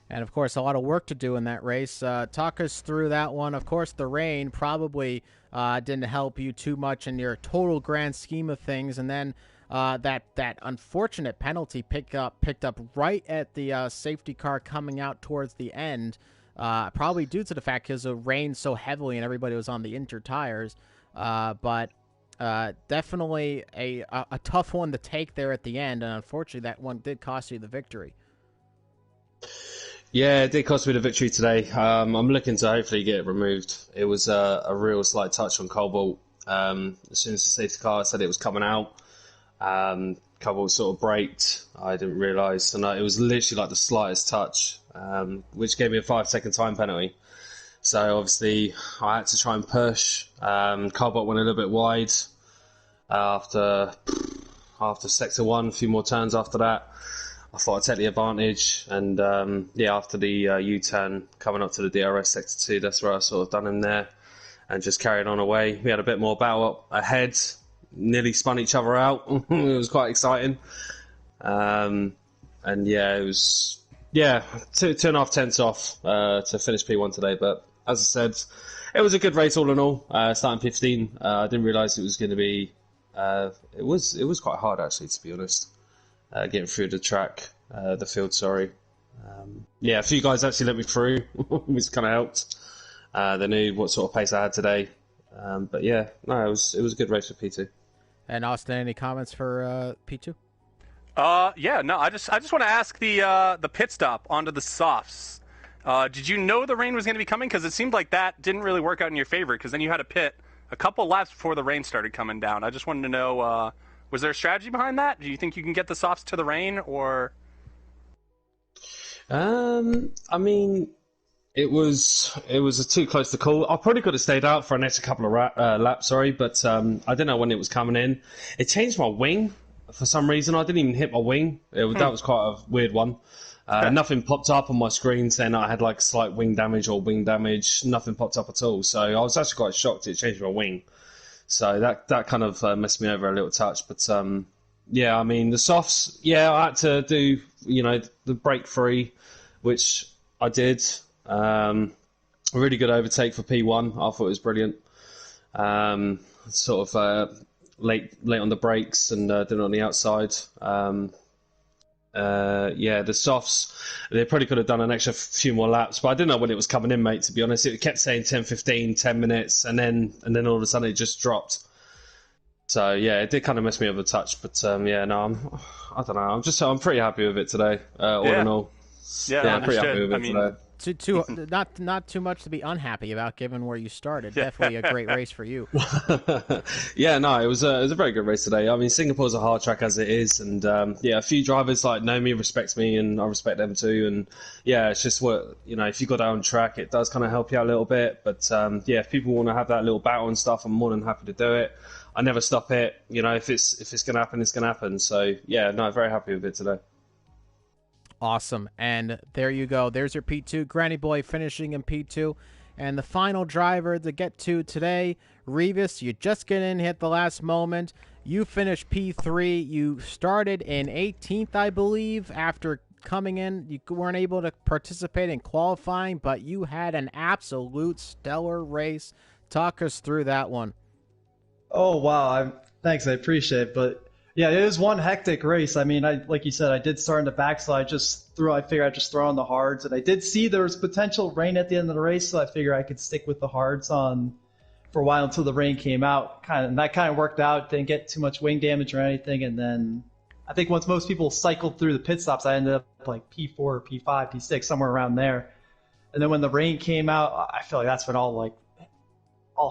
And, of course, a lot of work to do in that race. Talk us through that one. Of course, the rain probably didn't help you too much in your total grand scheme of things. And then that unfortunate penalty picked up right at the safety car coming out towards the end. probably due to the fact because it rained so heavily and everybody was on the Inter tires. But definitely a tough one to take there at the end, and unfortunately that one did cost you the victory. Yeah, it did cost me the victory today. I'm looking to hopefully get it removed. It was a real slight touch on Cobalt. As soon as the safety car said it was coming out, Cobalt sort of braked. I didn't realise, and it was literally like the slightest touch, which gave me a 5-second time penalty. So obviously I had to try and push. Cobalt went a little bit wide after sector 1, a few more turns after that. I thought I'd take the advantage, and after the U-turn coming up to the DRS sector 2, that's where I sort of done him there and just carried on away. We had a bit more battle up ahead, nearly spun each other out. It was quite exciting. It was 2.5 tenths off to finish P1 today, but as I said, it was a good race all in all. Starting 15, I didn't realise it was going to be. It was quite hard actually, to be honest. Getting through the track, the field. Sorry. A few guys actually let me through, which kind of helped. They knew what sort of pace I had today. It was a good race for P2. And Austin, any comments for P2? I just want to ask the pit stop onto the softs. Did you know the rain was going to be coming? Because it seemed like that didn't really work out in your favor, because then you had to pit a couple laps before the rain started coming down. I just wanted to know, was there a strategy behind that? Do you think you can get the softs to the rain, or? It was too close to call. I probably could have stayed out for an extra couple of laps, but I didn't know when it was coming in. It changed my wing for some reason. I didn't even hit my wing. That was quite a weird one. Nothing popped up on my screen saying I had like slight wing damage or wing damage. Nothing popped up at all. So I was actually quite shocked it changed my wing. So that kind of messed me over a little touch. But the softs, I had to do, the brake free, which I did. A really good overtake for P1. I thought it was brilliant. Late on the brakes and did it on the outside. The softs, they probably could have done an extra few more laps, but I didn't know when it was coming in, mate, to be honest. It kept saying 10, 15, 10 minutes, and then all of a sudden it just dropped. So, it did kind of mess me over a touch, but I don't know. I'm pretty happy with it today, all in all. I'm pretty happy with it today. Not too much to be unhappy about, given where you started. Definitely a great race for you. It was a very good race today. I mean, Singapore's a hard track as it is, and a few drivers know me, respect me, and I respect them too. And it's just what if you got out on track, it does kind of help you out a little bit. But if people want to have that little battle and stuff, I'm more than happy to do it. I never stop it. If it's gonna happen, it's gonna happen. So very happy with it today. Awesome. And there you go. There's your P2. Granny Boy finishing in P2. And the final driver to get to today, Revis, you just get in, hit the last moment. You finished P3. You started in 18th, I believe, after coming in. You weren't able to participate in qualifying, but you had an absolute stellar race. Talk us through that one. Oh, wow. Thanks. I appreciate it. But yeah, it was one hectic race. I mean, like you said, I did start in the back, so I figured I'd just throw on the hards. And I did see there was potential rain at the end of the race, so I figured I could stick with the hards on for a while until the rain came out. And that kind of worked out. Didn't get too much wing damage or anything. And then I think once most people cycled through the pit stops, I ended up like P4, P5, P6, somewhere around there. And then when the rain came out, I feel like that's when all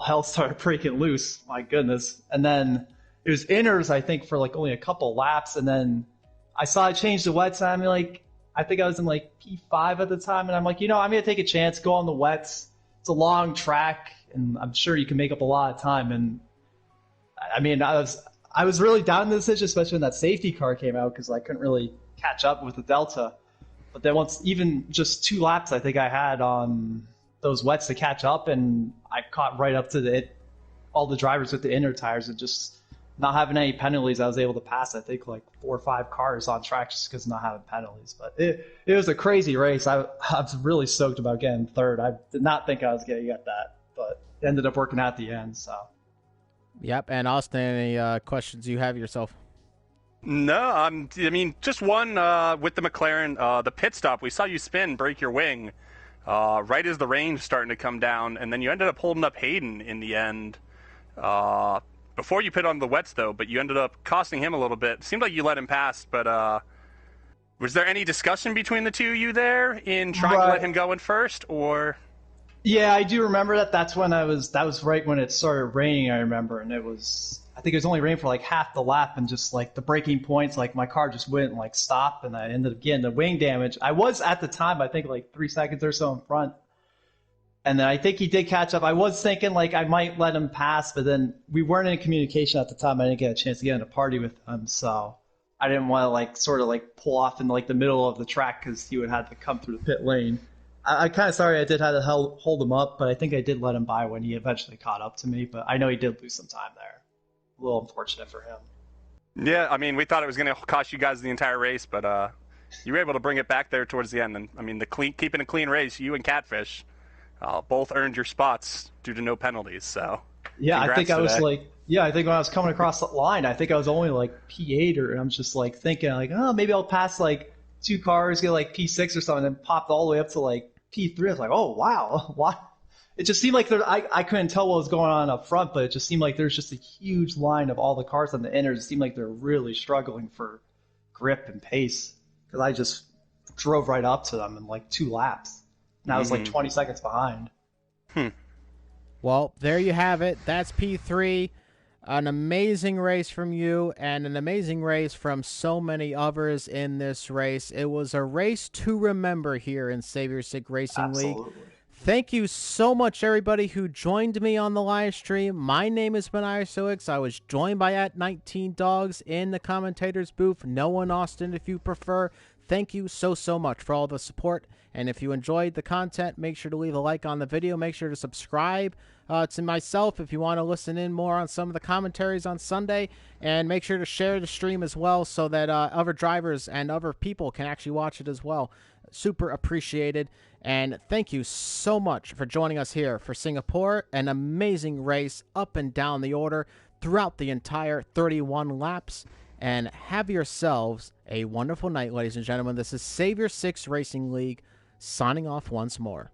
hell started breaking loose. My goodness. And then it was inners, I think, for only a couple laps, and then I saw I changed the wets. And I think I was in P5 at the time, and I'm like, I'm gonna take a chance, go on the wets. It's a long track, and I'm sure you can make up a lot of time. And I mean, I was really down in the decision, especially when that safety car came out, because I couldn't really catch up with the Delta. But then even just 2 laps, I think I had on those wets to catch up, and I caught right up to all the drivers with the inner tires, and just not having any penalties, I was able to pass, I think, 4 or 5 cars on track just because of not having penalties. But it was a crazy race. I was really stoked about getting third. I did not think I was going to get that, but it ended up working out at the end. So. Yep. And Austin, any questions you have yourself? No, just one with the McLaren, the pit stop. We saw you break your wing. right as the rain was starting to come down, and then you ended up holding up Hayden in the end. Before you put on the wets, though, but you ended up costing him a little bit. Seemed like you let him pass, but was there any discussion between the two of you there in trying to let him go in first, or? Yeah, I do remember that. That was right when it started raining, I remember, and I think it was only raining for like half the lap, and just like the breaking points, like my car just wouldn't like stop, and I ended up getting the wing damage. I was at the time, I think like 3 seconds or so in front. And then I think he did catch up. I was thinking like I might let him pass, but then we weren't in communication at the time. I didn't get a chance to get in a party with him, so I didn't want to like sort of like pull off in like the middle of the track because he would have to come through the pit lane. I kind of sorry I did have to hold him up, but I think I did let him by when he eventually caught up to me. But I know he did lose some time there. A little unfortunate for him. Yeah, I mean, we thought it was going to cost you guys the entire race, but you were able to bring it back there towards the end. And I mean, keeping a clean race, you and Catfish both earned your spots due to no penalties. So yeah, I think I was like, I think when I was coming across the line, I think I was only like P8, and I'm just like thinking like, oh, maybe I'll pass like 2 cars, get like P6 or something, and then popped all the way up to like P3. I was like, oh wow, what? It just seemed like I couldn't tell what was going on up front, but it just seemed like there's just a huge line of all the cars on the inners. It seemed like they're really struggling for grip and pace because I just drove right up to them in like 2 laps. And I was like 20 seconds behind. Well, there you have it. That's P3. An amazing race from you and an amazing race from so many others in this race. It was a race to remember here in Savior Sig Racing League. Thank you so much, everybody who joined me on the live stream. My name is Benai Soix. I was joined by @19dogs in the commentators booth. Noah Austin, if you prefer. Thank you so much for all the support. And if you enjoyed the content, make sure to leave a like on the video. Make sure to subscribe to myself if you want to listen in more on some of the commentaries on Sunday. And make sure to share the stream as well so that other drivers and other people can actually watch it as well. Super appreciated. And thank you so much for joining us here for Singapore. An amazing race up and down the order throughout the entire 31 laps. And have yourselves a wonderful night, ladies and gentlemen. This is Savior 6 Racing League signing off once more.